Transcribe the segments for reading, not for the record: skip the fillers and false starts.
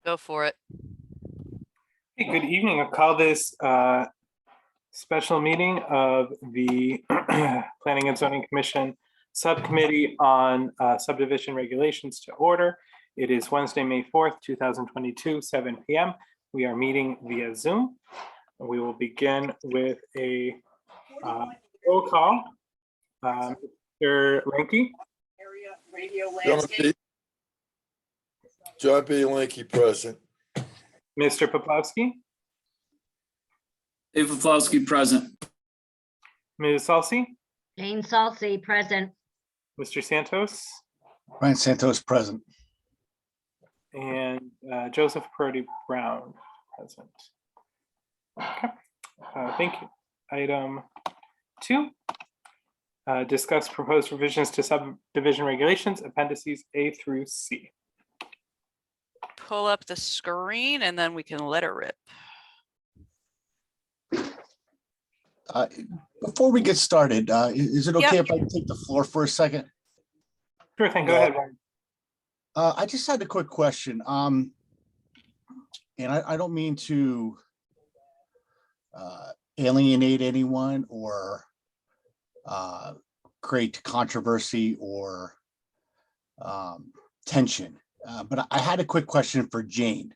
Go for it. Hey, good evening. I'll call this special meeting of the Planning and Zoning Commission Subcommittee on Subdivision Regulations to order. It is Wednesday, May 4th, 2022, 7 p.m. We are meeting via Zoom. We will begin with a roll call. Mr. Linke. John B. Linke, present. Mr. Poplawski. Dave Poplawski, present. Ms. Salsi. Jane Salsi, present. Mr. Santos. Brian Santos, present. And Joseph Purdy Brown, present. Okay, thank you. Item 2, discuss proposed revisions to subdivision regulations, appendices A through C. Pull up the screen and then we can let it rip. Before we get started, is it okay Yep. if I take the floor for a second? Sure thing, go ahead, Ryan. I just had a quick question. And I don't mean to alienate anyone or create controversy or tension. But I had a quick question for Jane.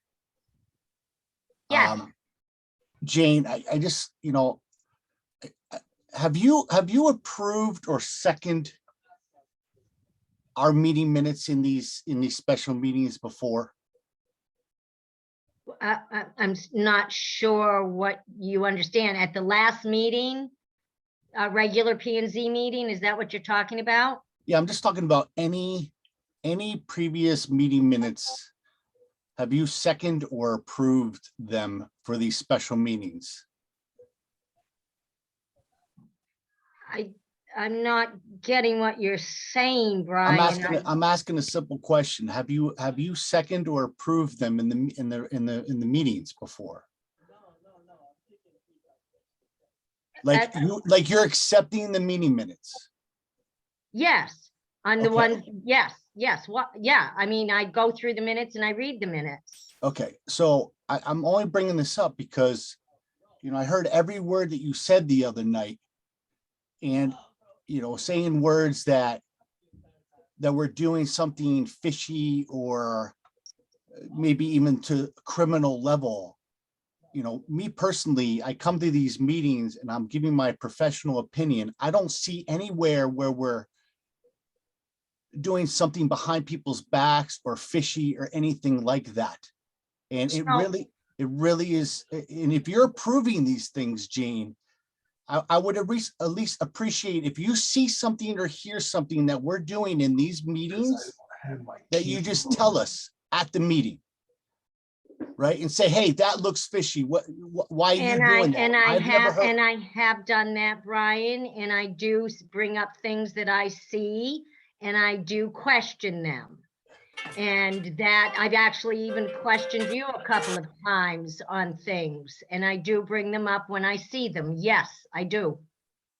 Yes. Jane, I just, have you approved or seconded our meeting minutes in these special meetings before? I'm not sure what you understand. At the last meeting, a regular P and Z meeting, is that what you're talking about? Yeah, I'm just talking about any previous meeting minutes. Have you seconded or approved them for these special meetings? I'm not getting what you're saying, Brian. I'm asking a simple question. Have you seconded or approved them in the meetings before? Like you're accepting the meeting minutes? Yes, I'm the Okay. one, yes, what, yeah, I mean, I go through the minutes and I read the minutes. Okay, so I'm only bringing this up because, I heard every word that you said the other night, and, saying words that we're doing something fishy or maybe even to criminal level. Me personally, I come to these meetings and I'm giving my professional opinion. I don't see anywhere where we're doing something behind people's backs or fishy or anything like that. And it really is. And if you're approving these things, Jane, I would at least appreciate if you see something or hear something that we're doing in these meetings, that you just tell us at the meeting, right? And say, hey, that looks fishy. Why are you doing that? And I have done that, Brian, and I do bring up things that I see and I do question them. And that I've actually even questioned you a couple of times on things, and I do bring them up when I see them. Yes, I do.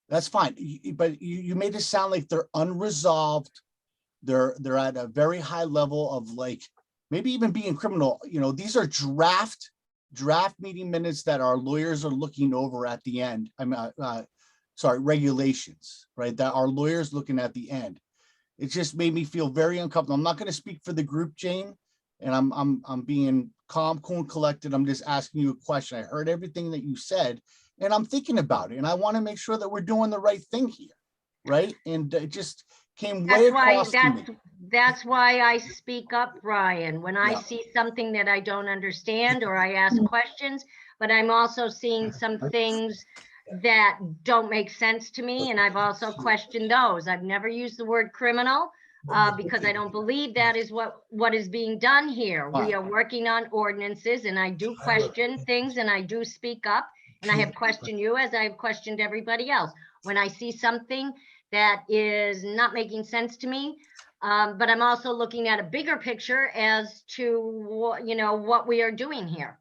That's fine, but you made it sound like they're unresolved. They're at a very high level of like maybe even being criminal. These are draft meeting minutes that our lawyers are looking over at the end. Regulations, right? That our lawyers looking at the end. It just made me feel very uncomfortable. I'm not going to speak for the group, Jane, and I'm being calm, cool, and collected. I'm just asking you a question. I heard everything that you said, and I'm thinking about it, and I want to make sure that we're doing the right thing here, right? And it just came way across to me. That's why I speak up, Brian, when I Yeah. see something that I don't understand or I ask questions, but I'm also seeing some things that don't make sense to me, and I've also questioned those. I've never used the word criminal because I don't believe that is what is being done here. We are working on ordinances, and I do question things, and I do speak up, and I have questioned you as I have questioned everybody else. When I see something that is not making sense to me, but I'm also looking at a bigger picture as to what we are doing here.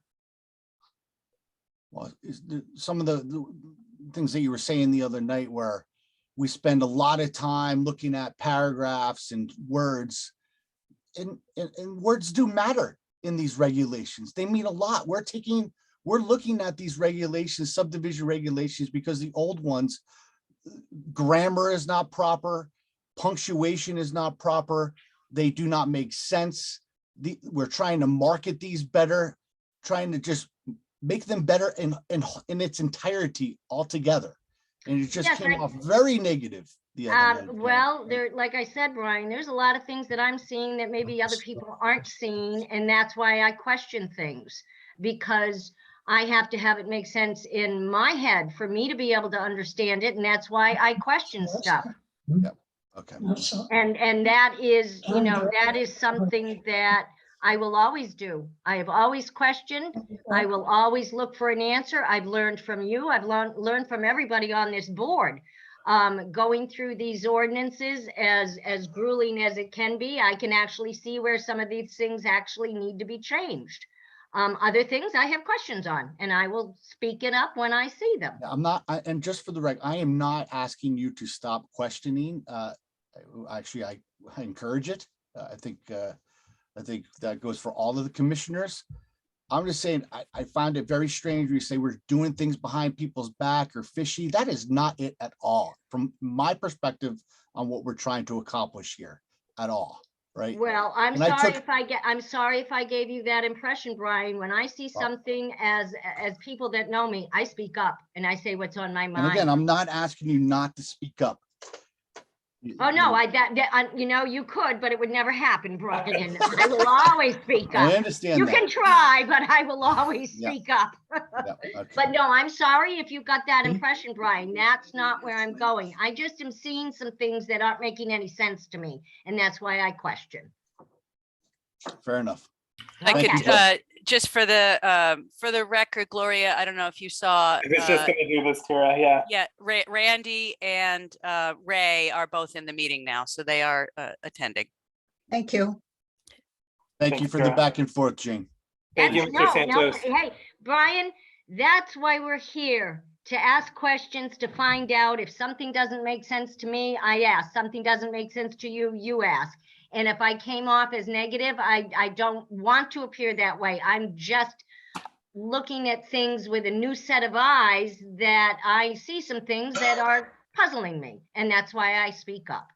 Well, some of the things that you were saying the other night where we spend a lot of time looking at paragraphs and words, and words do matter. in these regulations. They mean a lot. We're looking at these regulations, subdivision regulations, because the old ones, grammar is not proper, punctuation is not proper, they do not make sense. We're trying to market these better, trying to just make them better in its entirety altogether. And it just Yes, came off very negative the other night. Well, like I said, Brian, there's a lot of things that I'm seeing that maybe other people aren't seeing, and that's why I question things, because I have to have it make sense in my head for me to be able to understand it, and that's why I question stuff. Okay. And that is, that is something that I will always do. I have always questioned. I will always look for an answer. I've learned from you. I've learned from everybody on this board. Going through these ordinances, as grueling as it can be, I can actually see where some of these things actually need to be changed. Other things I have questions on, and I will speak it up when I see them. I'm not, and just for the record, I am not asking you to stop questioning. Actually, I encourage it. I think that goes for all of the commissioners. I'm just saying, I find it very strange when you say we're doing things behind people's back or fishy. That is not it at all, from my perspective on what we're trying to accomplish here at all, right? Well, I'm And sorry if I gave you that impression, Brian. When I see something, as people that know me, I speak up and I say what's on my mind. And again, I'm not asking you not to speak up. Oh, no, you could, but it would never happen, Brian. I will always speak I up. understand You that. can try, but I will always speak up. Yeah, okay. But no, I'm sorry if you got that impression, Brian. That's not where I'm going. I just am seeing some things that aren't making any sense to me, and that's why I question. Fair enough. I Okay. could, just for the record, Gloria, I don't know if you saw. I was just gonna do this, Tara, yeah. Yeah, Randy and Ray are both in the meeting now, so they are attending. Thank you. Thank you Thanks, for the Tara. back and forth, Jane. Thank you, Mr. Santos. Hey, Brian, that's why we're here, to ask questions, to find out if something doesn't make sense to me, I ask. Something doesn't make sense to you, you ask. And if I came off as negative, I don't want to appear that way. I'm just looking at things with a new set of eyes, that I see some things that are puzzling me, and that's why I speak up.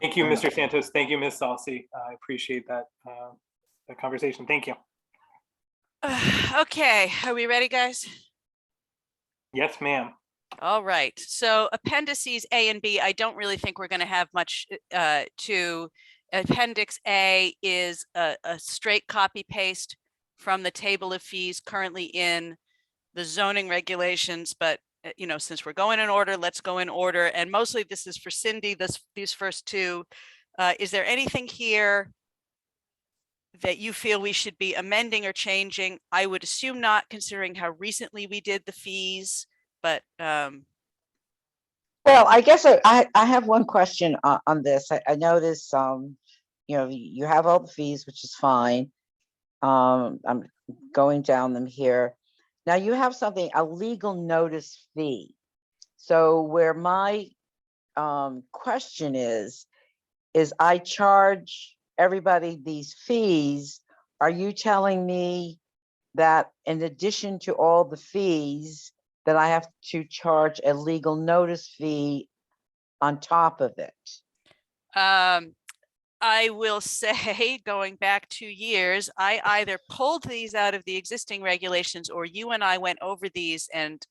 Thank you, Mr. Santos. Thank you, Ms. Salsi. I appreciate that conversation. Thank you. Okay, are we ready, guys? Yes, ma'am. All right, so appendices A and B, I don't really think we're going to have much to. Appendix A is a straight copy paste from the table of fees currently in the zoning regulations, but since we're going in order, let's go in order. And mostly this is for Cindy, these first two. Is there anything here that you feel we should be amending or changing? I would assume not, considering how recently we did the fees, but Well, I guess I have one question on this. I noticed, you have all the fees, which is fine. I'm going down them here. Now you have something, a legal notice fee. So where my question is I charge everybody these fees. Are you telling me that in addition to all the fees, that I have to charge a legal notice fee on top of it? I will say, going back 2 years, I either pulled these out of the existing regulations, or you and I went over these and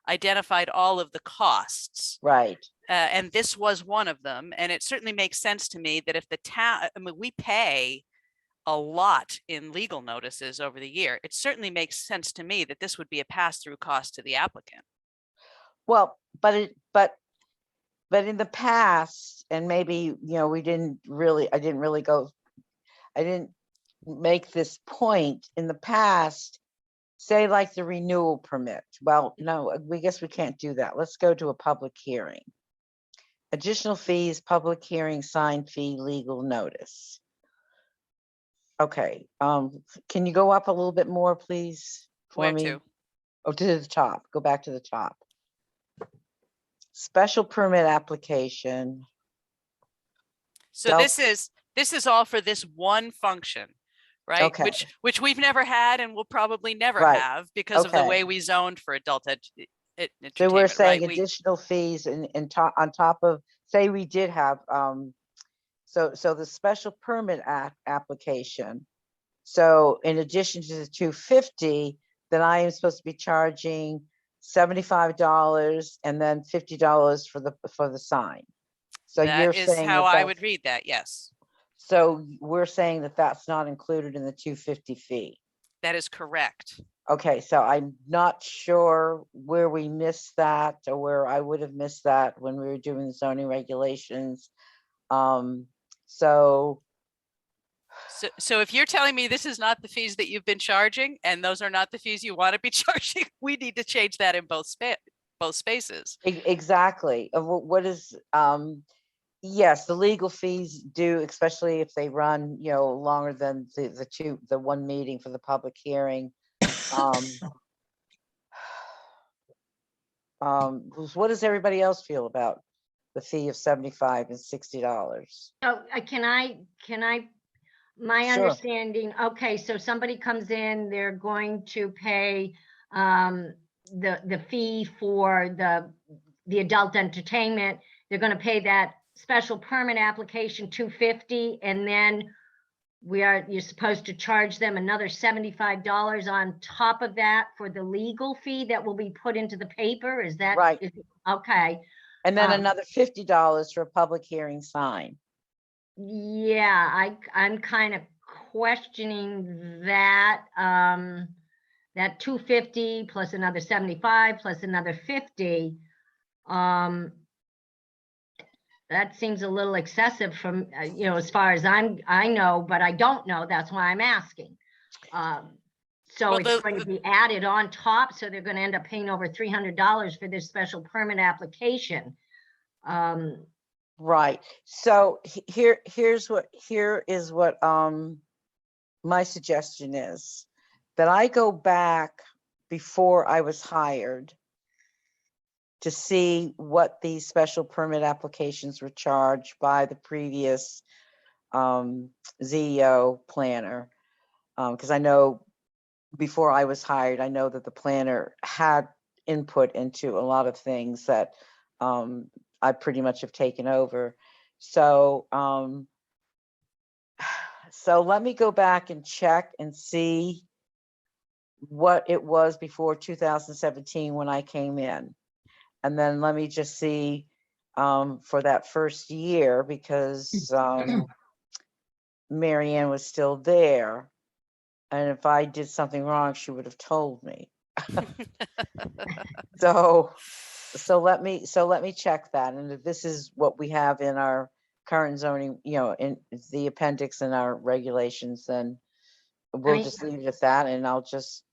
identified all of the costs. Right. And this was one of them. And it certainly makes sense to me that if the town, we pay a lot in legal notices over the year. It certainly makes sense to me that this would be a pass-through cost to the applicant. Well, but in the past, and maybe, I didn't make this point in the past, say like the renewal permit. Well, no, we guess we can't do that. Let's go to a public hearing. Additional fees, public hearing, sign fee, legal notice. Okay, can you go up a little bit more, please? Where to? Oh, to the top, go back to the top. Special permit application. So this is all for this one function. right? Okay. Which we've never had and will probably never Right. have because of the Okay. way we zoned for adult So we're entertainment, saying right? We, additional fees on top of, say we did have, so the special permit application. So in addition to the 250, then I am supposed to be charging $75 and then $50 for the sign. So you're that is saying how that I would that's, read that, yes. so we're saying that that's not included in the 250 fee. That is correct. Okay, so I'm not sure where we missed that or where I would have missed that when we were doing the zoning regulations. So, So if you're telling me this is not the fees that you've been charging and those are not the fees you want to be charging, we need to change that in both spaces. exactly, what is, yes, the legal fees do, especially if they run, longer than the one meeting for the public hearing. What does everybody else feel about the fee of $75 and $60? So my Sure. understanding, okay, so somebody comes in, they're going to pay the fee for the adult entertainment. They're going to pay that special permit application $250, and then you're supposed to charge them another $75 on top of that for the legal fee that will be put into the paper. Is that Right. Okay? And then Um, another $50 for a public hearing sign. Yeah, I'm kind of questioning that, that 250 plus another 75 plus another 50. That seems a little excessive from, as far as I know, but I don't know. That's why I'm asking. So Well, it's going to be added on top, so they're going to end up paying over $300 for this special permit application. Right. So here is what my suggestion is, that I go back before I was hired to see what these special permit applications were charged by the previous ZEO planner. Because I know before I was hired, I know that the planner had input into a lot of things that I pretty much have taken over. So, so let me go back and check and see what it was before 2017 when I came in. And then let me just see for that first year, because Mary Ann was still there. And if I did something wrong, she would have told me. So let me check that. And if this is what we have in our current zoning, in the appendix in our regulations, then we'll mean- just leave it at that, and I'll just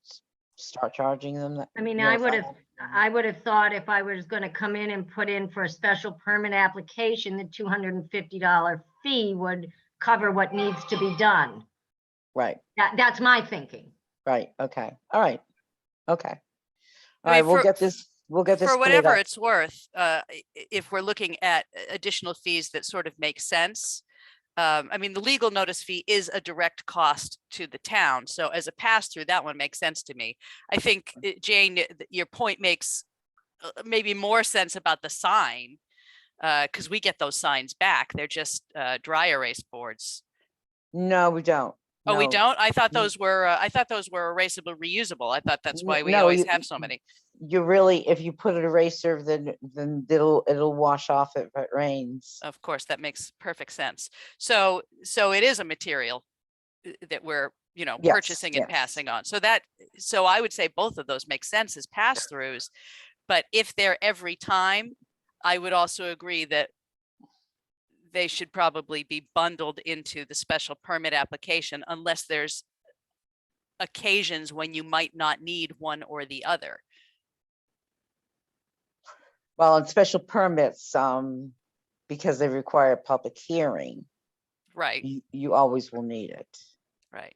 start charging them. I mean, if I would have thought if I was going to come in and put in for a special permit application, the $250 fee would cover what needs to be done. Right, That's my thinking. right, okay, all right, okay. I All right, mean, we'll get this for cleared whatever up. it's worth, if we're looking at additional fees that sort of make sense. I mean, the legal notice fee is a direct cost to the town. So as a pass through, that one makes sense to me. I think, Jane, your point makes maybe more sense about the sign, because we get those signs back. They're just dry erase boards. No, we don't. Oh, we No. don't? I thought those were erasable, reusable. I thought that's why we No, always have so many. You really, if you put an eraser, then it'll wash off if it rains. Of course, that makes perfect sense. So it is a material that we're, Yes, purchasing and yes. passing on. So I would say both of those make sense as pass-throughs. But if they're every time, I would also agree that they should probably be bundled into the special permit application unless there's occasions when you might not need one or the other. Well, in special permits, because they require a public hearing, Right, you always will need it. right.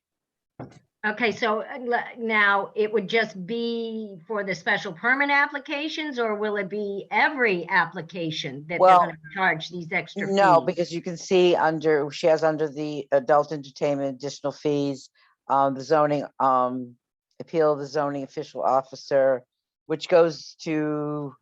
Okay, so now it would just be for the special permit applications, or will it be every application that they're Well, going to charge these extra No, fees? because you can see she has under the adult entertainment additional fees, the zoning, appeal of the zoning official officer, which goes to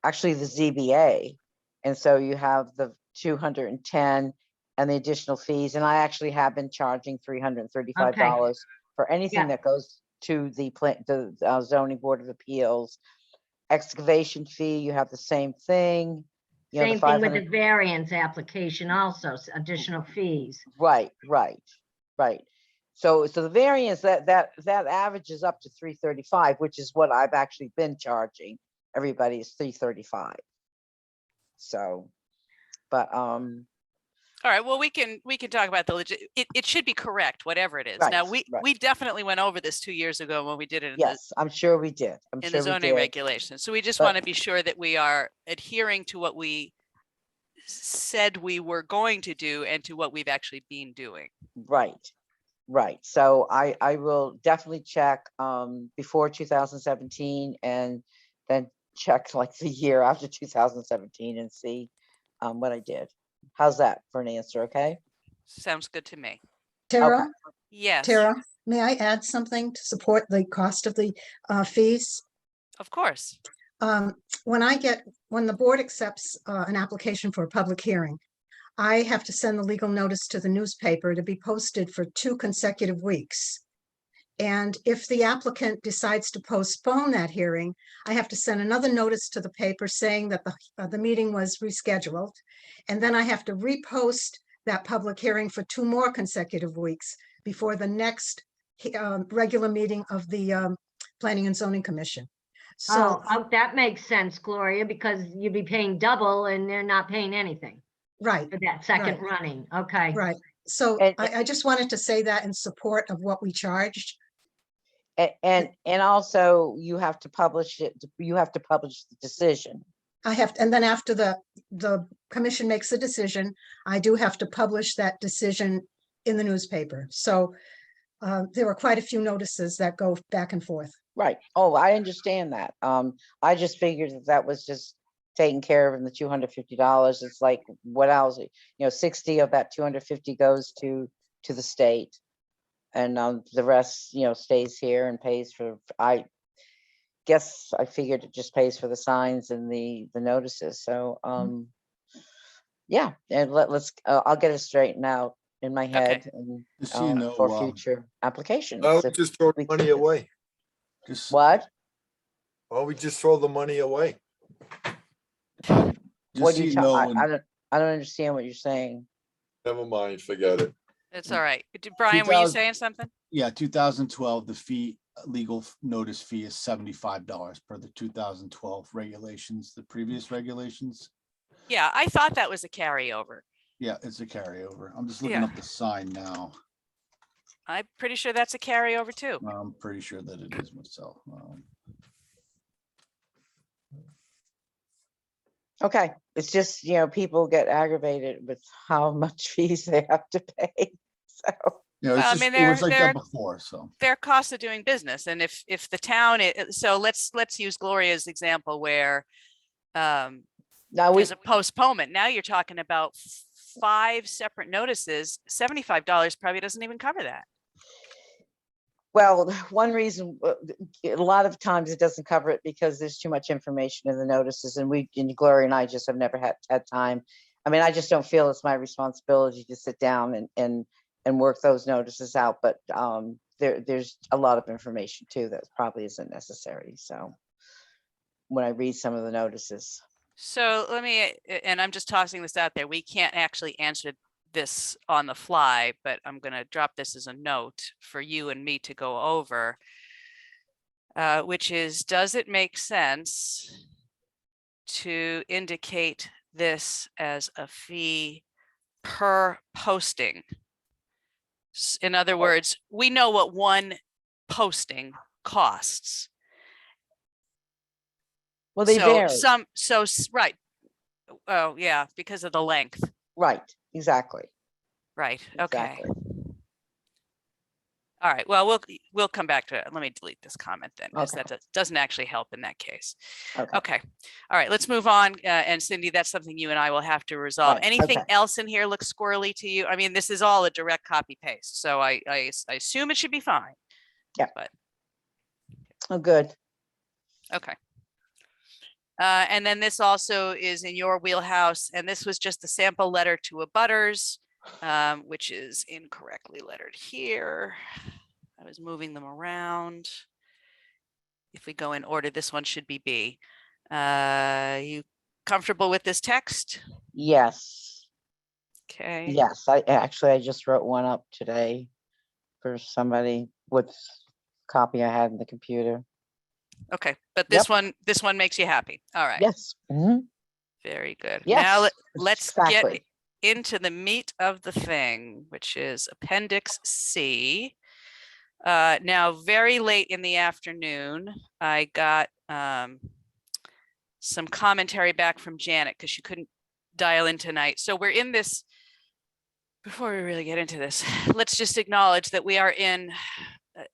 actually the ZBA. And so you have the 210 and the additional fees. And I actually have been charging $335 for anything Yeah. that goes to the zoning board of appeals. Excavation fee, you have the same thing. You know, the Same thing with the 500 variance application also, additional fees. Right. So the variance that averages up to 335, which is what I've actually been charging. Everybody is 335. So, but All right, well, we can talk about the legit, it should be correct, whatever it is. Now, Right, right. we definitely went over this 2 years ago when we did it in the yes, I'm sure we did. I'm in sure the we zoning did. regulations. So we just but- want to be sure that we are adhering to what we said we were going to do and to what we've actually been doing. Right. So I will definitely check before 2017 and then check like the year after 2017 and see what I did. How's that for an answer? Okay. Sounds good to me. Tara, Yes, Tara, may I add something to support the cost of the fees? of course. When the board accepts an application for a public hearing, I have to send the legal notice to the newspaper to be posted for 2 consecutive weeks. And if the applicant decides to postpone that hearing, I have to send another notice to the paper saying that the meeting was rescheduled. And then I have to repost that public hearing for 2 more consecutive weeks before the next regular meeting of the Planning and Zoning Commission. So, That makes sense, Gloria, because you'd be paying double and they're not paying anything right, for that second Right. running. Okay. right. So And- I just wanted to say that in support of what we charged. And also you have to publish it. You have to publish the decision. And then after the commission makes a decision, I do have to publish that decision in the newspaper. So there were quite a few notices that go back and forth. Right. Oh, I understand that. I just figured that was just taken care of in the $250. It's like, what else? 60 of that 250 goes to the state. And the rest, stays here and pays for, I guess I figured it just pays for the signs and the notices. So, yeah, and I'll get it straightened out in my head and Just so you know, for future applications. Oh, if just throw the we- money away. just, What? Well, we just throw the money away. What just so do you you tell? know, I don't understand what you're saying. Never mind, forget it. It's all right. Brian, were you 2000 saying something? yeah, 2012, the fee, legal notice fee is $75 per the 2012 regulations, the previous regulations. Yeah, I thought that was a carryover. Yeah, it's a carryover. I'm just looking Yeah. up the sign now. I'm pretty sure that's a carryover too. I'm pretty sure that it is myself. Okay, it's just, people get aggravated with how much fees they have to pay. So, Yeah, I it's mean, just, it was like they're- that before, so. Their cost of doing business. And if the town, so let's use Gloria's example where now we, there's a postponement. Now you're talking about 5 separate notices. $75 probably doesn't even cover that. well, one reason, a lot of times it doesn't cover it because there's too much information in the notices and Gloria and I just have never had time. I mean, I just don't feel it's my responsibility to sit down and work those notices out, but there's a lot of information too that probably isn't necessary. So when I read some of the notices. So and I'm just tossing this out there. We can't actually answer this on the fly, but I'm going to drop this as a note for you and me to go over, which is, does it make sense to indicate this as a fee per posting? In other words, we know what one posting costs. Well, they vary. Right. Oh, yeah, because of the length. Right, exactly. Right, okay. Exactly. All right, well, we'll come back to it. Let me delete this comment then, because Okay. that doesn't actually help in that case. Okay. Okay, all right, let's move on. And Cindy, that's something you and I will have to resolve. Right, Anything okay. else in here looks squirrely to you? I mean, this is all a direct copy paste, so I assume it should be fine. Oh, good. Okay. And then this also is in your wheelhouse, and this was just the sample letter to abutters, which is incorrectly lettered here. I was moving them around. If we go in order, this one should be B. You comfortable with this text? Yes, Okay. yes. I just wrote one up today for somebody with copy I had in the computer. Okay, but Yep. this one makes you happy. All right. Yes. Mhm. Very good. Yes. Now let's get exactly. into the meat of the thing, which is Appendix C. Now, very late in the afternoon, I got some commentary back from Janet because she couldn't dial in tonight. So we're in this, before we really get into this, let's just acknowledge that we are in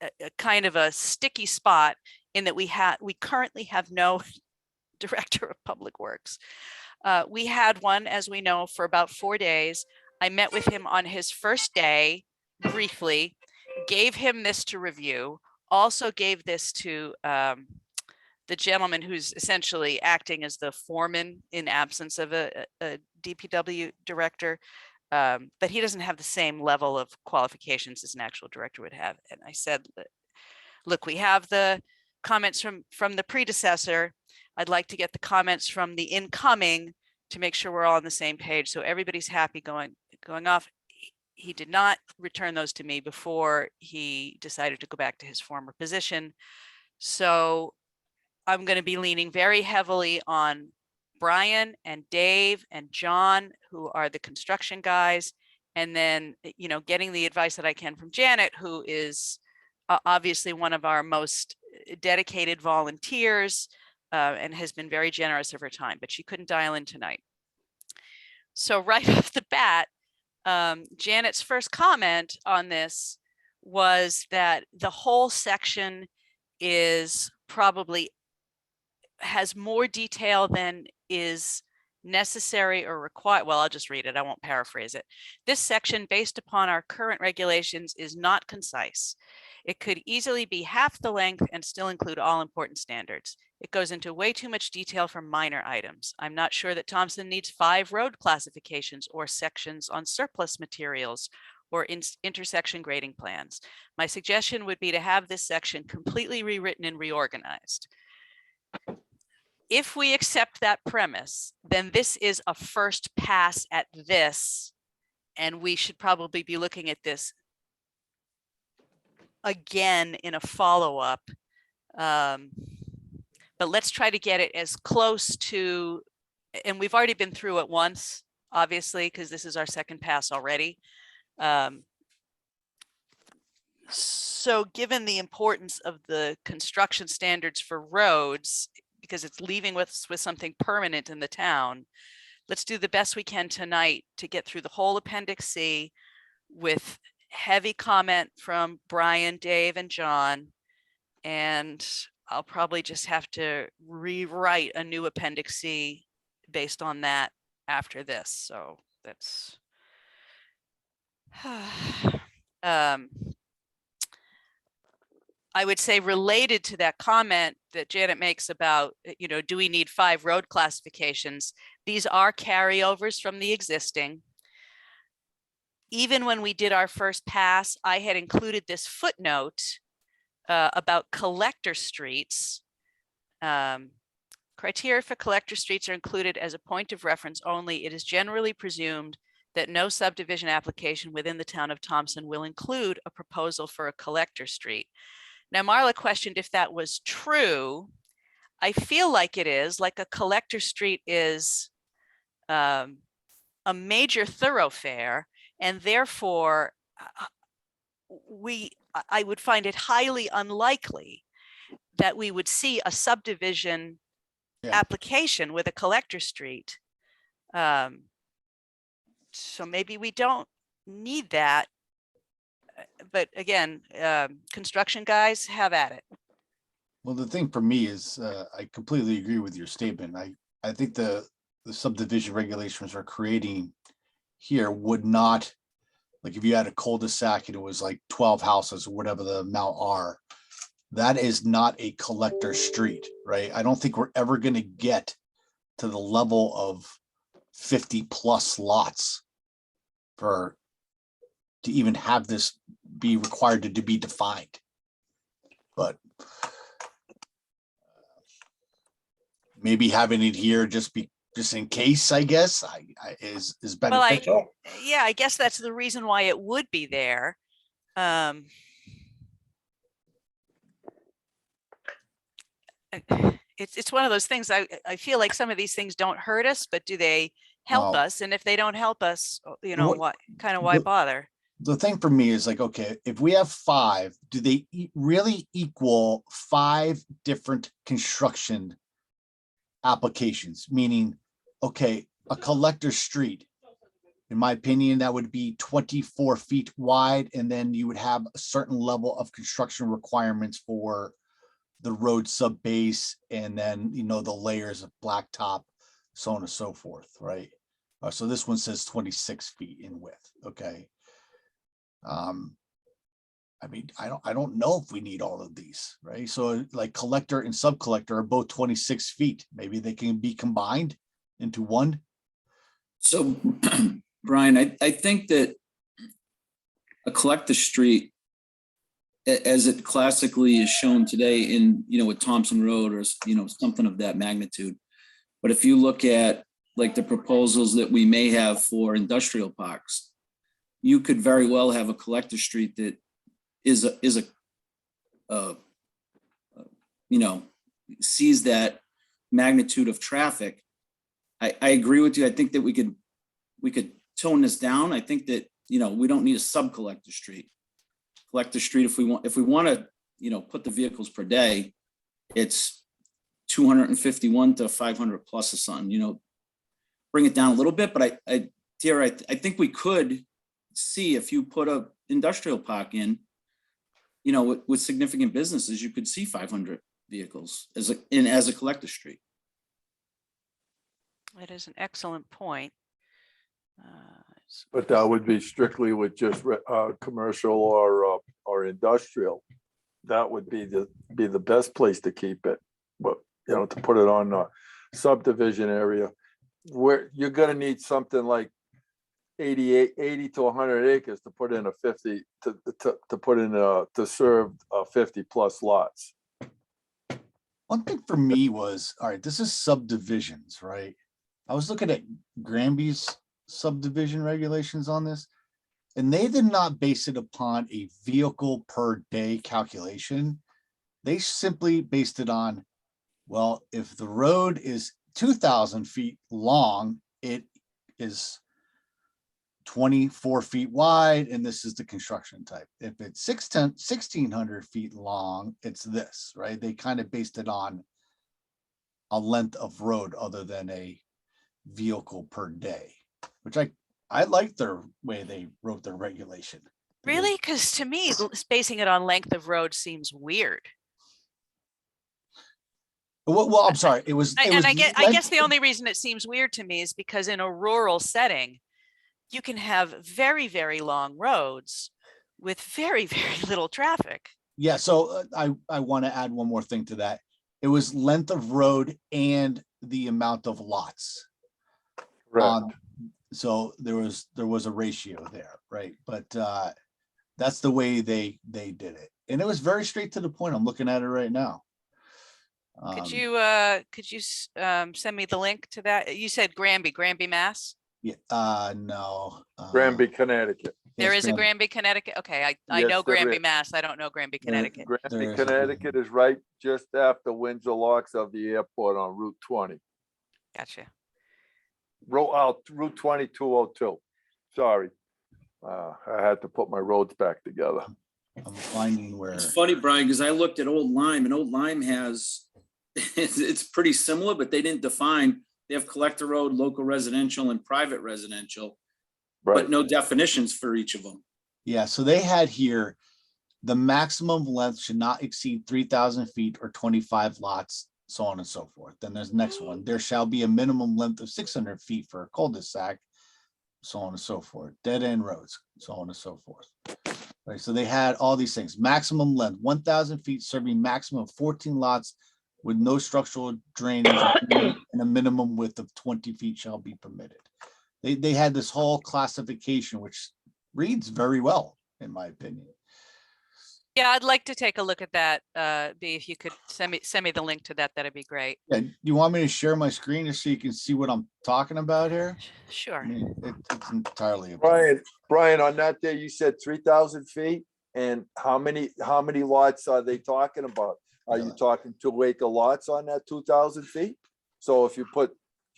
a kind of a sticky spot in that we currently have no director of public works. We had one, as we know, for about 4 days. I met with him on his first day briefly, gave him this to review, also gave this to the gentleman who's essentially acting as the foreman in absence of a DPW director. But he doesn't have the same level of qualifications as an actual director would have. And I said, look, we have the comments from the predecessor. I'd like to get the comments from the incoming to make sure we're all on the same page. So everybody's happy going off. He did not return those to me before he decided to go back to his former position. So I'm going to be leaning very heavily on Brian and Dave and John, who are the construction guys. And then, you know, getting the advice that I can from Janet, who is obviously one of our most dedicated volunteers and has been very generous of her time, but she couldn't dial in tonight. So right off the bat, Janet's first comment on this was that the whole section is probably has more detail than is necessary or required. Well, I'll just read it. I won't paraphrase it. This section, based upon our current regulations, is not concise. It could easily be half the length and still include all important standards. It goes into way too much detail for minor items. I'm not sure that Thompson needs 5 road classifications or sections on surplus materials or intersection grading plans. My suggestion would be to have this section completely rewritten and reorganized. If we accept that premise, then this is a first pass at this, and we should probably be looking at this again in a follow-up. But let's try to get it as close to, and we've already been through it once, obviously, because this is our second pass already. So given the importance of the construction standards for roads, because it's leaving us with something permanent in the town, let's do the best we can tonight to get through the whole Appendix C with heavy comment from Brian, Dave, and John. And I'll probably just have to rewrite a new Appendix C based on that after this. So that's I would say, related to that comment that Janet makes about, you know, do we need 5 road classifications? These are carryovers from the existing. Even when we did our first pass, I had included this footnote about collector streets. Criteria for collector streets are included as a point of reference only. It is generally presumed that no subdivision application within the town of Thompson will include a proposal for a collector street. Now, Marla questioned if that was true. I feel like it is. Like a collector street is a major thoroughfare, and therefore I would find it highly unlikely that we would see a subdivision application with a collector street. So maybe we don't need that. but again, construction guys, have at it. Well, the thing for me is, I completely agree with your statement. I think the subdivision regulations are creating here would not, like if you had a cul-de-sac and it was like 12 houses or whatever the amount are, that is not a collector street, right? I don't think we're ever going to get to the level of 50 plus lots to even have this be required to be defined. But maybe having it here just in case, I guess, is Well, beneficial. yeah, I guess that's the reason why it would be there. It's one of those things. I feel like some of these things don't hurt us, but do they help Well, us? And if they don't help us, you know, what- why the- bother? The thing for me is like, okay, if we have 5, do they really equal 5 different construction applications? Meaning, okay, a collector street, in my opinion, that would be 24 feet wide, and then you would have a certain level of construction requirements for the road sub base, and then, you know, the layers of blacktop, so on and so forth, right? So this one says 26 feet in width, okay? I mean, I don't know if we need all of these, right? So like collector and sub collector are both 26 feet. Maybe they can be combined into one. So, Brian, I think that a collector street, as it classically is shown today in, you know, with Thompson Road or, you know, something of that magnitude. But if you look at like the proposals that we may have for industrial parks, you could very well have a collector street that is a you know, sees that magnitude of traffic. I agree with you. I think that we could tone this down. I think that, you know, we don't need a sub collector street. Collector street, if we want to, you know, put the vehicles per day, it's 251 to 500 plus or something, you know, bring it down a little bit. But I think we could see if you put a industrial park in, you know, with significant businesses, you could see 500 vehicles as a collector street. That is an excellent point. But that would be strictly with just commercial or industrial. That would be the best place to keep it. But, you know, to put it on a subdivision area where you're gonna need something like 80 to 100 acres to put in a 50 to put in to serve 50 plus lots. One thing for me was, all right, this is subdivisions, right? I was looking at Granby's subdivision regulations on this, and they did not base it upon a vehicle per day calculation. They simply based it on, well, if the road is 2,000 feet long, it is 24 feet wide, and this is the construction type. If it's 1,600 feet long, it's this, right? They kind of based it on a length of road other than a vehicle per day, which I like their way they wrote their regulation. Really? Because to me, basing it on length of road seems weird. Well, I'm sorry. It was. I guess the only reason it seems weird to me is because in a rural setting, you can have very, very long roads with very, very little traffic. Yeah. So I want to add one more thing to that. It was length of road and the amount of lots. Right. So there was a ratio there, right? But that's the way they did it, and it was very straight to the point. I'm looking at it right now. Could you send me the link to that? You said Granby, Mass. Yeah. No. Granby, Connecticut. There yes, is a Granby. Granby, Connecticut. Okay, I Yes, know there Granby, is. Mass. I don't know Granby, Connecticut. There Granby, is a Connecticut is right just after Windsor Locks of the airport on Route 20. Gotcha. Route 2202. Sorry. I had to put my roads back together. I'm finding where. It's funny, Brian, because I looked at Old Lyme, and Old Lyme has, it's pretty similar, but they didn't define. They have collector road, local residential, and private residential, Right. but no definitions for each of them. Yeah, so they had here, the maximum length should not exceed 3,000 feet or 25 lots, so on and so forth. Then there's the next one. There shall be a minimum length of 600 feet for a cul-de-sac, so on and so forth. Dead end roads, so on and so forth. Right, so they had all these things. Maximum length, 1,000 feet, serving maximum of 14 lots with no structural drainage, and a minimum width of 20 feet shall be permitted. They had this whole classification, which reads very well, in my opinion. Yeah, I'd like to take a look at that. B, if you could send me the link to that, that'd be great. Yeah, you want me to share my screen just so you can see what I'm talking about here? I Sure. mean, it's entirely. up to you. Brian, on that day, you said 3,000 feet, and how many lots are they talking about? Are you Yeah. talking 2-acre lots on that 2,000 feet? So if you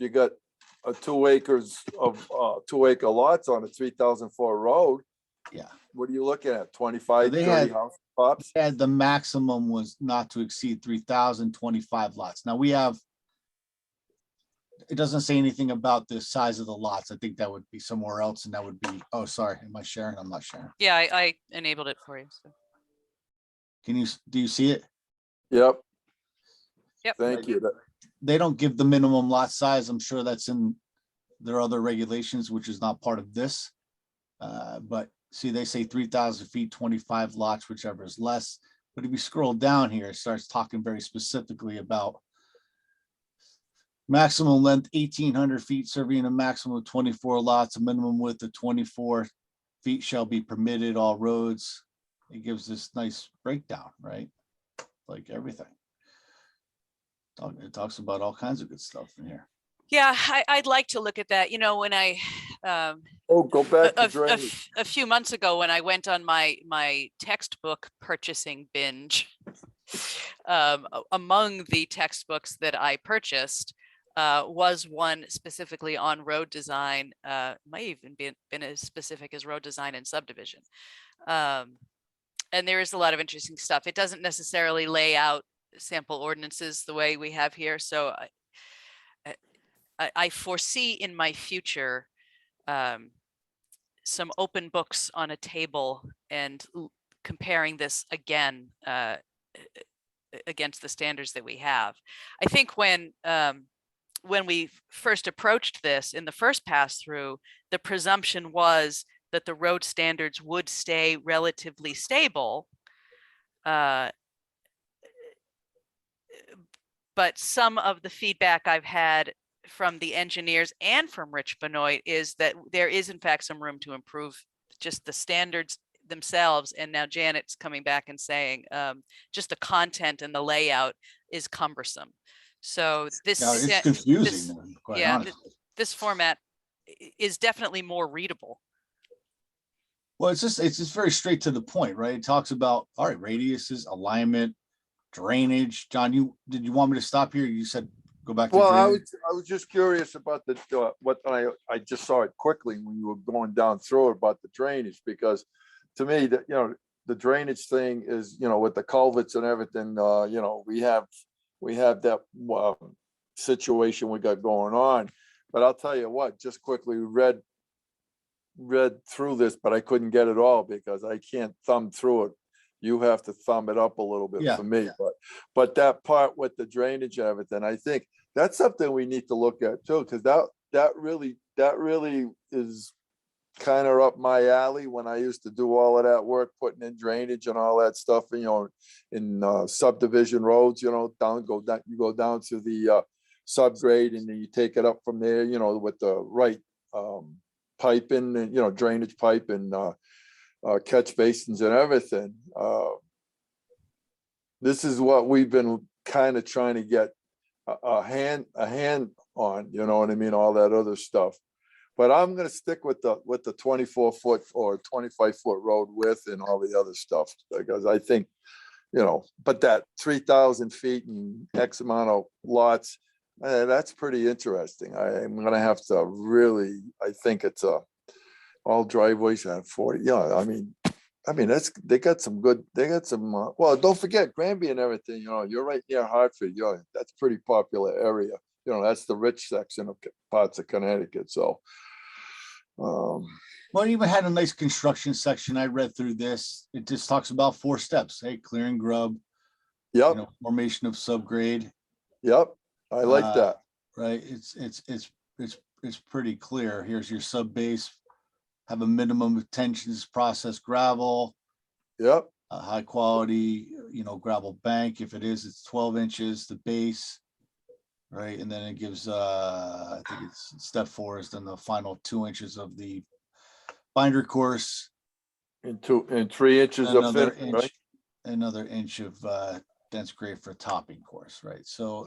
got 2 acres of 2-acre lots on a 3,000-foot road, Yeah, what are you looking at? 25, they 30 had- house tops? and the maximum was not to exceed 3,025 lots. Now we have. It doesn't say anything about the size of the lots. I think that would be somewhere else, and that would be, oh, sorry, am I sharing? I'm not sharing. Yeah, I enabled it for you. So. Do you see it? Yep. Yep. Thank you. They don't give the minimum lot size. I'm sure that's in their other regulations, which is not part of this. But see, they say 3,000 feet, 25 lots, whichever is less. But if you scroll down here, it starts talking very specifically about maximum length 1,800 feet, serving a maximum of 24 lots, a minimum width of 24 feet shall be permitted, all roads. It gives this nice breakdown, right? Like everything. It talks about all kinds of good stuff in here. Yeah, I'd like to look at that. You know, when I Oh, go back to drainage. a few months ago when I went on my textbook purchasing binge, among the textbooks that I purchased was one specifically on road design, might even been as specific as road design and subdivision. And there is a lot of interesting stuff. It doesn't necessarily lay out sample ordinances the way we have here. So I foresee in my future some open books on a table and comparing this again against the standards that we have. I think when we first approached this in the first pass through, the presumption was that the road standards would stay relatively stable. But some of the feedback I've had from the engineers and from Rich Benoit is that there is in fact some room to improve just the standards themselves. And now Janet's coming back and saying just the content and the layout is cumbersome. So this, Yeah, it's confusing, quite honestly. this format is definitely more readable. Well, it's just very straight to the point, right? It talks about, all right, radiuses, alignment, drainage. John, did you want me to stop here? You said go back to Well, drainage. I was just curious about what I just saw it quickly when you were going down through it about the drainage, because to me that, you know, the drainage thing is, you know, with the culverts and everything, you know, we have that situation we got going on. But I'll tell you what, just quickly read through this, but I couldn't get it all because I can't thumb through it. You have to thumb it up a little bit for me, but that part with the drainage and everything, I think that's something we need to look at too, because that really is kind of up my alley when I used to do all of that work, putting in drainage and all that stuff, you know, in subdivision roads, you know, you go down to the subgrade and then you take it up from there, you know, with the right piping and, you know, drainage pipe and catch basins and everything. This is what we've been kind of trying to get a hand on, you know what I mean? All that other stuff. But I'm going to stick with the 24-foot or 25-foot road width and all the other stuff, because I think, you know, but that 3,000 feet and X amount of lots, that's pretty interesting. I'm going to have to really, I think it's all driveways at 40. Yeah, I mean, they got some, well, don't forget Granby and everything, you know, you're right near Hartford. You know, that's a pretty popular area. You know, that's the rich section of parts of Connecticut. So, Well, it even had a nice construction section. I read through this. It just talks about 4 steps. Hey, clearing grub, Yep, formation of subgrade, yep, I like Uh, that. right? It's pretty clear. Here's your sub base. Have a minimum of tensions, process gravel, Yep, a high quality, gravel bank. If it is, it's 12 inches, the base. Right, and then it gives, I think it's step 4 is then the final 2 inches of the binder course. and 3 inches of Another finish, right? inch, another inch of dense grade for topping course, right? So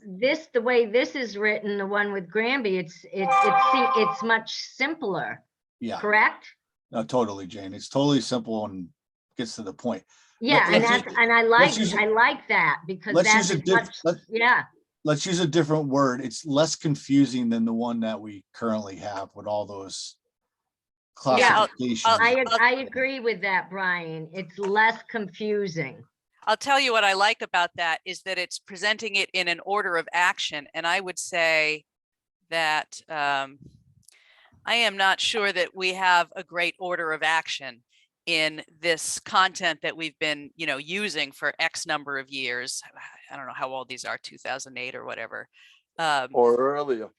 This, the way this is written, the one with Granby, it's much simpler, yeah, correct? no, totally, Jane. It's totally simple and gets to the point. Yeah, and let's that's, and I like, use it- I like that because let's use that's a diff- much, yeah. Let's use a different word. It's less confusing than the one that we currently have with all those Yeah, classifications. I agree with that, Brian. It's less confusing. I'll tell you what I like about that is that it's presenting it in an order of action. And I would say that I am not sure that we have a great order of action in this content that we've been, using for X number of years. I don't know how old these are, 2008 or whatever. Or earlier.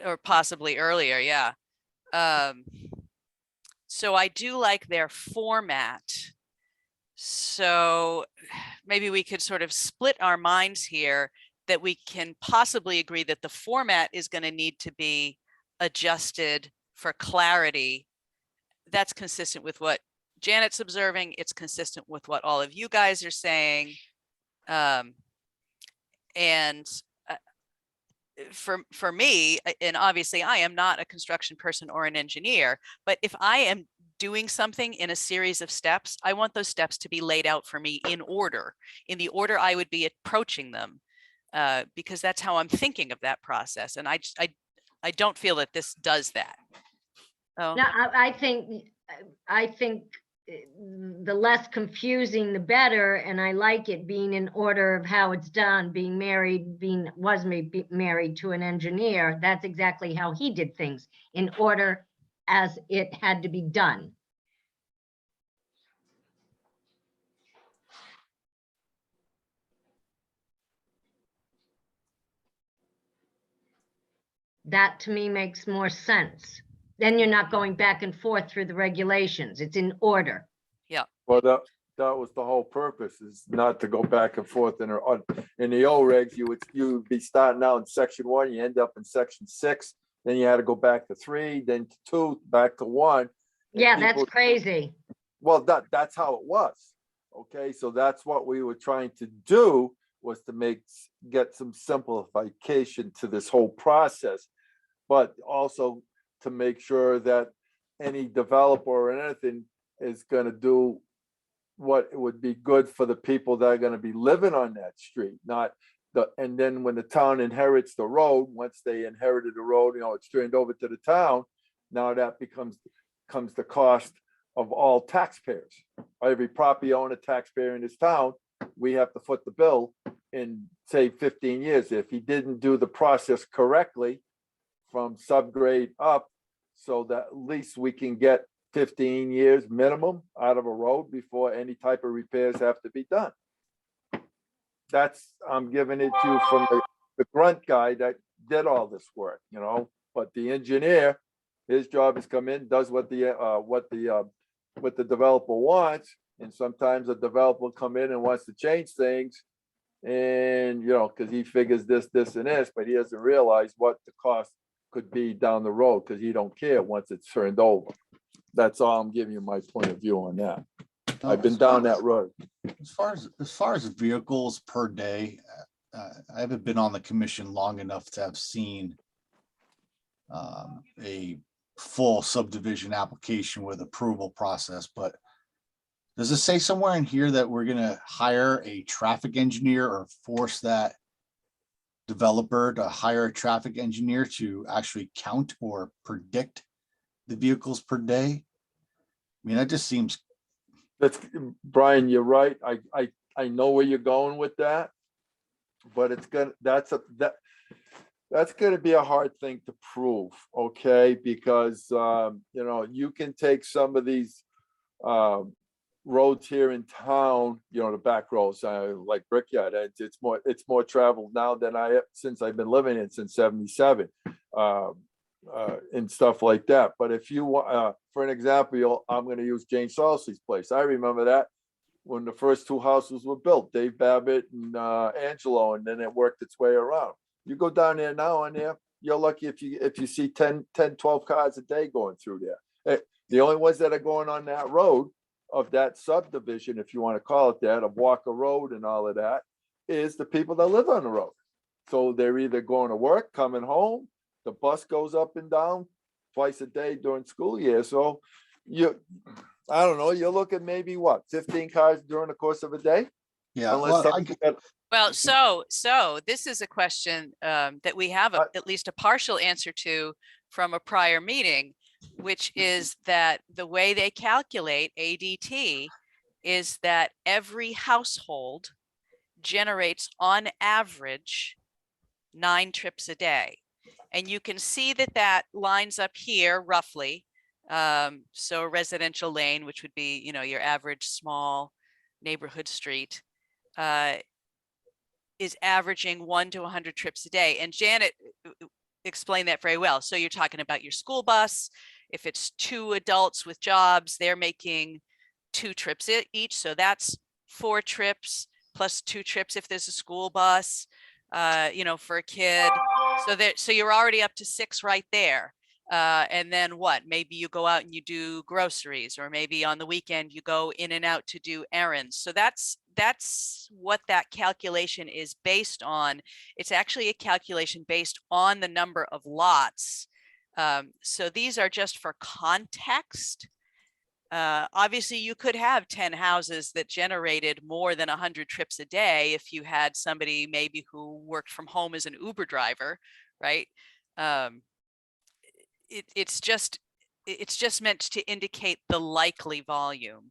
Or possibly earlier, yeah. So I do like their format. So maybe we could sort of split our minds here that we can possibly agree that the format is going to need to be adjusted for clarity. That's consistent with what Janet's observing. It's consistent with what all of you guys are saying. And for me, and obviously I am not a construction person or an engineer, but if I am doing something in a series of steps, I want those steps to be laid out for me in the order I would be approaching them, because that's how I'm thinking of that process. And I don't feel that this does that. Oh. No, I think the less confusing, the better. And I like it being in order of how it's done, being married to an engineer. That's exactly how he did things, in order as it had to be done. That to me makes more sense. Then you're not going back and forth through the regulations. It's in order. Well, that was the whole purpose, is not to go back and forth in the old regs. You would be starting out in section 1, you end up in section 6, then you had to go back to 3, then to 2, back to 1. Yeah, that's crazy. Well, that's how it was. Okay, so that's what we were trying to do, was to get some simplification to this whole process, but also to make sure that any developer or anything is going to do what would be good for the people that are going to be living on that street, and then when the town inherits the road, once they inherited the road, it's turned over to the town. Now that becomes the cost of all taxpayers. Every property owner, taxpayer in this town, we have to foot the bill in, say, 15 years. If he didn't do the process correctly from subgrade up, so that at least we can get 15 years minimum out of a road before any type of repairs have to be done. I'm giving it to you from the grunt guy that did all this work, but the engineer, his job is come in, does what the developer wants. And sometimes a developer will come in and wants to change things, and, because he figures this, and this, but he doesn't realize what the cost could be down the road, because he don't care once it's turned over. That's all. I'm giving you my point of view on that. I've been down that road. As far as vehicles per day, I haven't been on the commission long enough to have seen a full subdivision application with approval process, but does it say somewhere in here that we're going to hire a traffic engineer or force that developer to hire a traffic engineer to actually count or predict the vehicles per day? I mean, that just seems. Brian, you're right. I know where you're going with that, but that's gonna be a hard thing to prove, okay? Because, you know, you can take some of these, roads here in town, you know, the back roads, like Brickyard, it's more traveled now than since I've been living in since 77. And stuff like that. But if you want, for an example, I'm gonna use Jane Salsey's place. I remember that when the first two houses were built, Dave Babbitt and Angelo, and then it worked its way around. You go down there now and there, you're lucky if you see 10, 12 cars a day going through there. The only ones that are going on that road of that subdivision, if you want to call it that, of Walker Road and all of that, is the people that live on the road. So they're either going to work, coming home, the bus goes up and down twice a day during school year. So I don't know, you're looking maybe what, 15 cars during the course of a day? Yeah, Unless well, something got- Well, so this is a question that we have at least a partial answer to from a prior meeting, which is that the way they calculate ADT is that every household generates on average 9 trips a day. And you can see that that lines up here roughly. So a residential lane, which would be, you know, your average small neighborhood street, is averaging 1 to 100 trips a day. And Janet explained that very well. So you're talking about your school bus. If it's 2 adults with jobs, they're making 2 trips each. So that's 4 trips plus 2 trips if there's a school bus, you know, for a kid. So you're already up to 6 right there. And then what? Maybe you go out and you do groceries, or maybe on the weekend you go in and out to do errands. So that's what that calculation is based on. It's actually a calculation based on the number of lots. So these are just for context. Obviously you could have 10 houses that generated more than 100 trips a day if you had somebody maybe who worked from home as an Uber driver, right? It's just meant to indicate the likely volume.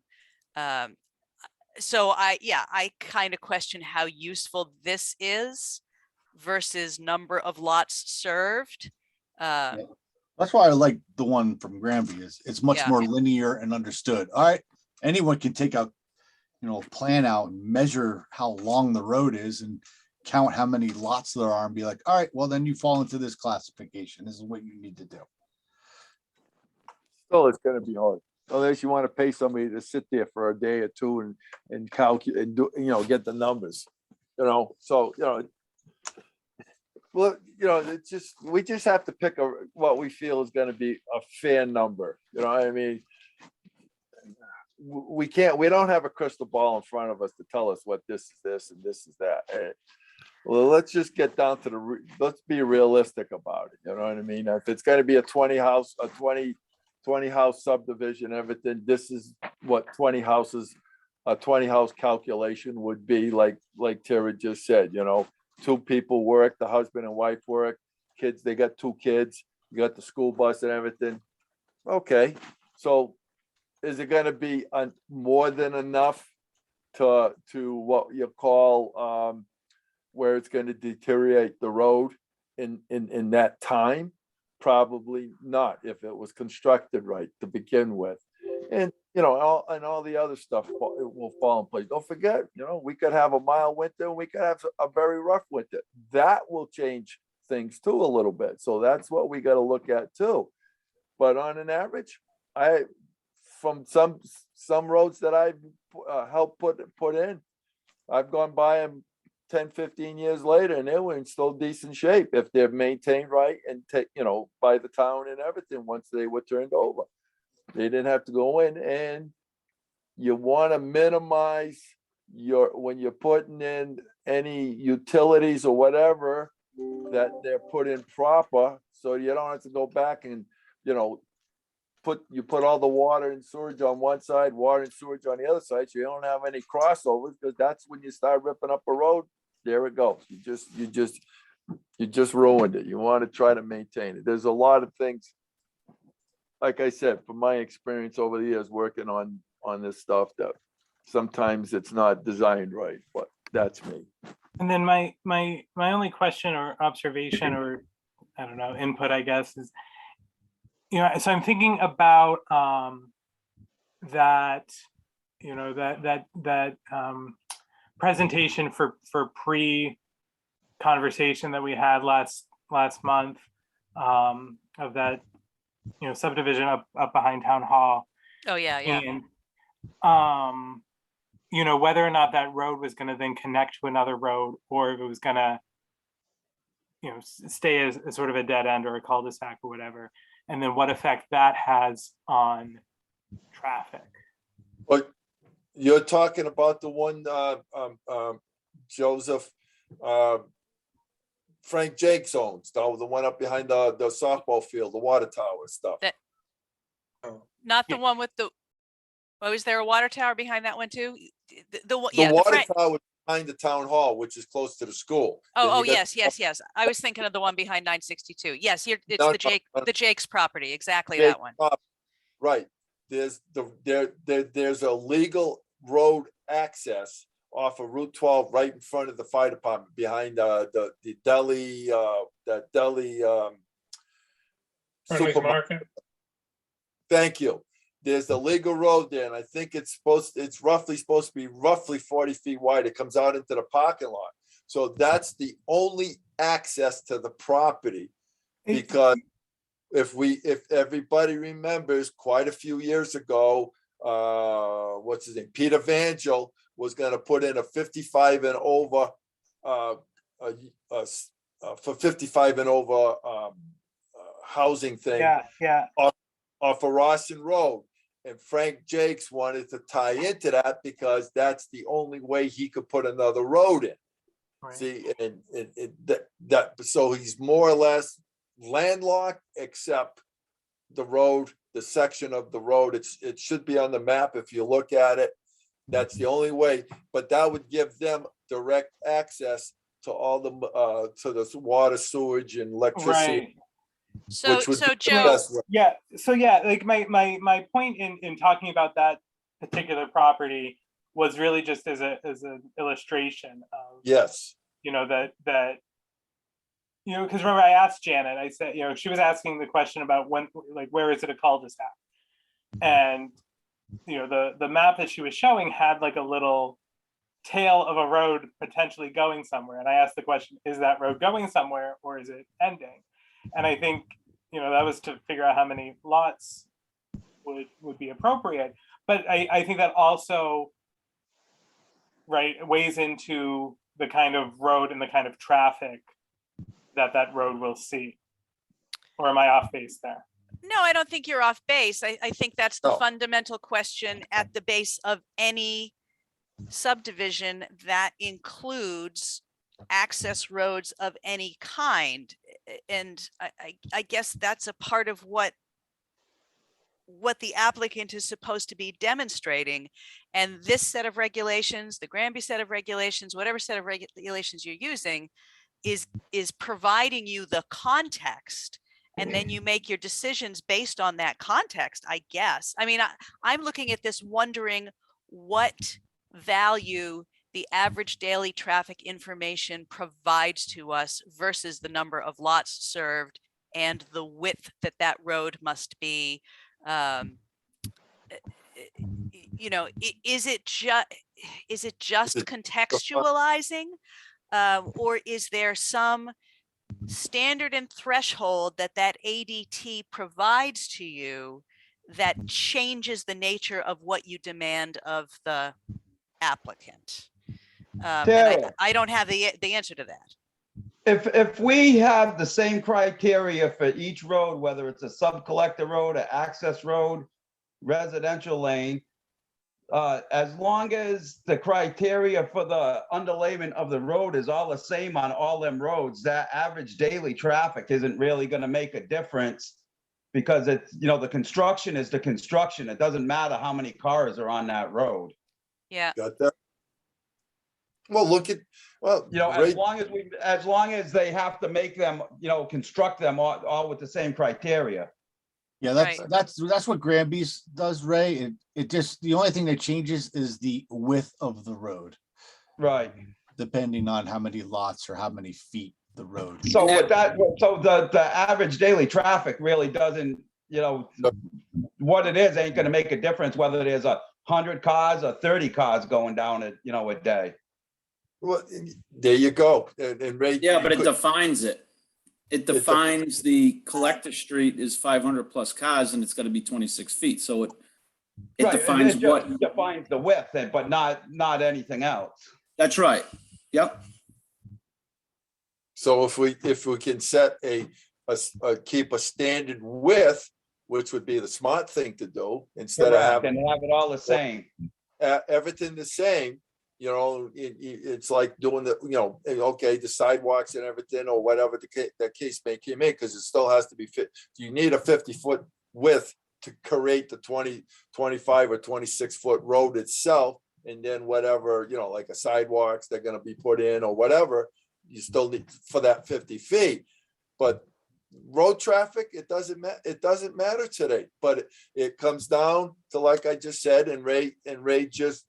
So I kind of question how useful this is versus number of lots served. That's why I like the one from Granby. It's much Yeah. more linear and understood. All right, anyone can take a, you know, plan out and measure how long the road is and count how many lots there are and be like, all right, well, then you fall into this classification. This is what you need to do. Still, it's gonna be hard. Unless you want to pay somebody to sit there for a day or two and calculate and do, you know, get the numbers, you know, so, you know. Well, you know, we just have to pick what we feel is gonna be a fair number, you know what I mean? We don't have a crystal ball in front of us to tell us what this is this and this is that. Well, let's just get down to let's be realistic about it, you know what I mean? If it's gonna be a 20 house subdivision, everything, this is what 20 houses, a 20 house calculation would be, like Tara just said, you know, 2 people work, the husband and wife work, kids, they got 2 kids, you got the school bus and everything. Okay, so is it gonna be more than enough to what you call, where it's gonna deteriorate the road in that time? Probably not, if it was constructed right to begin with. And, you know, all the other stuff will fall in place. Don't forget, you know, we could have a mild winter, we could have a very rough winter. That will change things too a little bit. So that's what we got to look at too. But on an average, from some roads that I've helped put in, I've gone by them 10, 15 years later, and they were in still decent shape if they're maintained right and you know, by the town and everything once they were turned over. They didn't have to go in, and you want to minimize when you're putting in any utilities or whatever, that they're put in proper, so you don't have to go back and, you know, put all the water and sewage on one side, water and sewage on the other side, so you don't have any crossovers, because that's when you start ripping up a road. There it goes. You just ruined it. You want to try to maintain it. There's a lot of things, like I said, from my experience over the years working on this stuff, that sometimes it's not designed right, but that's me. And then my only question or observation or I don't know, input, I guess, is, so I'm thinking about that, that presentation for pre-conversation that we had last month, of that, subdivision up behind Town Hall. Oh, yeah, yeah. And whether or not that road was going to then connect to another road, or if it was going to stay as sort of a dead end or a cul-de-sac or whatever, and then what effect that has on traffic. But you're talking about the one, Joseph, Frank Jakes owns, the one up behind the softball field, the water tower stuff. That- Not the one with the, is there a water tower behind that one too? The The water Frank, tower behind the town hall, which is close to the school. Then oh, you got- yes. I was thinking of the one behind 962. Yes, it's No, the Jake's property, exactly Jake that one. Pop- Right, there's there's a legal road access off of Route 12 right in front of the fire department, behind the deli, that deli. Farmers supermarket. market. Thank you. There's the legal road there, and I think it's roughly supposed to be roughly 40 feet wide. It comes out into the parking lot. So that's the only access to the property, because if everybody remembers, quite a few years ago, what's his name? Peter Vangel was gonna put in a 55 and over, for 55 and over, housing thing. Yeah. Off of Rawson Road. And Frank Jakes wanted to tie into that because that's the only way he could put another road in. Right. See, and so he's more or less landlocked, except the road, the section of the road, it should be on the map if you look at it. That's the only way, but that would give them direct access to all the to the water, sewage, and electricity. Right. So which would be the Joe, best way. Yeah. So yeah, like my point in talking about that particular property was really just as an illustration of, Yes, that because remember I asked Janet, I said, she was asking the question about when, like, where is it a cul-de-sac? And the map that she was showing had like a little tail of a road potentially going somewhere. And I asked the question, is that road going somewhere or is it ending? And I think, that was to figure out how many lots would be appropriate. But I think that also, right, weighs into the kind of road and the kind of traffic that road will see. Or am I off base there? no, I don't think you're off base. I think that's the No. fundamental question at the base of any subdivision that includes access roads of any kind. And I guess that's a part of what the applicant is supposed to be demonstrating. And this set of regulations, the Granby set of regulations, whatever set of regulations you're using, is providing you the context. And then you make your decisions based on that context, I guess. I mean, I'm looking at this wondering what value the average daily traffic information provides to us versus the number of lots served and the width that road must be. Is it just contextualizing, or is there some standard and threshold that ADT provides to you that changes the nature of what you demand of the applicant? And Tara. I don't have the answer to that. If we have the same criteria for each road, whether it's a sub-collector road, an access road, residential lane, as long as the criteria for the underlayment of the road is all the same on all them roads, that average daily traffic isn't really gonna make a difference, because it's, the construction is the construction. It doesn't matter how many cars are on that road. Yeah. got that. Well, As right, long as they have to make them, construct them all with the same criteria. Yeah, Right. that's what Granby's does, Ray. It just, the only thing that changes is the width of the road, Right. depending on how many lots or how many feet the road. So with that, so the average daily traffic really doesn't, what it is ain't gonna make a difference whether there's 100 cars or 30 cars going down it, a day. Well, there you go. And Ray. Yeah, but you it could- defines it. It defines the collector street is 500 plus cars and it's gotta be 26 feet. So it Right, defines just what, defines the width, but not anything else. that's right. Yep. So if we can set keep a standard width, which would be the smart thing to do, instead of Correct, having and have it all the same. everything the same, it's like doing okay, the sidewalks and everything or whatever the case may come in, because it still has to be fit. You need a 50-foot width to create the 20, 25 or 26-foot road itself. And then whatever, like a sidewalks they're going to be put in or whatever, you still need for that 50 feet. But road traffic, it doesn't matter today, but it comes down to, like I just said, and Ray just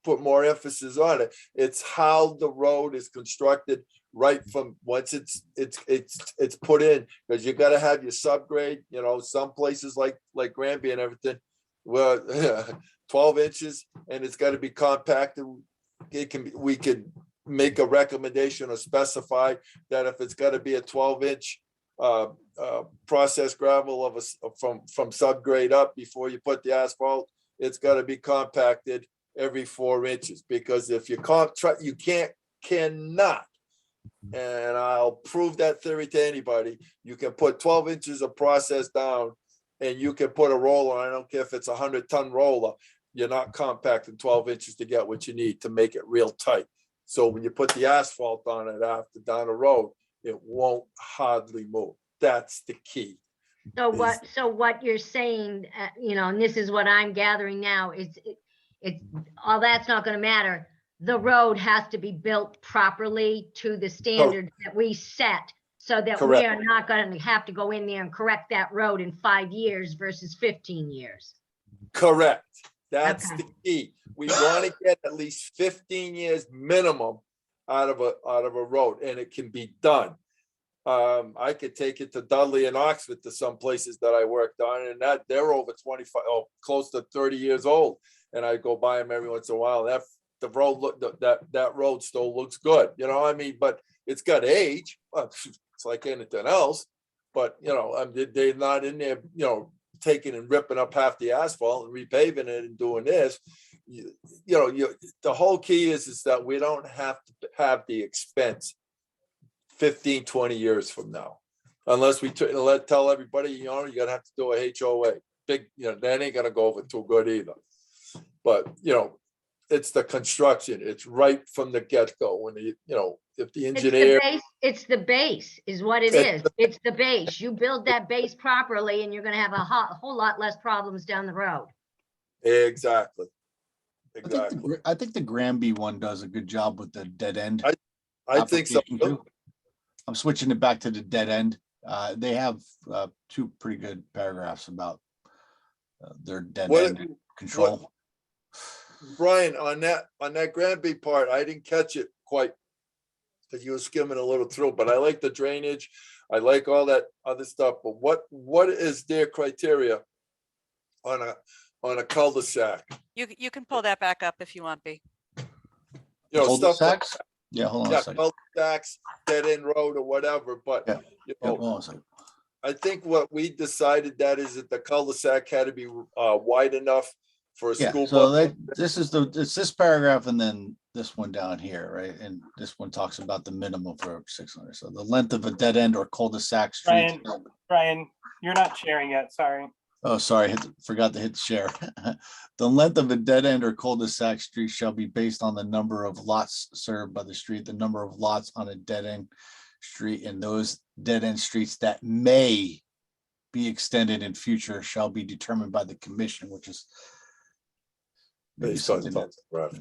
put more emphasis on it. It's how the road is constructed right from once it's put in, because you got to have your subgrade. Some places like Granby and everything, well, 12 inches, and it's got to be compacted. We could make a recommendation or specify that if it's got to be a 12-inch processed gravel from subgrade up before you put the asphalt, it's got to be compacted every 4 inches, because if you cannot, and I'll prove that theory to anybody, you can put 12 inches of process down and you can put a roller, I don't care if it's 100-ton roller, you're not compacting 12 inches to get what you need to make it real tight. So when you put the asphalt on it down the road, it won't hardly move. That's the key. So what you're saying, and this is what I'm gathering now, is all that's not gonna matter. The road has to be built properly to the standards that we set, so that we Correct. are not gonna have to go in there and correct that road in 5 years versus 15 years. Correct. That's Okay. the key. We want to get at least 15 years minimum out of a road, and it can be done. I could take it to Dudley and Oxford, to some places that I worked on, and that they're over 25, close to 30 years old. And I go by them every once in a while. That road still looks good, but it's got age. It's like anything else, but they're not in there, taking and ripping up half the asphalt and repaving it and doing this. The whole key is that we don't have to have the expense 15, 20 years from now, unless we tell everybody, you're gonna have to do a HOA. Big, that ain't gonna go over too good either. But it's the construction. It's right from the get-go. When if the engineer, It's the base is what it is. It's the base. You build that base properly and you're gonna have a whole lot less problems down the road. exactly. I think the Granby one does a good job with the dead end. I think so. application too. I'm switching it back to the dead end. They have 2 pretty good paragraphs about their dead end control. Brian, on that Granby part, I didn't catch it quite, because you were skimming a little through, but I like the drainage. I like all that other stuff. But what is their criteria on a cul-de-sac? You can pull that back up if you want, B. Stuff like, Cul-de-sacs? Yeah, hold on a second. cul-de-sacs, dead end road or whatever, but Yeah. Hold on a second. I think what we decided that the cul-de-sac had to be wide enough for a Yeah, school so bus. it's this paragraph and then this one down here, right? And this one talks about the minimum for 600. So the length of a dead end or cul-de-sac street. Brian, you're not sharing yet. Sorry. Oh, sorry, forgot to hit share. The length of a dead end or cul-de-sac street shall be based on the number of lots served by the street, the number of lots on a dead end street, and those dead end streets that may be extended in future shall be determined by the commission, which is maybe Based on something that right.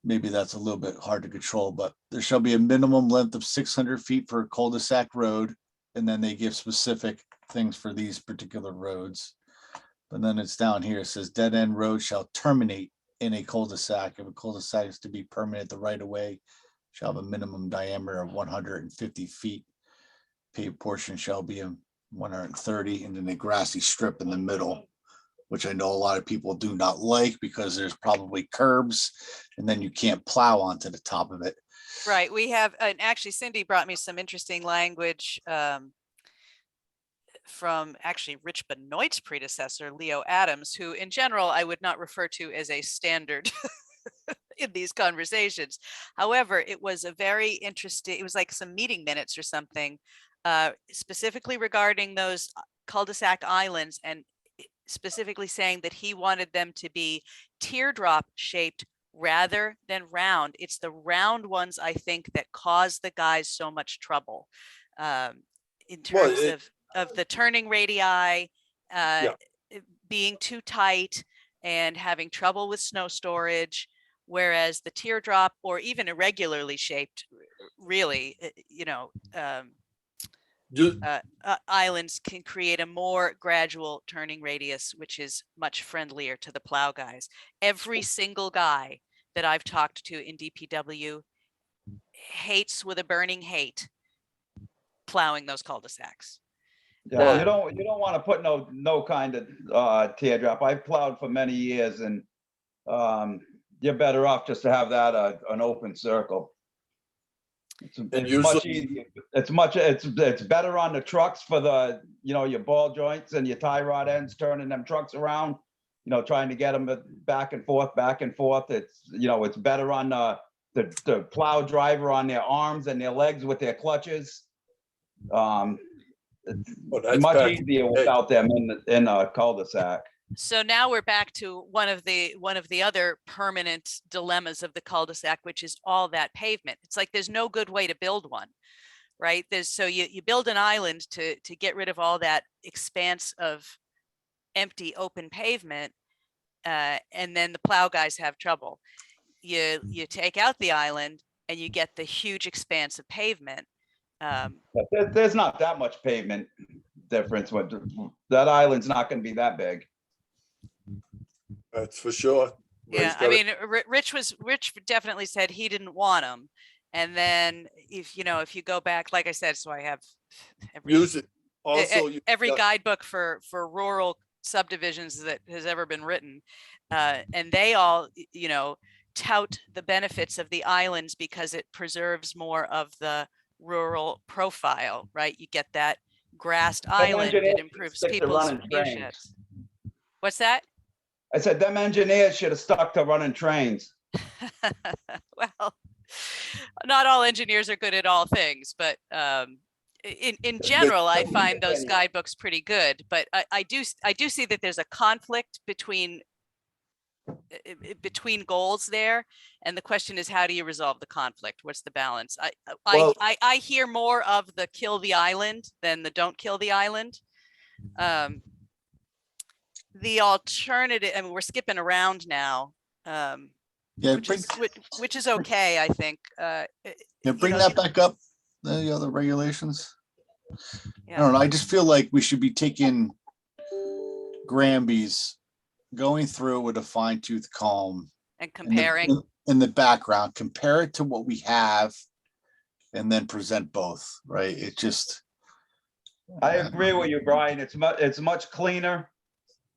maybe that's a little bit hard to control, but there shall be a minimum length of 600 feet for a cul-de-sac road. And then they give specific things for these particular roads. But then it's down here, it says dead end road shall terminate in a cul-de-sac. If a cul-de-sac is to be permanent, the right of way shall have a minimum diameter of 150 feet. Paved portion shall be 130, and then a grassy strip in the middle, which I know a lot of people do not like because there's probably curbs and then you can't plow onto the top of it. Right, we have, and actually Cindy brought me some interesting language from actually Rich Benoit's predecessor, Leo Adams, who in general I would not refer to as a standard in these conversations. However, it was a very interesting, it was like some meeting minutes or something, specifically regarding those cul-de-sac islands, and specifically saying that he wanted them to be teardrop shaped rather than round. It's the round ones, I think, that cause the guys so much trouble in Well, terms of the turning radii being too tight and having trouble with snow storage. Whereas the teardrop or even irregularly shaped, really, Ju- islands can create a more gradual turning radius, which is much friendlier to the plow guys. Every single guy that I've talked to in DPW hates with a burning hate plowing those cul-de-sacs. Yeah, you don't want to put no kind of teardrop. I've plowed for many years, and you're better off just to have that an open circle. It's much easier. It's better on the trucks for the, your ball joints and your tie rod ends, turning them trucks around, trying to get them back and forth, back and forth. It's better on the plow driver on their arms and their legs with their clutches. It's much easier without them in a cul-de-sac. So now we're back to one of the other permanent dilemmas of the cul-de-sac, which is all that pavement. It's like there's no good way to build one, right? So you build an island to get rid of all that expanse of empty open pavement, and then the plow guys have trouble. You take out the island and you get the huge expanse of pavement. There's not that much pavement difference. That island's not going to be that big. That's for sure. Yeah, I mean, Rich definitely said he didn't want them. And then if you go back, like I said, so I have Use it. Also, every guidebook for rural subdivisions that has ever been written. And they all, tout the benefits of the islands because it preserves more of the rural profile, right? You get that grassed island, it improves people's view sheds. What's that? I said them engineers should have stuck to running trains. Well, not all engineers are good at all things, but in general, I find those guidebooks pretty good. But I do see that there's a conflict between goals there, and the question is, how do you resolve the conflict? What's the balance? I hear more of the kill the island than the don't kill the island. The alternative, I mean, we're skipping around now, which is okay, I think. Bring that back up, the other regulations. Yeah. I don't know, I just feel like we should be taking Granby's, going through with a fine tooth comb and comparing in the background, compare it to what we have, and then present both, right? It just. I agree with you, Brian. It's much cleaner.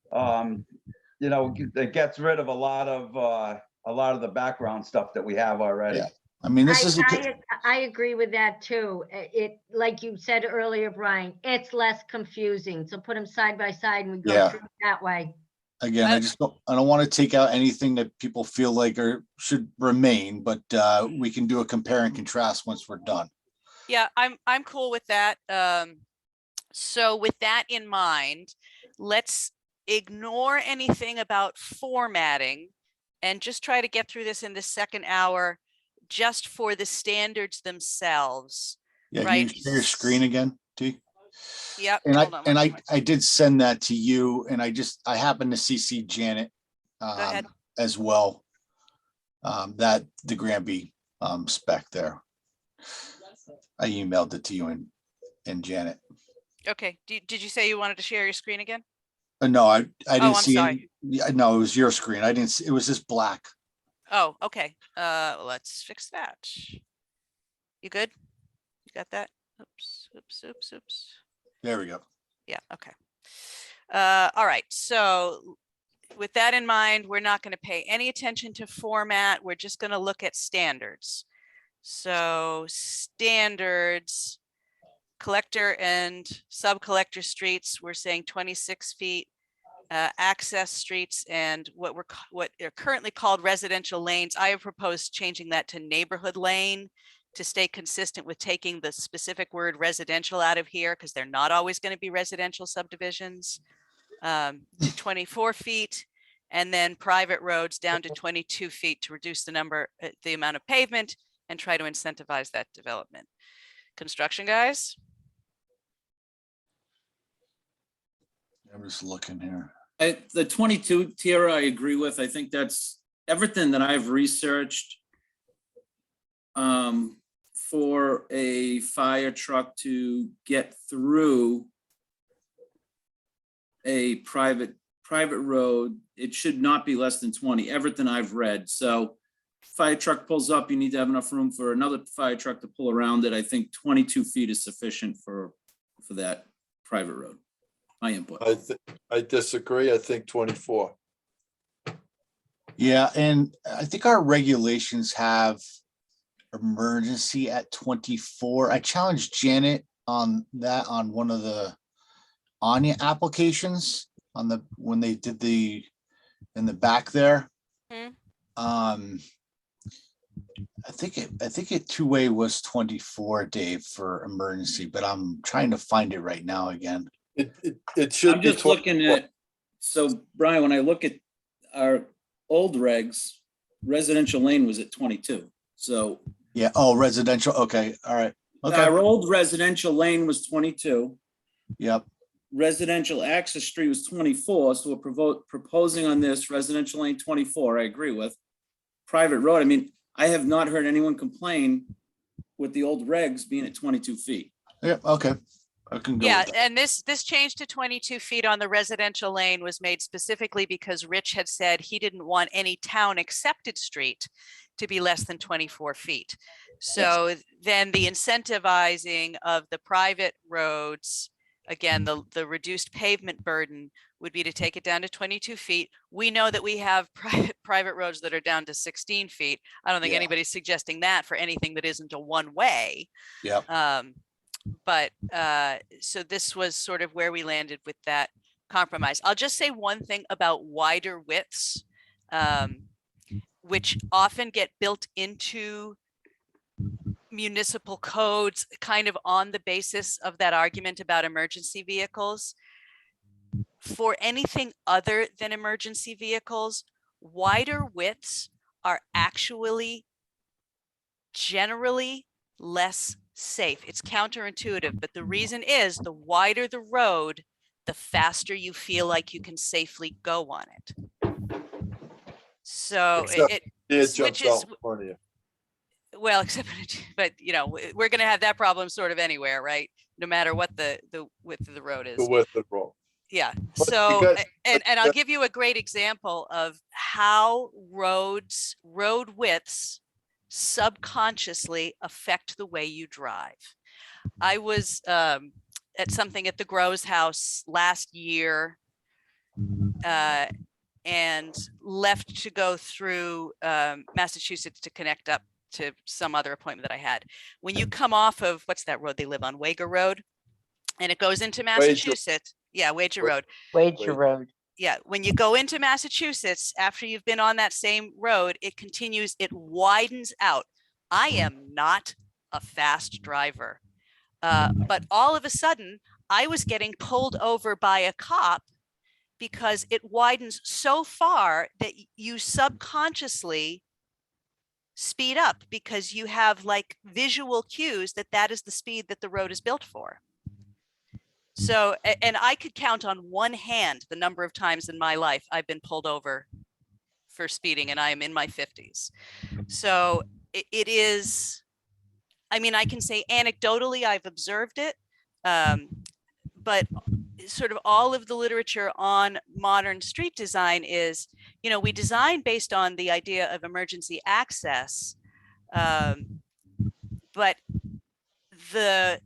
It gets rid of a lot of the background stuff that we have already. Yeah. I mean, this is. I agree with that too. It, like you said earlier, Brian, it's less confusing. So put them side by side and we go through it that way. Again, I don't want to take out anything that people feel like should remain, but we can do a compare and contrast once we're done. Yeah, I'm cool with that. So with that in mind, let's ignore anything about formatting and just try to get through this in the second hour, just for the standards themselves. Yeah, right? can you share your screen again, T? Yep. And I did send that to you, and I happened to CC Janet Go ahead. as well. That the Granby spec there. I emailed it to you and Janet. Okay. Did you say you wanted to share your screen again? No, I didn't I'm see sorry. it. No, it was your screen. I didn't see, it was just black. Oh, okay. Let's fix that. You good? You got that? Oops. There we go. Yeah, okay. All right, so with that in mind, we're not going to pay any attention to format. We're just going to look at standards. So standards, collector and sub-collector streets, we're saying 26 feet. Access streets and what are currently called residential lanes. I have proposed changing that to neighborhood lane to stay consistent with taking the specific word residential out of here, because they're not always going to be residential subdivisions. To 24 feet, and then private roads down to 22 feet to reduce the amount of pavement and try to incentivize that development. Construction guys? I'm just looking here. The 22 tier, I agree with. I think that's everything that I've researched for a fire truck to get through a private road. It should not be less than 20, everything I've read. So fire truck pulls up, you need to have enough room for another fire truck to pull around it. I think 22 feet is sufficient for that private road. My input. I disagree. I think 24. Yeah, and I think our regulations have emergency at 24. I challenged Janet on that on one of the Anya applications on when they did in the back there. Hmm. I think it two-way was 24, Dave, for emergency, but I'm trying to find it right now again. It should I'm be just looking 24. at, so Brian, when I look at our old regs, residential lane was at 22. So Yeah, oh, residential, okay, all right, okay, our old residential lane was 22. yep, Residential access street was 24. So we're proposing on this residential lane 24. I agree with. Private road, I mean, I have not heard anyone complain with the old regs being at 22 feet. yep, okay. I can go Yeah, with that. and this change to 22 feet on the residential lane was made specifically because Rich had said he didn't want any town accepted street to be less than 24 feet. So then the incentivizing of the private roads, again, the reduced pavement burden would be to take it down to 22 feet. We know that we have private roads that are down to 16 feet. I don't think Yeah. anybody's suggesting that for anything that isn't a one-way. Yep, But so this was sort of where we landed with that compromise. I'll just say one thing about wider widths, which often get built into municipal codes kind of on the basis of that argument about emergency vehicles. For anything other than emergency vehicles, wider widths are actually generally less safe. It's counterintuitive, but the reason is the wider the road, the faster you feel like you can safely go on it. So Except it It jumps switches, out in front of you. well, except, but you know, we're going to have that problem sort of anywhere, right? No matter what the width of the road is. The width of the road. Yeah. But So, because- and I'll give you a great example of how road widths subconsciously affect the way you drive. I was at something at the Groves house last year and left to go through Massachusetts to connect up to some other appointment that I had. When you come off of, what's that road they live on, Wager Road, and it goes into Massachusetts. Yeah, Wager Road. Wager Road. Yeah, when you go into Massachusetts, after you've been on that same road, it continues, it widens out. I am not a fast driver, but all of a sudden I was getting pulled over by a cop because it widens so far that you subconsciously speed up because you have like visual cues that that is the speed that the road is built for. So, and I could count on one hand the number of times in my life I've been pulled over for speeding, and I am in my 50s. So it is, I mean, I can say anecdotally I've observed it, but sort of all of the literature on modern street design is, you know, we design based on the idea of emergency access, but the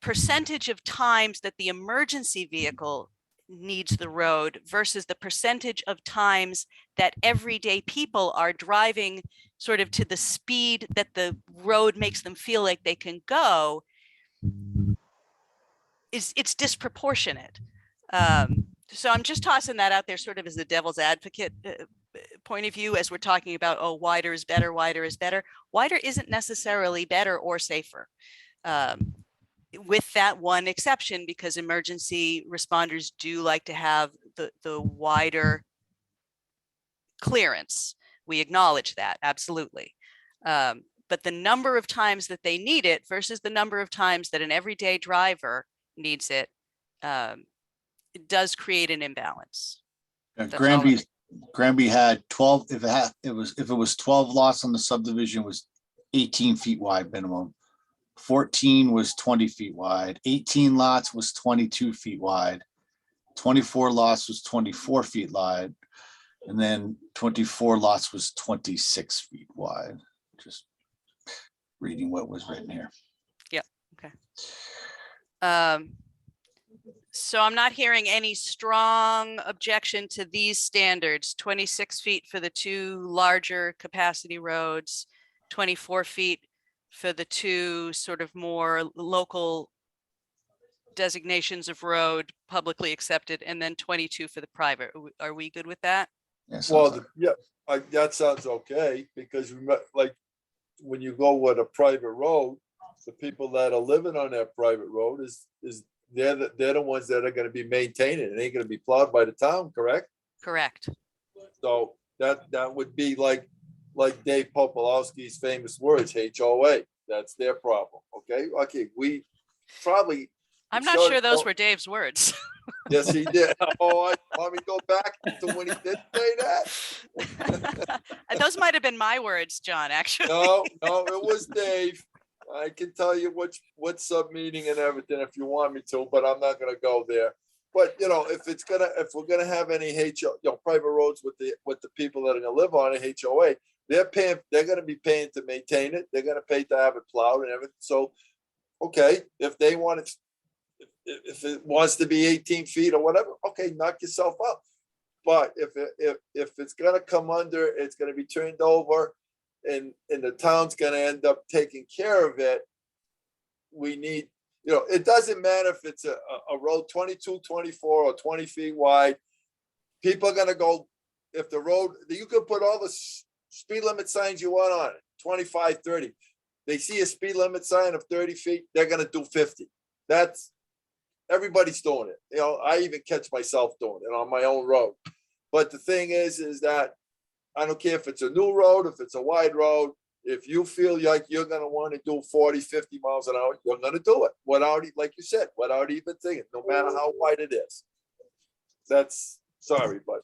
percentage of times that the emergency vehicle needs the road versus the percentage of times that everyday people are driving sort of to the speed that the road makes them feel like they can go, it's disproportionate. So I'm just tossing that out there sort of as the devil's advocate point of view, as we're talking about, oh, wider is better, wider is better. Wider isn't necessarily better or safer. With that one exception, because emergency responders do like to have the wider clearance. We acknowledge that, absolutely. But the number of times that they need it versus the number of times that an everyday driver needs it, it does create an imbalance. That's all I'm- Granby had 12, if it was 12 lots on the subdivision, it was 18 feet wide minimum. 14 was 20 feet wide, 18 lots was 22 feet wide, 24 lots was 24 feet wide, and then 24 lots was 26 feet wide. Just reading what was written here. So I'm not hearing any strong objection to these standards: 26 feet for the two larger capacity roads, 24 feet for the two sort of more local designations of road publicly accepted, and then 22 for the private. Are we good with that? Yes. Well, yeah, that sounds okay, because like, when you go with a private road, the people that are living on that private road is they're the ones that are gonna be maintaining it. It ain't gonna be plowed by the town, correct? Correct. So that would be like Dave Popolowski's famous words, HOA. That's their problem. Okay, we probably. I'm not sure those were Dave's words. Yes, he did. Oh, I want me to go back to when he did say that. Those might have been my words, John, actually. No, it was Dave. I can tell you what sub meeting and everything if you want me to, but I'm not gonna go there. But if we're gonna have any private roads with the people that are gonna live on a HOA, they're gonna be paying to maintain it. They're gonna pay to have it plowed and everything. So, okay, if they want it, if it wants to be 18 feet or whatever, okay, knock yourself up. But if it's gonna come under, it's gonna be turned over, and the town's gonna end up taking care of it. We need, it doesn't matter if it's a road 22, 24, or 20 feet wide. People are gonna go, if the road, you can put all the speed limit signs you want on it, 25, 30. They see a speed limit sign of 30 feet, they're gonna do 50. Everybody's doing it. I even catch myself doing it on my own road. But the thing is that I don't care if it's a new road, if it's a wide road, if you feel like you're going to want to do 40, 50 miles an hour, you're going to do it without, like you said, without even thinking, no matter how wide it is. That's sorry, but.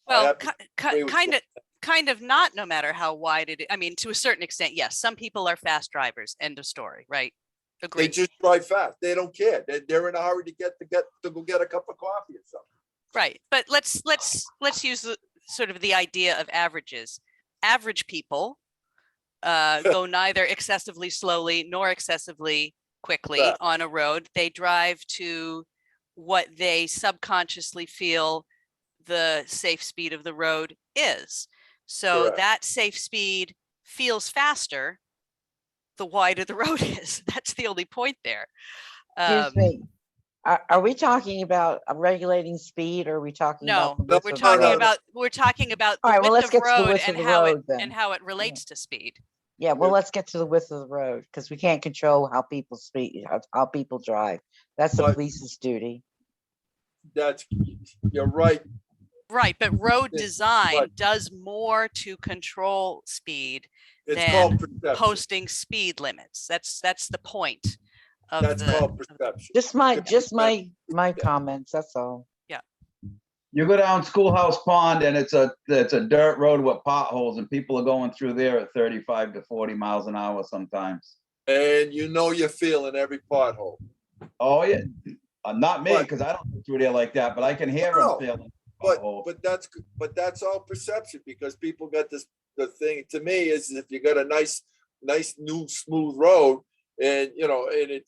Well, kind of not, no matter how wide it is. I mean, to a certain extent, yes, some people are fast drivers, end of story, right? They Agreed. just drive fast. They don't care. They're in a hurry to go get a cup of coffee or something. Right, but let's use sort of the idea of averages. Average people go neither excessively slowly nor excessively quickly Correct. on a road. They drive to what they subconsciously feel the safe speed of the road is. So Correct. that safe speed feels faster the wider the road is. That's the only point there. Excuse me. Are we talking about regulating speed, or are we talking No, about? the width we're of the talking road? about the All right, well, width let's of get to the road width of and the how road then. and how it relates to speed. Yeah, well, let's get to the width of the road, because we can't control how people speed, how people drive. That's the But- police's duty. You're right. Right, but road Yeah, design but- does more to control speed It's than called perception. posting speed limits. That's the point of That's called perception. Just my comments, that's all. You go down Schoolhouse Pond and it's a dirt road with potholes and people are going through there at 35 to 40 miles an hour sometimes. And you're feeling every pothole. Oh, yeah. Not me, But- because I don't go through there like that, but I can hear No, them feeling. But potholes. that's all perception, because people got this. The thing to me is if you got a nice new smooth road, And, you know, and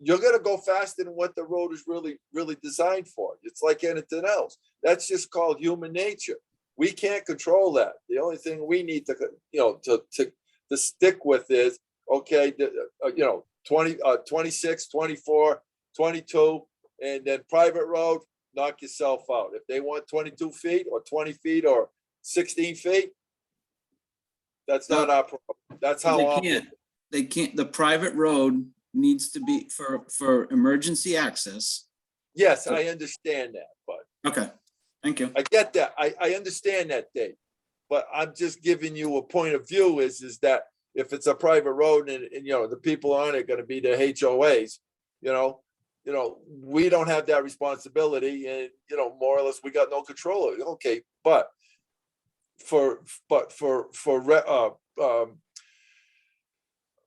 you're gonna go faster than what the road is really designed for. It's like anything else. That's just called human nature. We can't control that. The only thing we need to, you know, to stick with is, okay, you know, 26, 24, 22, and then private road, knock yourself out. If they want 22 feet or 20 feet or 16 feet, that's not our problem. That's how. They can't, the private road needs to be for emergency access. Yes, I understand that, but Okay, thank you. I get that. I understand that, Dave. But I'm just giving you a point of view is that if it's a private road and you know, the people on it gonna be the HOAs, you know, we don't have that responsibility and, you know, more or less we got no control of it. Okay, but for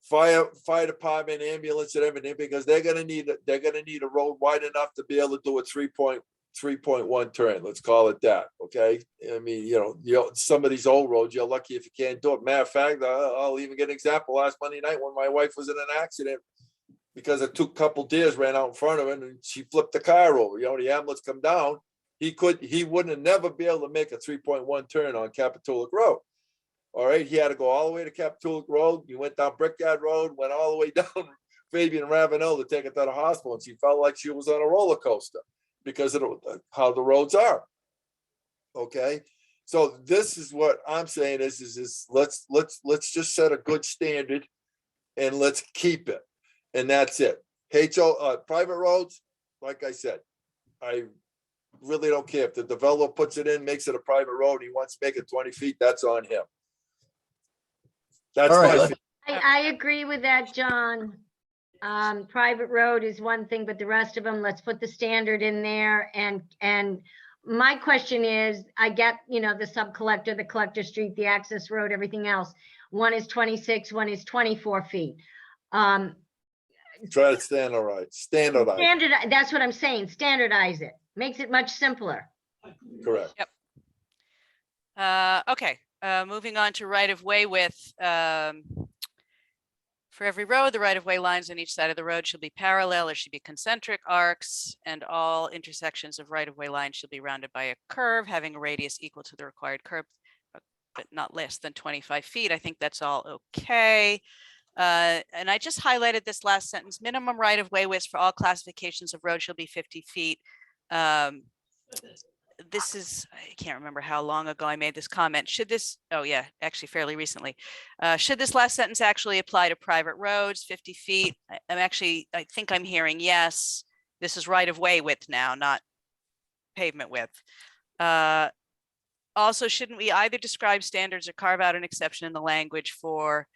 fire department, ambulance and everything, because they're gonna need a road wide enough to be able to do a 3.1 turn, let's call it that. Okay, I mean, you know, some of these old roads, you're lucky if you can't do it. Matter of fact, I'll even get an example. Last Monday night when my wife was in an accident because a couple deers ran out in front of her and she flipped the car over. You know, the ambulance come down. He wouldn't have never be able to make a 3.1 turn on Capitola Road. All right, he had to go all the way to Capitola Road. He went down Brickyard Road, went all the way down Fabian Ravenel to take her to the hospital, and she felt like she was on a roller coaster because of how the roads are. Okay, so this is what I'm saying is let's just set a good standard and let's keep it, and that's it. Private roads, like I said, I really don't care if the developer puts it in, makes it a private road. He wants to make it 20 feet. That's on him. That's All right, my let's- I agree with that, John. Private road is one thing, but the rest of them, let's put the standard in there. And my question is, I get, you know, the sub-collector, the collector street, the access road, everything else. One is 26, one is 24 feet. Try to standardize. That's what I'm saying. Standardize it. Makes it much simpler. Correct. Okay, moving on to right-of-way width. For every road, the right-of-way lines on each side of the road shall be parallel or should be concentric arcs, and all intersections of right-of-way lines shall be rounded by a curve having a radius equal to the required curve, but not less than 25 feet. I think that's all okay. And I just highlighted this last sentence. Minimum right-of-way widths for all classifications of road shall be 50 feet. This is, I can't remember how long ago I made this comment. Should this, oh yeah, actually fairly recently. Should this last sentence actually apply to private roads, 50 feet? I think I'm hearing yes. This is right-of-way width now, not pavement width. Also, shouldn't we either describe standards or carve out an exception in the language for,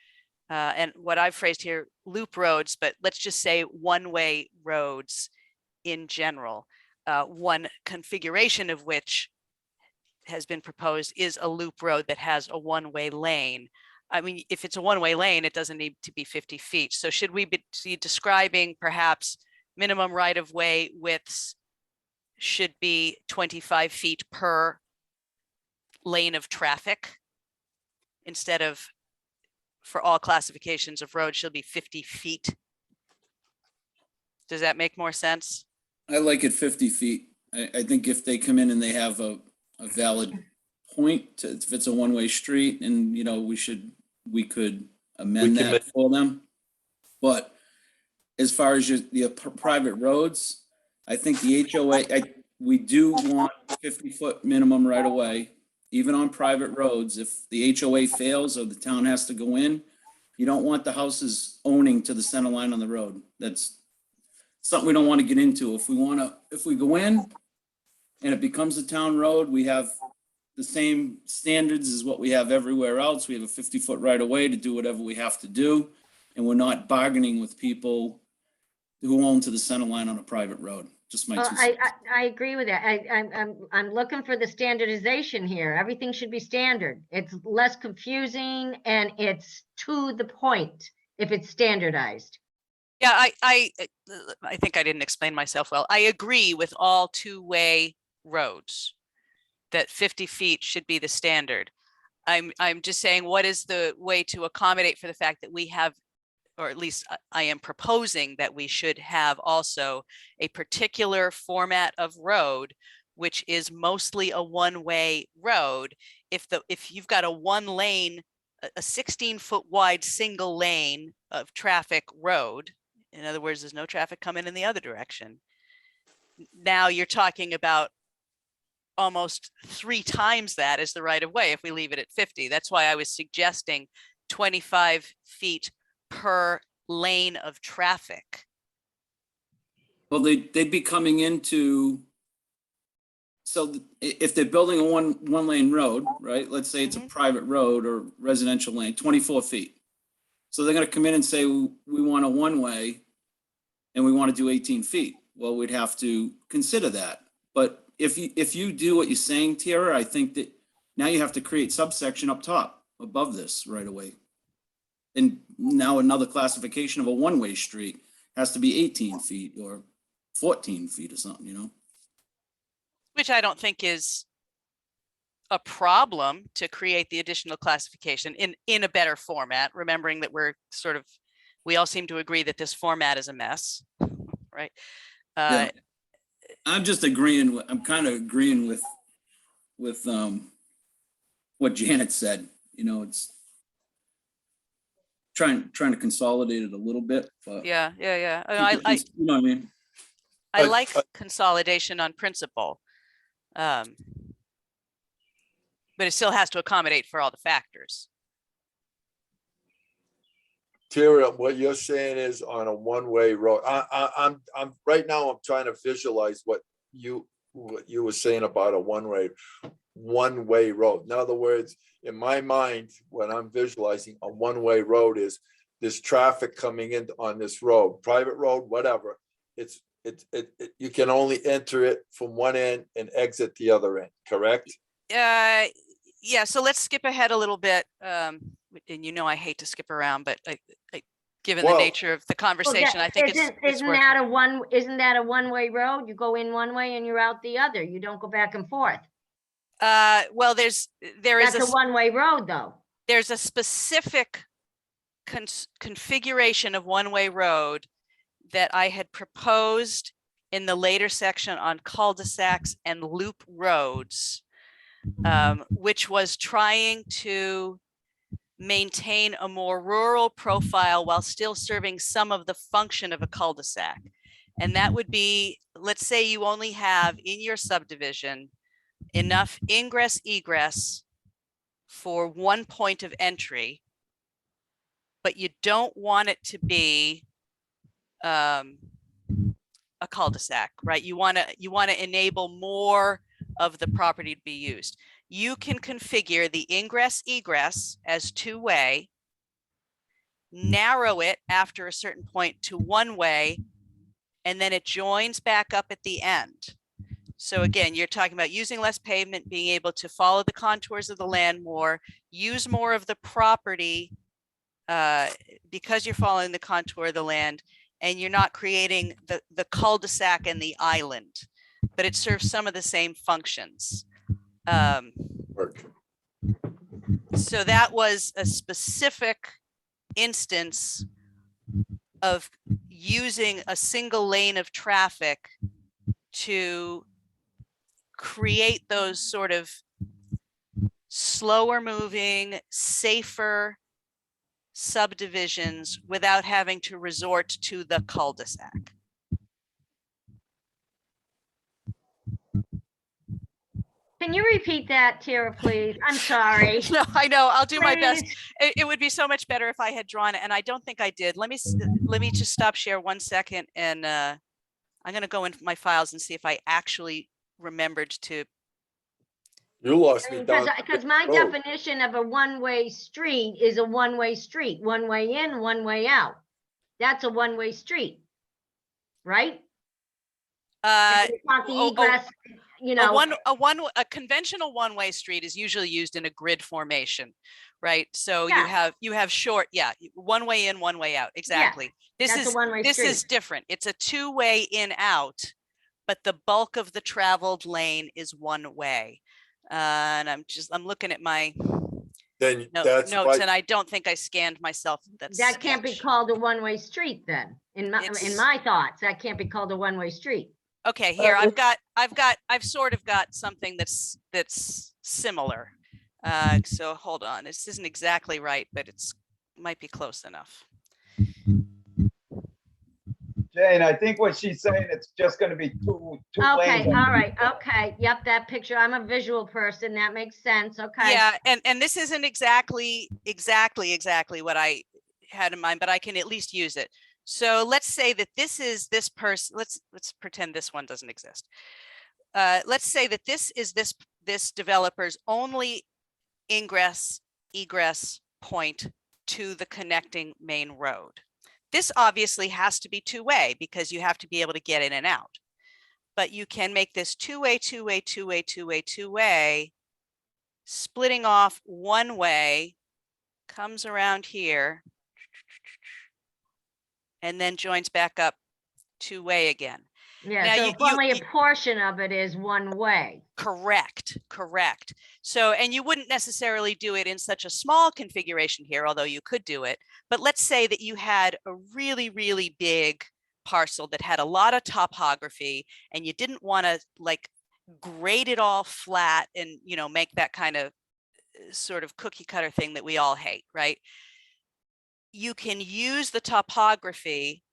and what I've phrased here, loop roads, but let's just say one-way roads in general. One configuration of which has been proposed is a loop road that has a one-way lane. I mean, if it's a one-way lane, it doesn't need to be 50 feet. So should we be describing perhaps minimum right-of-way widths should be 25 feet per lane of traffic instead of for all classifications of roads shall be 50 feet? Does that make more sense? I like it 50 feet. I think if they come in and they have a valid point, if it's a one-way street and, you know, we could amend that for them. But as far as the private roads, I think the HOA, we do want 50-foot minimum right away, even on private roads. If the HOA fails or the town has to go in, you don't want the houses owning to the center line on the road. That's something we don't want to get into. If we go in and it becomes a town road, we have the same standards as what we have everywhere else. We have a 50-foot right of way to do whatever we have to do. And we're not bargaining with people who own to the center line on a private road. Just my 2 cents. I agree with that. I'm looking for the standardization here. Everything should be standard. It's less confusing and it's to the point if it's standardized. Yeah, I think I didn't explain myself well. I agree with all two-way roads that 50 feet should be the standard. I'm just saying, what is the way to accommodate for the fact that we have or at least I am proposing that we should have also a particular format of road, which is mostly a one-way road. If you've got a one lane, a 16-foot wide single lane of traffic road, in other words, there's no traffic coming in the other direction. Now you're talking about almost 3 times that as the right of way if we leave it at 50. That's why I was suggesting 25 feet per lane of traffic. Well, they'd be coming into, so if they're building a one lane road, right? Let's say it's a private road or residential lane, 24 feet. So they're gonna come in and say, we want a one way and we want to do 18 feet. Well, we'd have to consider that. But if you do what you're saying, Tara, I think that now you have to create subsection up top above this right away. And now another classification of a one-way street has to be 18 feet or 14 feet or something, you know? Which I don't think is a problem to create the additional classification in a better format, remembering that we all seem to agree that this format is a mess, right? Yeah. I'm just agreeing I'm kind of agreeing with what Janet said, you know, it's trying to consolidate it a little bit, but Yeah. you know what I mean? I like consolidation on principle. But it still has to accommodate for all the factors. Tara, what you're saying is on a one-way road. I'm right now, I'm trying to visualize what you were saying about a one-way road. In other words, in my mind, when I'm visualizing a one-way road is this traffic coming in on this road, private road, whatever. You can only enter it from one end and exit the other end, correct? Yeah, so let's skip ahead a little bit. And you know I hate to skip around, but given the Well- nature of the conversation, I think it's Isn't worth that it. isn't that a one-way road? You go in one way and you're out the other. You don't go back and forth. Well, there is That's a one-way road, though. there's a specific configuration of one-way road that I had proposed in the later section on cul-de-sacs and loop roads, which was trying to maintain a more rural profile while still serving some of the function of a cul-de-sac. And that would be, let's say you only have in your subdivision enough ingress egress for one point of entry, but you don't want it to be a cul-de-sac, right? You want to enable more of the property to be used. You can configure the ingress egress as two-way, narrow it after a certain point to one-way, and then it joins back up at the end. So again, you're talking about using less pavement, being able to follow the contours of the land more, use more of the property because you're following the contour of the land, and you're not creating the cul-de-sac and the island, but it serves some of the same functions. So that was a specific instance of using a single lane of traffic to create those sort of slower moving, safer subdivisions without having to resort to the cul-de-sac. Can you repeat that, Tara, please? I'm sorry. No, I know, I'll do my best. Please. It would be so much better if I had drawn it, and I don't think I did. Let me just stop share 1 second, and I'm gonna go into my files and see if I actually remembered to. You lost me down. Because my definition of a one-way street is a one-way street, one way in, one way out. That's a one-way street, right? It's not the egress, you know. A conventional one-way street is usually used in a grid formation, right? So Yeah. you have short, one way in, one way out. Exactly. That's a one-way This is street. different. It's a two-way in out, but the bulk of the traveled lane is one way. And I'm looking at my then No, that's notes, why, and I don't think I scanned myself. That can't be called a one-way street then, in It's- my thoughts, that can't be called a one-way street. Okay, here, Well, I've sort of got something that's similar. So hold on, this isn't exactly right, but it's might be close enough. Jane, I think what she's saying, it's just gonna be two Okay, lanes. all right, okay, yep, that picture, I'm a visual person, that makes sense, okay. Yeah, and this isn't exactly what I had in mind, but I can at least use it. So let's say that this is this person, let's pretend this one doesn't exist. Let's say that this is this developer's only ingress egress point to the connecting main road. This obviously has to be two-way because you have to be able to get in and out. But you can make this two-way, two-way, two-way, two-way, two-way, splitting off one way, comes around here, and then joins back up two-way again. Yeah, Now, so if only a portion of it is one way. Correct. So, and you wouldn't necessarily do it in such a small configuration here, although you could do it. But let's say that you had a really, really big parcel that had a lot of topography and you didn't want to like grade it all flat and, make that kind of sort of cookie cutter thing that we all hate, right? You can use the topography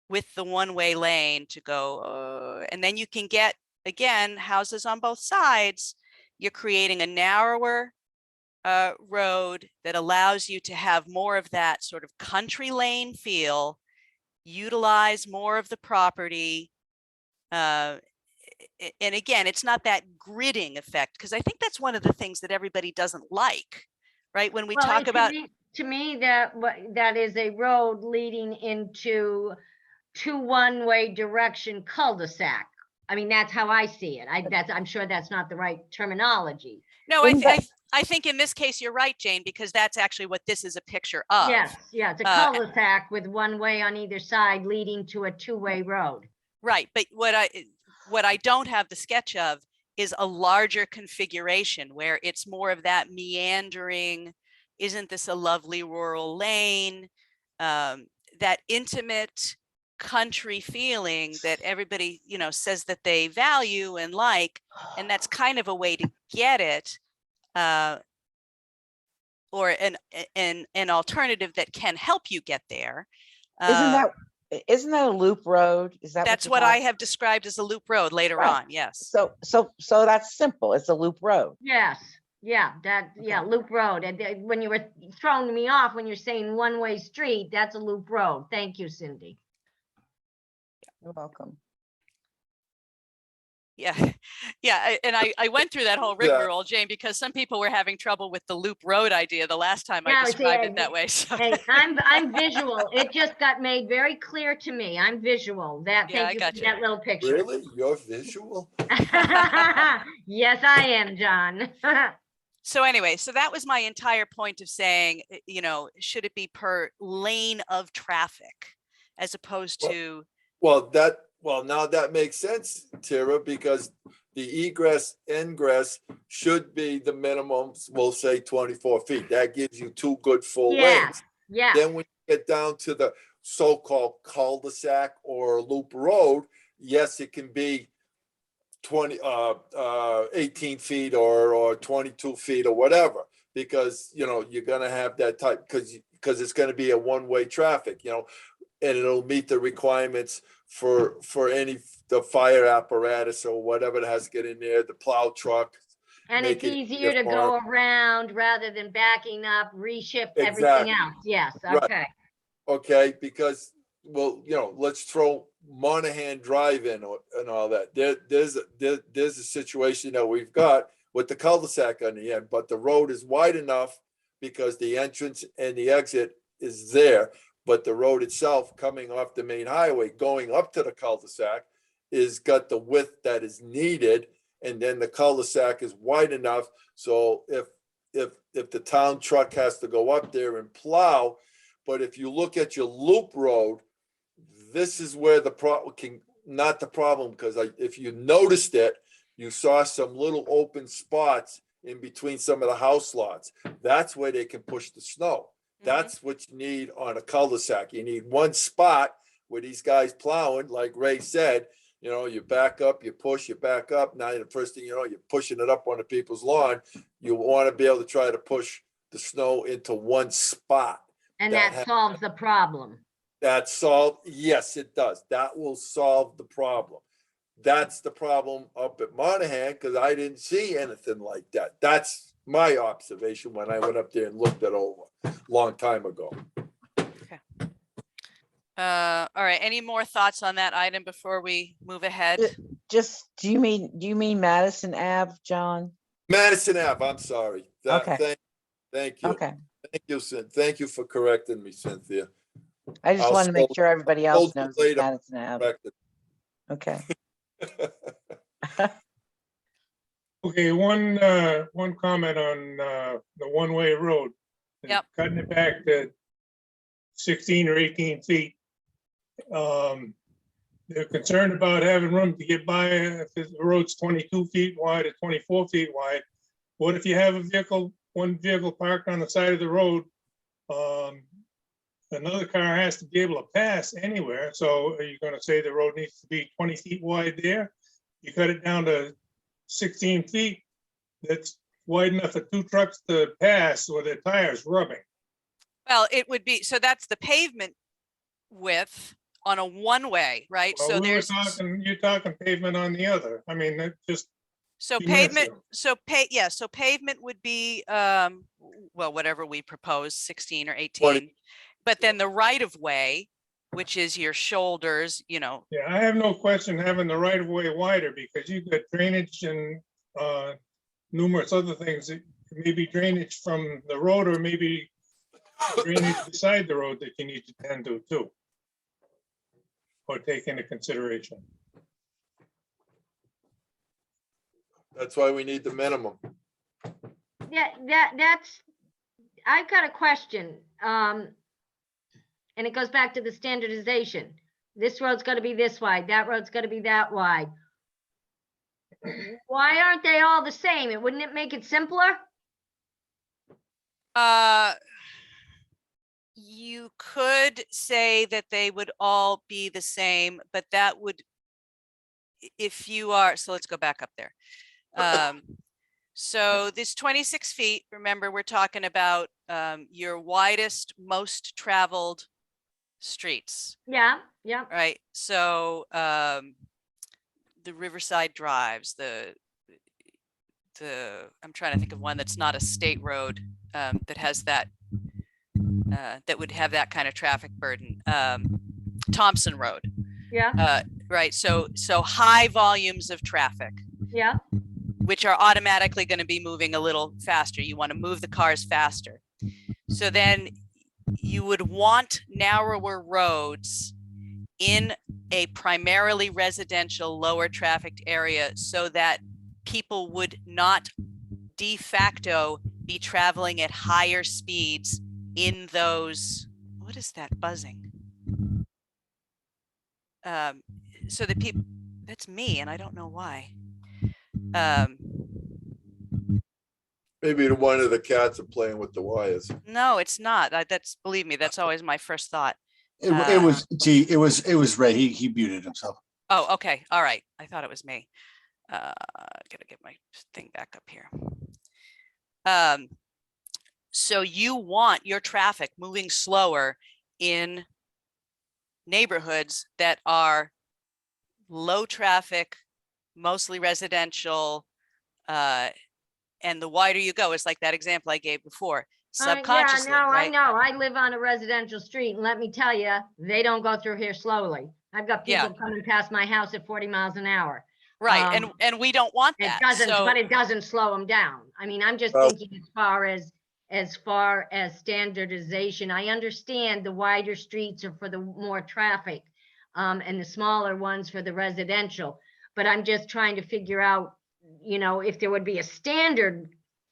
with the one-way lane to go, and then you can get, again, houses on both sides. You're creating a narrower road that allows you to have more of that sort of country lane feel, utilize more of the property. And again, it's not that gridding effect, because I think that's one of the things that everybody doesn't like, right? When we Well, talk about, to me, that is a road leading into two one-way direction cul-de-sac. I mean, that's how I see it. I'm sure that's not the right terminology. no, Isn't that- I think in this case, you're right, Jane, because that's actually what this is a picture of. Yes, yeah, it's a cul-de-sac with one way on either side leading to a two-way road. Right, but what I don't have the sketch of is a larger configuration where it's more of that meandering, isn't this a lovely rural lane? That intimate country feeling that everybody, says that they value and like, and that's kind of a way to get it. Or an alternative that can help you get there. Isn't that a loop road? Is that? That's you're what I talking- have described as a loop road later Right. on, yes. So that's simple. It's a loop road. Yes, yeah, loop road. And when you were throwing me off, when you're saying one-way street, that's a loop road. Thank you, Cindy. You're welcome. Yeah, and I went through that whole Yeah. rigmarole, Jane, because some people were having trouble with the loop road idea the last time Yeah, I see, described it that way. So Hey, I'm visual. It just got made very clear to me. I'm visual. Yeah, Thank I you got for you. that little picture. really, you're visual? Yes, I am, John. So anyway, so that was my entire point of saying, should it be per lane of traffic as opposed Well- to, Well, now that makes sense, Tara, because the egress ingress should be the minimum, we'll say 24 feet. That gives you two good full Yeah. lanes. Yeah, Then when you get down to the so-called cul-de-sac or loop road, yes, it can be 18 feet or 22 feet or whatever, because, you're gonna have that type, because it's gonna be a one-way traffic, and it'll meet the requirements for the fire apparatus or whatever that has to get in there, the plow truck. and make it's it easier to easier go around rather than backing up, reshift everything Exactly. else. Yes, Right. okay. Okay, because, well, let's throw Monahan Drive in and all that. There's a situation that we've got with the cul-de-sac on the end, but the road is wide enough because the entrance and the exit is there. But the road itself coming off the main highway, going up to the cul-de-sac is got the width that is needed. And then the cul-de-sac is wide enough. So if the town truck has to go up there and plow, but if you look at your loop road, this is where the not the problem, because if you noticed it, you saw some little open spots in between some of the house lots. That's where they can push the snow. That's what you need on a cul-de-sac. You need one spot where these guys plowing, like Ray said, you know, you back up, you push, you back up. Now the first thing you know, you're pushing it up onto people's lawn. You want to be able to try to push the snow into one spot. And that that solves the problem. That solve, yes, it does. That will solve the problem. That's the problem up at Monahan, because I didn't see anything like that. That's my observation when I went up there and looked it over a long time ago. All right, any more thoughts on that item before we move ahead? Just, do you mean Madison Ave, John? Madison Ave, I'm sorry. Okay. Thank you. Okay. Thank you, thank you for correcting me, Cynthia. I just I'll want to make scold- sure everybody I'll else scold knows you it's later. Madison Ave. Corrected. Okay. Okay, one comment on the one-way road. Yep. Cutting it back to 16 or 18 feet. They're concerned about having room to get by if the road's 22 feet wide or 24 feet wide. What if you have one vehicle parked on the side of the road? Another car has to be able to pass anywhere. So are you going to say the road needs to be 20 feet wide there? You cut it down to 16 feet. That's wide enough for two trucks to pass with their tires rubbing. Well, it would be, so that's the pavement width on a one-way, right? Well, So we were there's, you're talking pavement on the other. I mean, that just, so be pavement, mentioned. so pavement would be, well, whatever we propose, 16 or 18. 20. But then the right of way, which is your shoulders, you know, yeah, I have no question having the right of way wider because you've got drainage and numerous other things. It may be drainage from the road or maybe drainage beside the road that you need to tend to too. Or take into consideration. That's why we need the minimum. That's, I've got a question. And it goes back to the standardization. This road's gonna be this wide, that road's gonna be that wide. Why aren't they all the same? Wouldn't it make it simpler? you could say that they would all be the same, but that would, if you are, so let's go back up there. So this 26 feet, remember, we're talking about your widest, most traveled streets, Yeah. right? So the Riverside Drives, I'm trying to think of one that's not a state road that has that, that would have that kind of traffic burden. Thompson Road, Yeah, right? So high volumes of traffic, yeah, which are automatically going to be moving a little faster. You want to move the cars faster. So then you would want narrower roads in a primarily residential lower trafficked area so that people would not de facto be traveling at higher speeds in those, what is that buzzing? So that people, that's me and I don't know why. Maybe one of the cats are playing with the wires. No, it's not. That's, believe me, that's always my first thought. It was Ray. He muted himself. Oh, okay. All right. I thought it was me. Gotta get my thing back up here. So you want your traffic moving slower in neighborhoods that are low traffic, mostly residential, and the wider you go, it's like that example I gave before. Subconsciously, yeah, no, I right? know. I live on a residential street and let me tell you, they don't go through here slowly. I've got Yeah. people coming past my house at 40 miles an hour. Right, and we don't want It that. doesn't, So but it doesn't slow them down. I mean, I'm just Well- thinking as far as standardization, I understand the wider streets are for the more traffic, and the smaller ones for the residential. But I'm just trying to figure out, if there would be a standard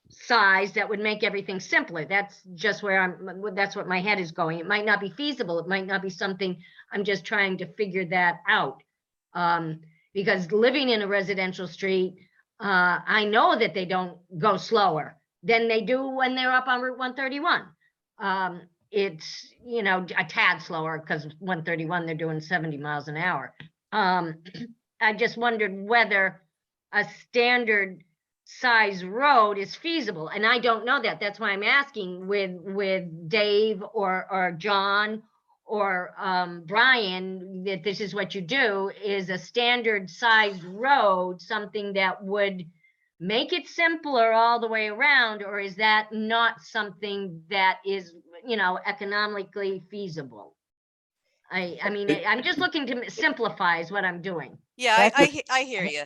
size that would make everything simpler. That's just that's what my head is going. It might not be feasible. It might not be something, I'm just trying to figure that out. Because living in a residential street, I know that they don't go slower than they do when they're up on Route 131. It's, you know, a tad slower because 131, they're doing 70 miles an hour. I just wondered whether a standard size road is feasible, and I don't know that. That's why I'm asking with Dave or John or Brian, that this is what you do. Is a standard sized road something that would make it simpler all the way around, or is that not something that is, you know, economically feasible? I mean, I'm just looking to simplify is what I'm doing. Yeah, That's I hear you.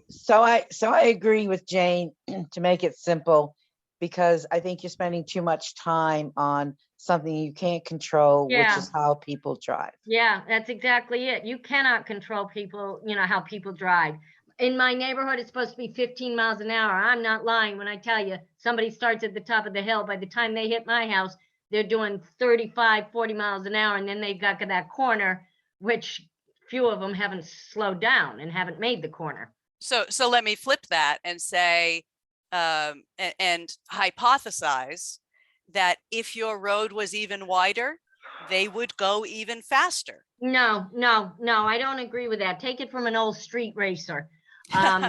So I agree with Jane to make it simple, because I think you're spending too much time on something you can't control, which Yeah. is how people drive. Yeah, that's exactly it. You cannot control people, you know, how people drive. In my neighborhood, it's supposed to be 15 miles an hour. I'm not lying when I tell you, somebody starts at the top of the hill. By the time they hit my house, they're doing 35, 40 miles an hour. And then they got to that corner, which few of them haven't slowed down and haven't made the corner. So let me flip that and say, and hypothesize that if your road was even wider, they would go even faster. No, I don't agree with that. Take it from an old street racer. And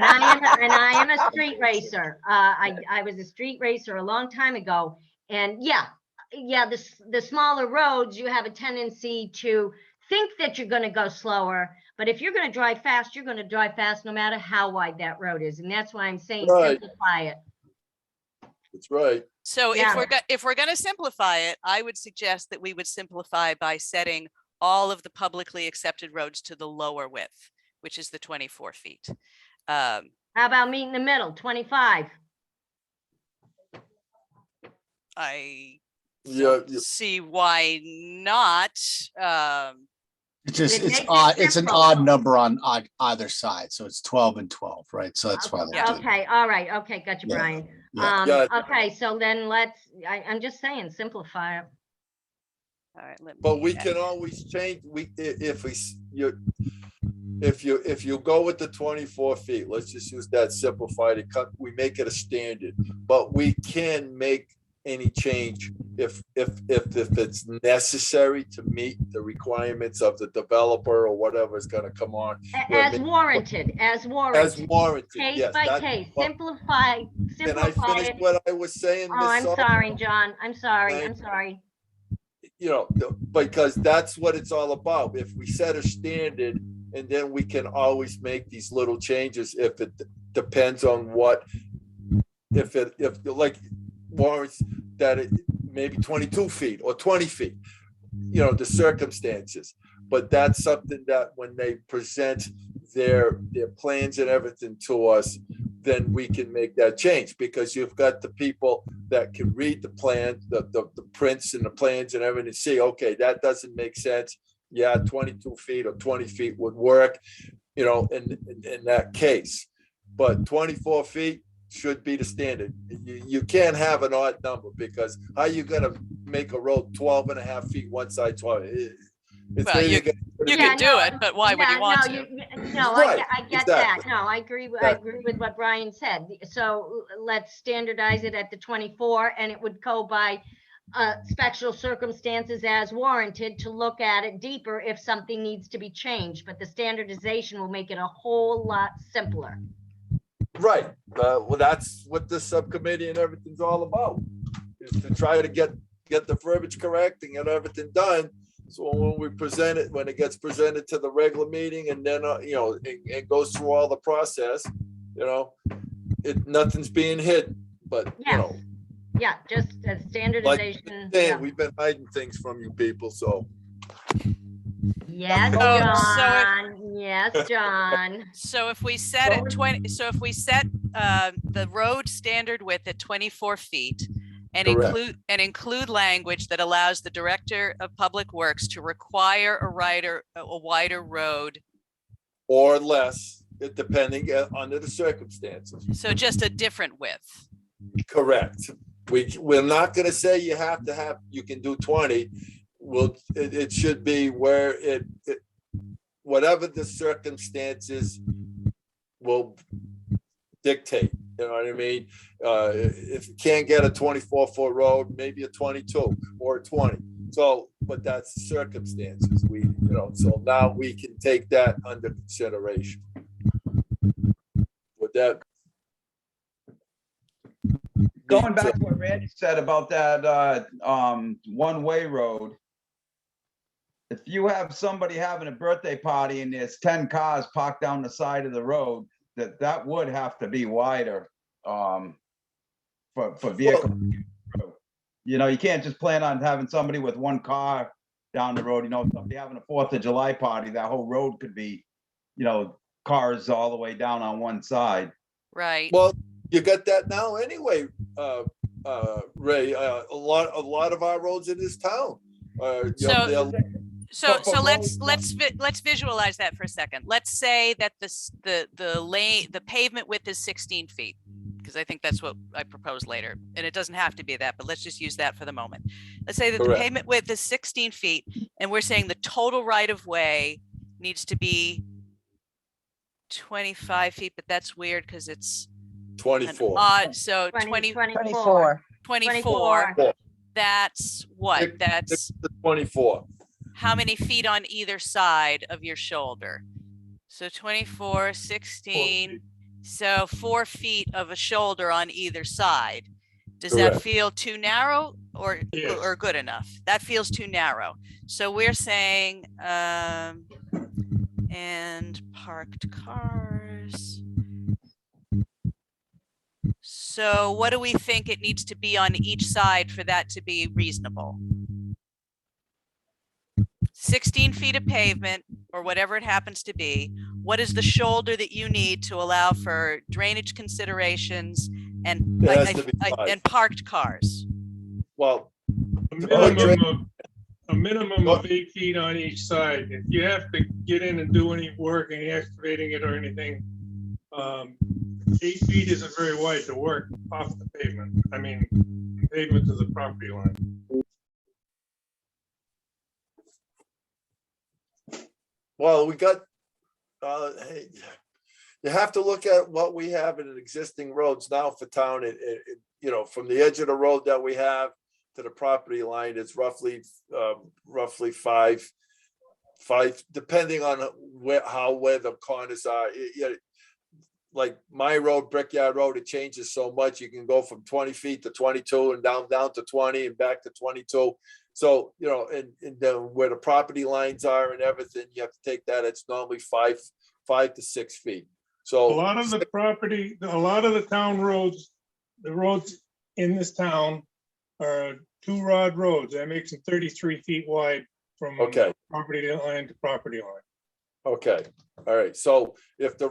I am a street racer. I was a street racer a long time ago. And yeah, the smaller roads, you have a tendency to think that you're going to go slower. But if you're going to drive fast, you're going to drive fast no matter how wide that road is. And that's why I'm saying Right. simplify it. That's right. So Yeah. if we're going to simplify it, I would suggest that we would simplify by setting all of the publicly accepted roads to the lower width, which is the 24 feet. How about meet in the middle, 25? I Yeah, don't see why not. It makes it It's an simple. odd number on either side, so it's 12 and 12, right? So that's why. they're doing it. Okay, all right, okay, got you, Yeah. Brian. Yeah. Yeah. Okay, so then I'm just saying, simplify it. All right, let But me we add- can always change, if you go with the 24 feet, let's just use that simplified, we make it a standard, but we can make any change if it's necessary to meet the requirements of the developer or whatever is gonna come on. As warranted, as As warranted, warranted, case yes. by that- case, well, simplify Can I finish it. what I was saying? Oh, Ms. I'm Sullivan? sorry, John, I'm Thank sorry. You know, because that's what it's all about. If we set a standard, and then we can always make these little changes if it depends on what, if like warrants that it maybe 22 feet or 20 feet, you know, the circumstances. But that's something that when they present their plans and everything to us, then we can make that change, because you've got the people that can read the plan, the prints and the plans and everything, and see, okay, that doesn't make sense. Yeah, 22 feet or 20 feet would work, you know, in that case. But 24 feet should be the standard. You can't have an odd number, because how you gonna make a road 12 and a half feet one side, 12? Well, you Yeah, could do no, it, but why would you want to? No, Right, I get that. exactly. No, I agree with what Brian said. So let's standardize it at the 24, and it would go by special circumstances as warranted to look at it deeper if something needs to be changed. But the standardization will make it a whole lot simpler. Right. Well, that's what the subcommittee and everything's all about, is to try to get the verbiage correct and get everything done. So when we present it, when it gets presented to the regular meeting, and then, you know, it goes through all the process, you know, nothing's being hidden, but, you Yes. know, Yeah, just a standardization. hey, Yeah. we've been hiding things from you people, so. Yes, So John. Yes, John. So if we set it 20, so if we set the road standard width at 24 feet and Correct. include language that allows the Director of Public Works to require a wider road. Or less, depending under the circumstances. So just a different width. Correct. We're not gonna say you have to have, you can do 20. Well, it should be where it whatever the circumstances will dictate, you know what I mean? If you can't get a 24-foot road, maybe a 22 or a 20. So, but that's circumstances. So now we can take that under consideration. With that. Going back to what Randy said about that one-way road. If you have somebody having a birthday party and there's 10 cars parked down the side of the road, that would have to be wider for vehicle. You can't just plan on having somebody with one car down the road. Somebody having a 4th of July party, that whole road could be, cars all the way down on one side. Right. Well, you got that now anyway, Ray. A lot of our roads in this town. So let's visualize that for a second. Let's say that the pavement width is 16 feet, because I think that's what I propose later. And it doesn't have to be that, but let's just use that for the moment. Let's say that the pavement width is 16 feet, and we're saying the total right of way needs to be 25 feet, but that's weird because it's 24. odd. So 24. 24. That's what? That's 24. how many feet on either side of your shoulder? So 24, 16. So 4 feet of a shoulder on either side. Does that Correct. feel too narrow or Yes. good enough? That feels too narrow. So we're saying, and parked cars. So what do we think it needs to be on each side for that to be reasonable? 16 feet of pavement or whatever it happens to be. What is the shoulder that you need to allow for drainage considerations and It has to be 5. and parked cars? Well, A minimum of 8 feet on each side. If you have to get in and do any work, any excavating it or anything, 8 feet isn't very wide to work off the pavement. I mean, pavement to the property line. well, we got. Hey, you have to look at what we have in existing roads now for town. From the edge of the road that we have to the property line, it's roughly 5, depending on where the corners are. Like my road, Brickyard Road, it changes so much. You can go from 20 feet to 22 and down to 20 and back to 22. So, and then where the property lines are and everything, you have to take that. It's normally 5 to 6 feet. So A lot of the town roads, the roads in this town are 2-rod roads. That makes them 33 feet wide from property line to property line. Okay, all right. So if the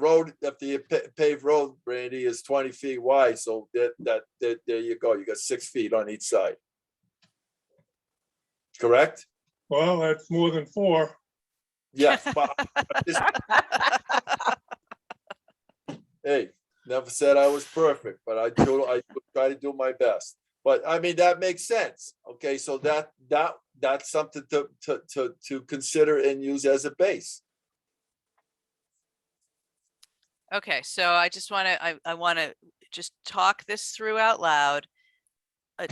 paved road, Randy, is 20 feet wide, so there you go. You got 6 feet on each side. Correct? Well, that's more than 4. Yeah. Hey, never said I was perfect, but I try to do my best. But I mean, that makes sense. Okay, so that's something to consider and use as a base. Okay, so I just want to, I want to just talk this through out loud. A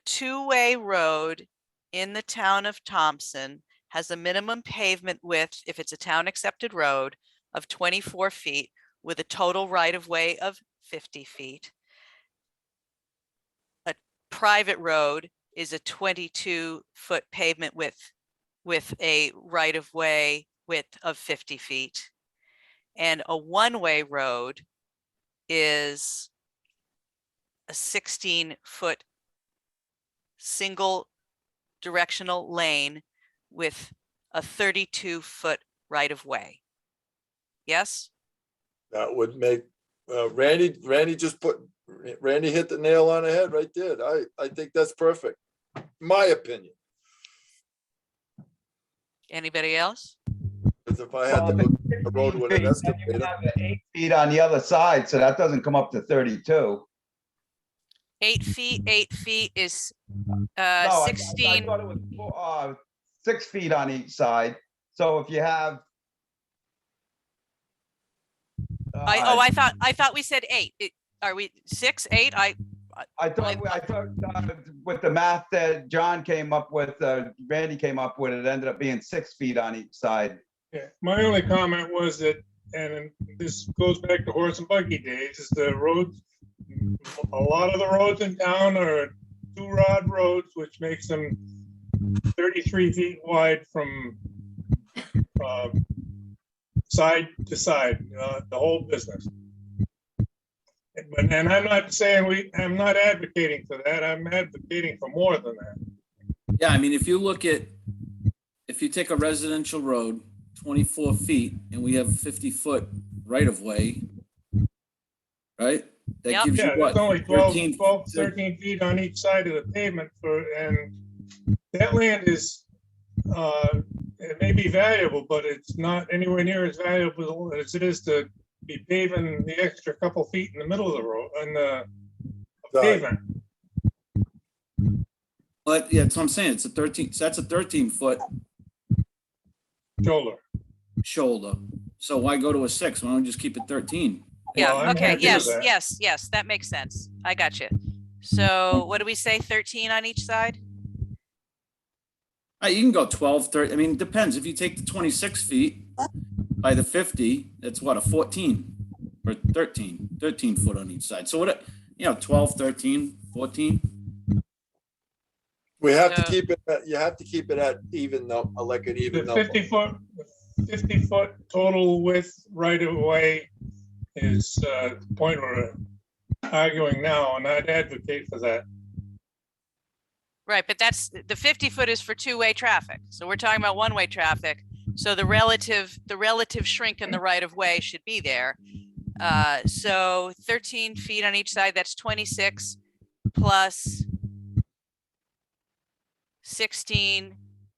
2-way road in the town of Thompson has a minimum pavement width, if it's a town accepted road, of 24 feet with a total right of way of 50 feet. A private road is a 22-foot pavement width with a right of way width of 50 feet. And a 1-way road is a 16-foot single directional lane with a 32-foot right of way. Yes? That would make Randy hit the nail on the head right there. I think that's perfect. My opinion. Anybody else? Because if I had to go the road with an excavator. 8 feet on the other side, so that doesn't come up to 32. 8 feet, 8 feet is No, I 16. thought it was 6 feet on each side. So if you have I thought we said 8. Are we 6, 8? I thought with the math that John came up with, Randy came up with, it ended up being 6 feet on each side. Yeah, my only comment was that, and this goes back to horse and buggy days, is the roads, a lot of the roads in town are 2-rod roads, which makes them 33 feet wide from side to side, the whole business. And I'm not saying I'm not advocating for that. I'm advocating for more than that. Yeah, I mean, if you take a residential road, 24 feet, and we have a 50-foot right of way, right? That Yep. gives you Yeah, what? there's only 13 13 feet on each side of the pavement and that land is, it may be valuable, but it's not anywhere near as valuable as it is to be paving the extra couple feet in the middle of the road and the pavement. But yeah, that's what I'm saying. It's a 13, so that's a 13-foot Shoulder. shoulder. So why go to a 6? Why don't we just keep it 13? Yeah, Well, I'm okay, happy with yes, that. yes, that makes sense. I got you. So what do we say, 13 on each side? You can go 12, 30. I mean, it depends. If you take the 26 feet by the 50, that's what, a 14 or 13 foot on each side. So what, 12, 13, 14. We have to So- keep it, you have to keep it at even though, like an even The number. 50 foot total width right of way is the point we're arguing now, and I'd advocate for that. Right, but that's, the 50 foot is for 2-way traffic. So we're talking about 1-way traffic. So the relative shrink in the right of way should be there. So 13 feet on each side, that's 26 plus 16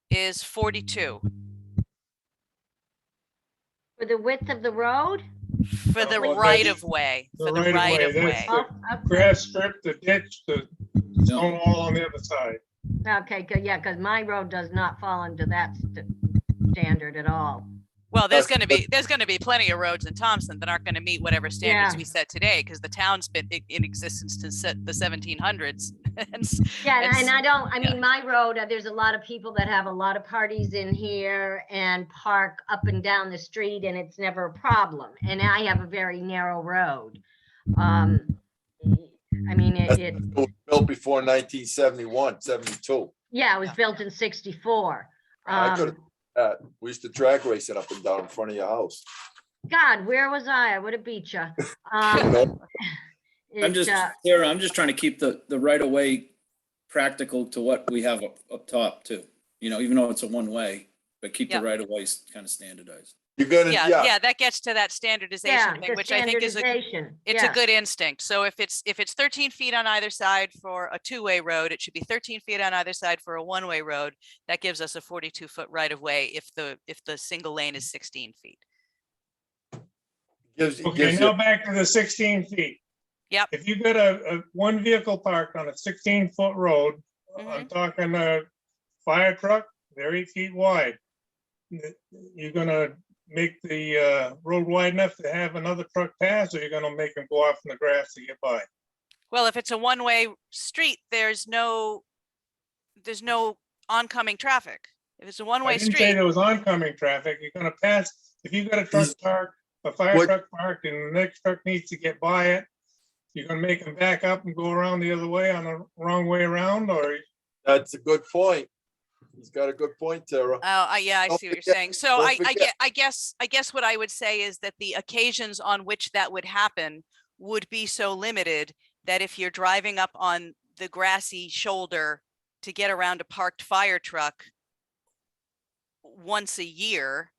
is 42 For the width of the road? for the Well, right that's- of way, the for the right of right way, of way. that's Oh, okay. Grass strip, the ditch, the stone wall on the other side. Okay, good, yeah, because my road does not fall into that standard at all. Well, there's That's- gonna be plenty of roads in Thompson that aren't gonna meet whatever standards Yeah. we set today, because the town's been in existence since the 1700s. Yeah, It's- and I don't, I yeah. mean, my road, there's a lot of people that have a lot of parties in here and park up and down the street, and it's never a problem. And I have a very narrow road. I mean, it It was built before 1971, 72. yeah, it was built in 64. I could have, we used to drag race it up and down in front of your house. God, where was I? I would have beat you. I'm just, Sarah, I'm just trying to keep the right of way practical to what we have up top too. Even though it's a 1-way, but keep the Yeah. right of ways kind of standardized. You're gonna, Yeah, that gets to that standardization Yeah, thing, the which I think is standardization. it's a Yeah. good instinct. So if it's 13 feet on either side for a 2-way road, it should be 13 feet on either side for a 1-way road. That gives us a 42 foot right of way if the single lane is 16 feet. Okay, gives now you, back to the 16 feet. Yep. If you got a one vehicle parked on a 16-foot road, I'm Mhm. talking a fire truck, they're 8 feet wide. You're gonna make the road wide enough to have another truck pass, or you're gonna make them go off in the grass to get by? Well, if it's a 1-way street, there's no oncoming traffic. If it's a I 1-way didn't say street, there was oncoming traffic. You're gonna pass, if you got a truck parked, a fire What- truck parked, and the next truck needs to get by it, you're gonna make them back up and go around the other way on the wrong way around, or that's a good point. He's got a good point, Tara. yeah, I Don't see what you're forget- saying. So don't I forget- guess what I would say is that the occasions on which that would happen would be so limited that if you're driving up on the grassy shoulder to get around a parked fire truck once a year,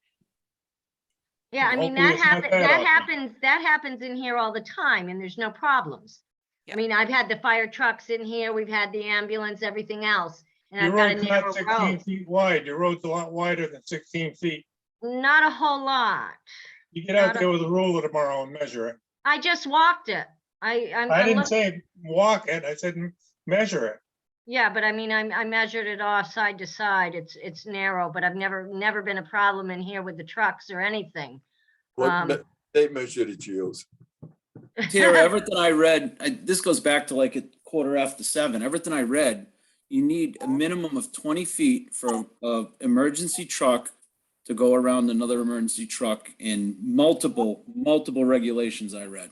Yeah, I mean, Hopefully that it's not happens, that that happens in here all the time and there's no problems. I Yeah. mean, I've had the fire trucks in here, we've had the ambulance, everything else. And your I've got a road's narrow not 16 road. feet wide. Your road's a lot wider than 16 feet. Not a whole lot. You get out Not a- there with a ruler tomorrow and measure it. I just walked it. I'm I didn't look- say walk it, I said measure it. Yeah, but I mean, I measured it off side to side. It's narrow, but I've never been a problem in here with the trucks or anything. What, tape measure did you use? Here, everything I read, this goes back to like 7:15. Everything I read, you need a minimum of 20 feet for a emergency truck to go around another emergency truck in multiple regulations I read.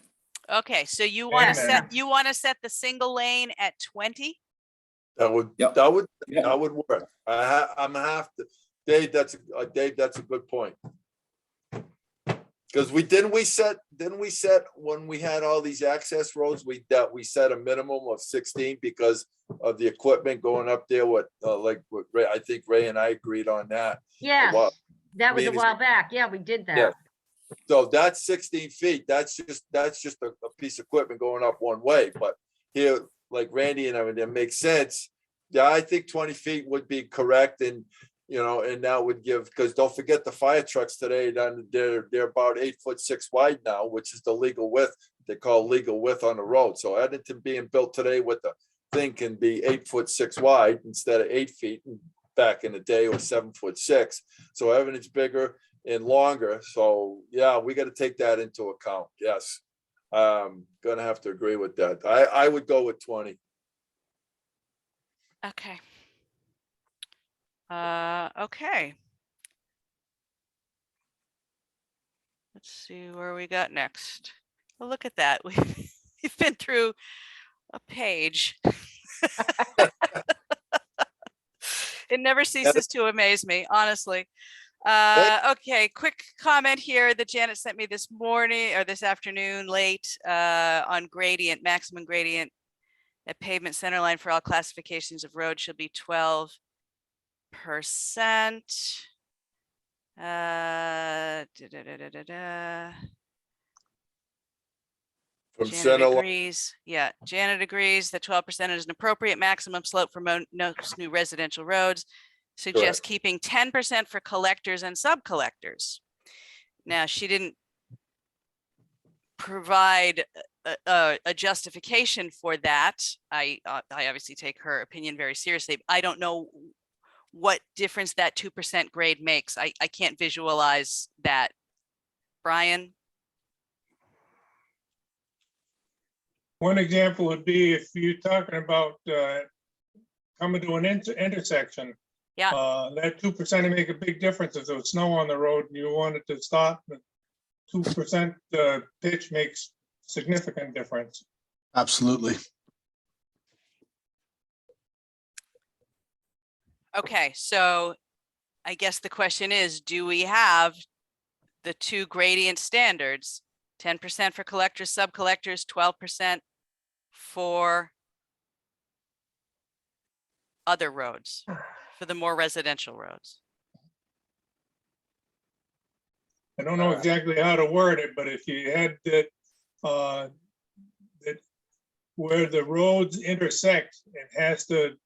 Okay, so you want to Amen. set the single lane at 20? That would, Yep. that would, Yep. that would work. I'm gonna have to, Dave, that's a good point. Because didn't we set when we had all these access roads, we set a minimum of 16 because of the equipment going up there with Ray, I think Ray and I agreed on that. Yes, Well, that was I a mean, while back. Yeah, we did Yeah. that. So that's 16 feet. That's just a piece of equipment going up one way. But here, like Randy and everything, it makes sense. Yeah, I think 20 feet would be correct, and and that would give, because don't forget the fire trucks today, they're about 8'6" wide now, which is the legal width. They call legal width on the road. So Edmonton being built today with the thing can be 8'6" wide instead of 8 feet back in the day, or 7'6". So Edmonton's bigger and longer. So yeah, we got to take that into account. Yes. Gonna have to agree with that. I would go with 20. Okay. Okay. Let's see where we got next. Well, look at that. We've been through a page. It never ceases to amaze me, honestly. Okay, quick comment here that Janet sent me this morning or this afternoon late on gradient, maximum gradient at pavement center line for all classifications of road shall be 12%. From Janet center line. agrees. Yeah, Janet agrees that 12% is an appropriate maximum slope for most new residential roads. Suggests Correct. keeping 10% for collectors and sub-collectors. Now, she didn't provide a justification for that. I obviously take her opinion very seriously. I don't know what difference that 2% grade makes. I can't visualize that. Brian? One example would be if you're talking about coming to an intersection. Yeah. That 2% would make a big difference. If there was snow on the road and you wanted to stop, the 2% pitch makes significant difference. Absolutely. Okay, so I guess the question is, do we have the two gradient standards? 10% for collectors, sub-collectors, 12% for other roads, for the more residential roads? I don't know exactly how to word it, but if you had that, that where the roads intersect, it has to,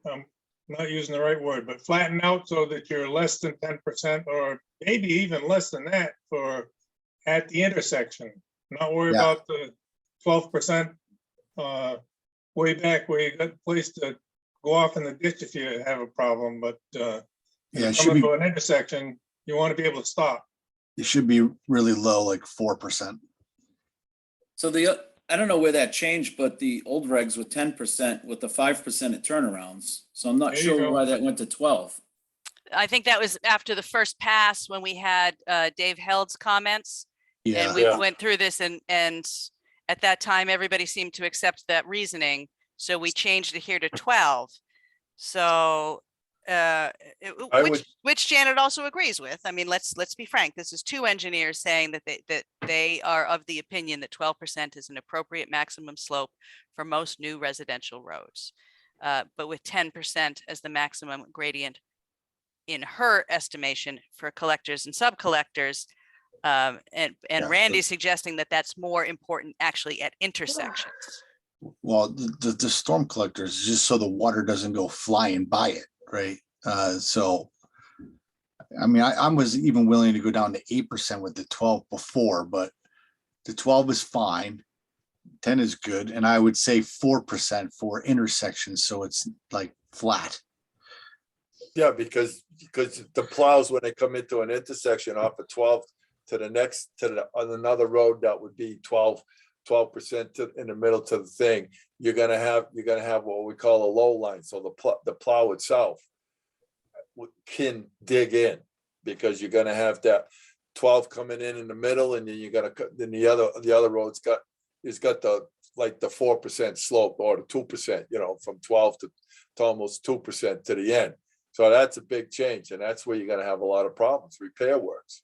I'm not using the right word, but flatten out so that you're less than 10% or maybe even less than that for at the intersection. Not worry Yeah. about the 12% way back where you got a place to go off in the ditch if you have a problem, but Yeah, it should coming be, to an intersection, you want to be able to stop. it should be really low, like 4%. So I don't know where that changed, but the old regs were 10% with the 5% at turnarounds. So I'm not There you sure go. why that went to 12. I think that was after the first pass when we had Dave Held's comments. Yeah. And we Yeah. went through this and at that time, everybody seemed to accept that reasoning. So we changed it here to 12. So which Janet also agrees with. I mean, let's be frank. This is two engineers saying that they are of the opinion that 12% is an appropriate maximum slope for most new residential roads. But with 10% as the maximum gradient in her estimation for collectors and sub-collectors. And Yeah. Randy's suggesting that that's more important actually at intersections. Well, the storm collectors is just so the water doesn't go flying by it, right? So, I mean, I was even willing to go down to 8% with the 12 before, but the 12 is fine. 10 is good. And I would say 4% for intersections. So it's like flat. Yeah, because the plows, when they come into an intersection off of 12, to the next, on another road that would be 12% in the middle to the thing, you're gonna have what we call a low line. So the plow itself can dig in, because you're gonna have that 12 coming in the middle, and then you're gonna then the other road's got the like the 4% slope, or the 2%, from 12 to almost 2% to the end. So that's a big change, and that's where you're gonna have a lot of problems, repair works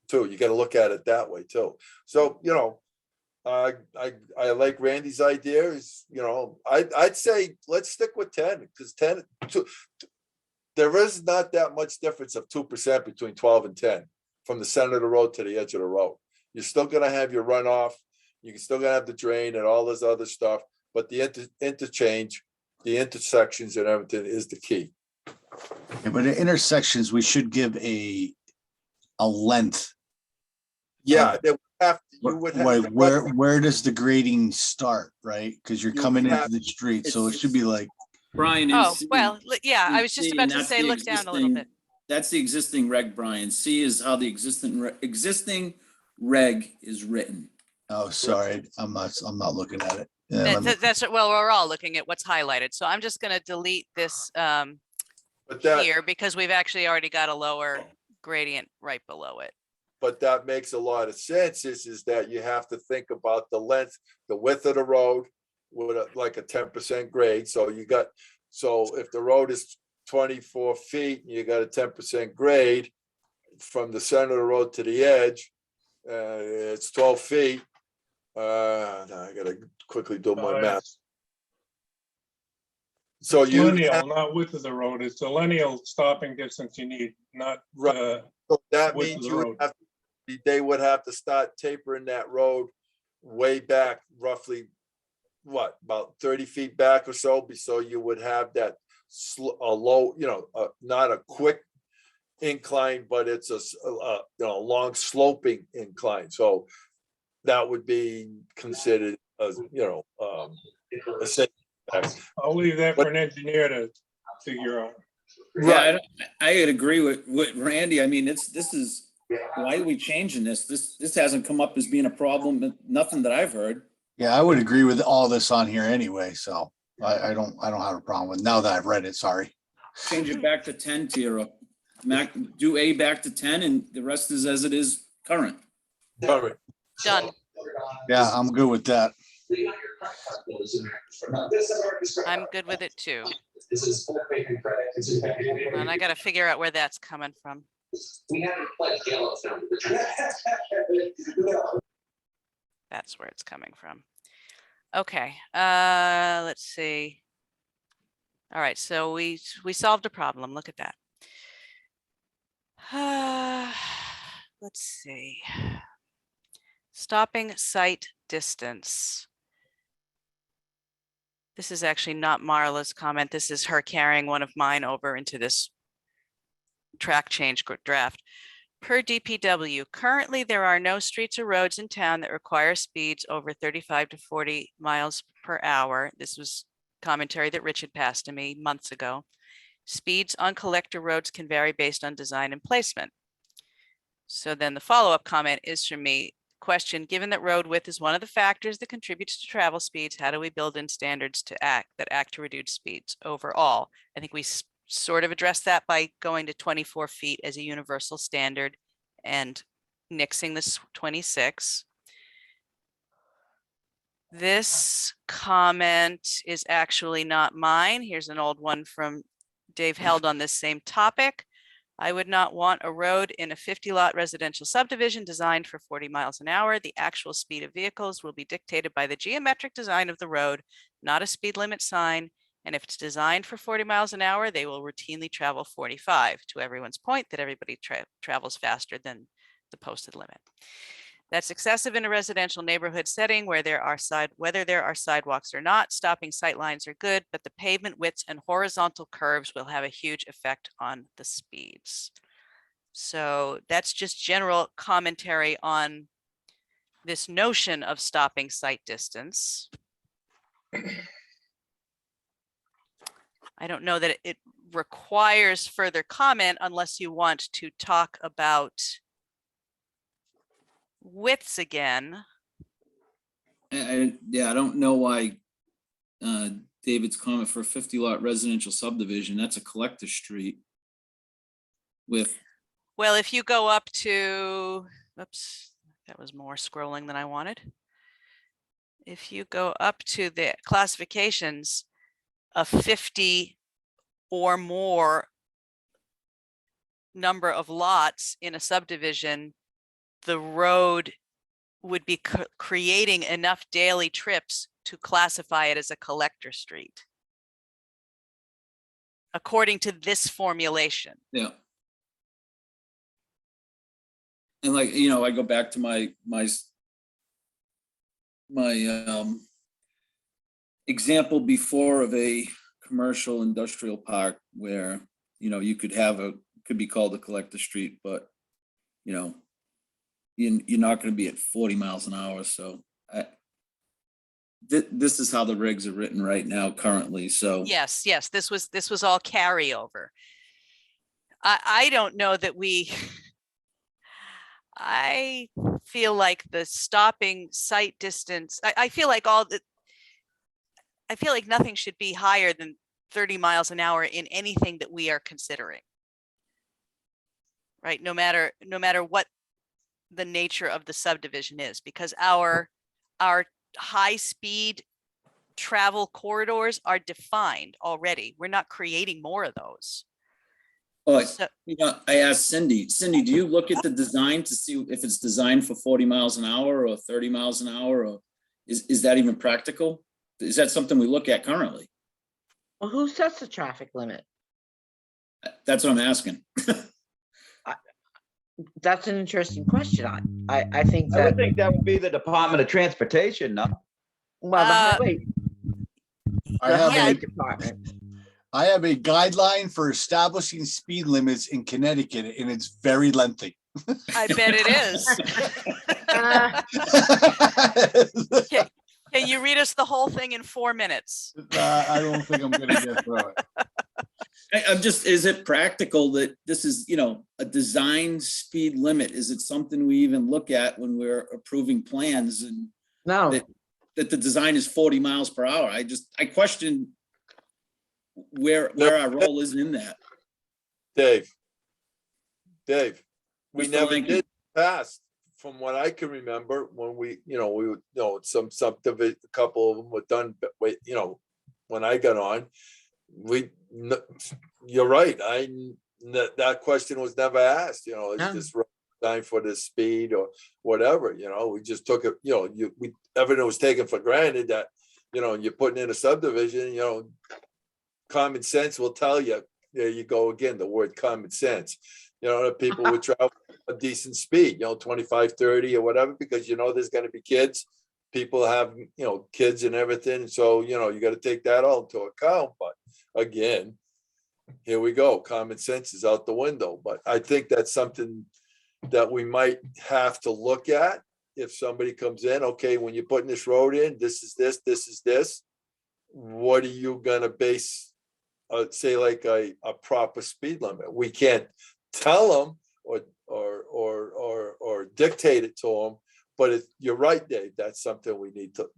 too. You gotta look at it that way too. So, I like Randy's idea is, I'd say let's stick with 10, because 10, there is not that much difference of 2% between 12 and 10 from the center of the road to the edge of the road. You're still gonna have your runoff, you're still gonna have the drain and all this other stuff, but the interchange, the intersections and everything is the key. Yeah, but at intersections, we should give a length. Yeah, they would have, you would have. Where does the grading start, right? Because you're You coming into have- the street, so it should be like, Brian. in Oh, C- well, yeah, I in was just C, about and to that's say, the look down a little bit. That's the existing reg, Brian. C is how the existing reg is written. oh, sorry, I'm not looking at it. Yeah, let me- That's, well, we're all looking at what's highlighted. So I'm just gonna delete this But that, here, because we've actually already got a lower gradient right below it. but that makes a lot of sense, is that you have to think about the length, the width of the road with like a 10% grade. So if the road is 24 feet, and you got a 10% grade from the center of the road to the edge, it's 12 feet. Now I gotta quickly do my math. So It's you lineal, have, not width of the road. It's the lineal stopping distance you need, not Right. so that width of means the you would road. have, they would have to start tapering that road way back, roughly, what, about 30 feet back or so, so you would have that a low, not a quick incline, but it's a long sloping incline. So that would be considered as, a safe bet. I'll leave that for an engineer to figure out. Yeah, I'd agree with Randy. I mean, this is, why are we changing this? This hasn't come up as being a problem, nothing that I've heard. yeah, I would agree with all this on here anyway, so I don't have a problem with, now that I've read it, sorry. Change it back to 10, Tira. Do A back to 10, and the rest is as it is current. All right. Done. Yeah, I'm good with that. I'm good with it too. And I gotta figure out where that's coming from. That's where it's coming from. Okay, let's see. All right, so we solved a problem. Look at that. Let's see. Stopping site distance. This is actually not Marla's comment. This is her carrying one of mine over into this track change draft. Per DPW, currently there are no streets or roads in town that require speeds over 35 to 40 miles per hour. This was commentary that Rich had passed to me months ago. Speeds on collector roads can vary based on design and placement. So then the follow-up comment is from me. Question, given that road width is one of the factors that contributes to travel speeds, how do we build in standards that act to reduce speeds overall? I think we sort of addressed that by going to 24 feet as a universal standard and nixing this 26. This comment is actually not mine. Here's an old one from Dave Held on this same topic. I would not want a road in a 50-lot residential subdivision designed for 40 miles an hour. The actual speed of vehicles will be dictated by the geometric design of the road, not a speed limit sign. And if it's designed for 40 miles an hour, they will routinely travel 45, to everyone's point that everybody travels faster than the posted limit. That's excessive in a residential neighborhood setting where whether there are sidewalks or not. Stopping sight lines are good, but the pavement widths and horizontal curves will have a huge effect on the speeds. So that's just general commentary on this notion of stopping sight distance. I don't know that it requires further comment unless you want to talk about widths again. Yeah, I don't know why David's comment for a 50 lot residential subdivision, that's a collector street with, Well, if you go up to, oops, that was more scrolling than I wanted. If you go up to the classifications of 50 or more number of lots in a subdivision, the road would be creating enough daily trips to classify it as a collector street, according to this formulation. yeah. And like, you know, I go back to my example before of a commercial industrial park where, you know, you could have could be called a collector street, but, you know, you're not going to be at 40 miles an hour. So this is how the regs are written right now currently. So Yes, this was all carryover. I don't know that I feel like the stopping sight distance, I feel like nothing should be higher than 30 miles an hour in anything that we are considering. Right, no matter what the nature of the subdivision is, because our high speed travel corridors are defined already. We're not creating more of those. So, you know, I asked Cindy, do you look at the design to see if it's designed for 40 miles an hour or 30 miles an hour, or is that even practical? Is that something we look at currently? Well, who sets the traffic limit? That's what I'm asking. That's an interesting question. I think I that, would think that would be the Department of Transportation, no? well, the highway, I the have Yeah. highway a, department. I have a guideline for establishing speed limits in Connecticut, and it's very lengthy. I bet it is. Can you read us the whole thing in 4 minutes? I don't think I'm gonna get through it. I'm just, is it practical that this is, you know, a design speed limit? Is it something we even look at when we're approving plans and No, that the design is 40 miles per hour? I question where our role is in that. Dave, we Mr. never Lincoln. did pass, from what I can remember, when we some subdivision, a couple of them were done, but wait, you know, when I got on, you're right, that question was never asked, you know, No. is this designed for the speed or whatever, you know, we just took it, you know, everything was taken for granted that, you know, you're putting in a subdivision, you know, common sense will tell you, there you go again, the word common sense, you know, that people would travel a decent speed, you know, 25, 30 or whatever, because you know, there's going to be kids, people have, you know, kids and everything. So, you know, you got to take that all into account. But again, here we go. Common sense is out the window. But I think that's something that we might have to look at if somebody comes in, okay, when you're putting this road in, this is this. What are you going to base, say like a proper speed limit? We can't tell them or dictate it to them, but you're right, Dave, that's something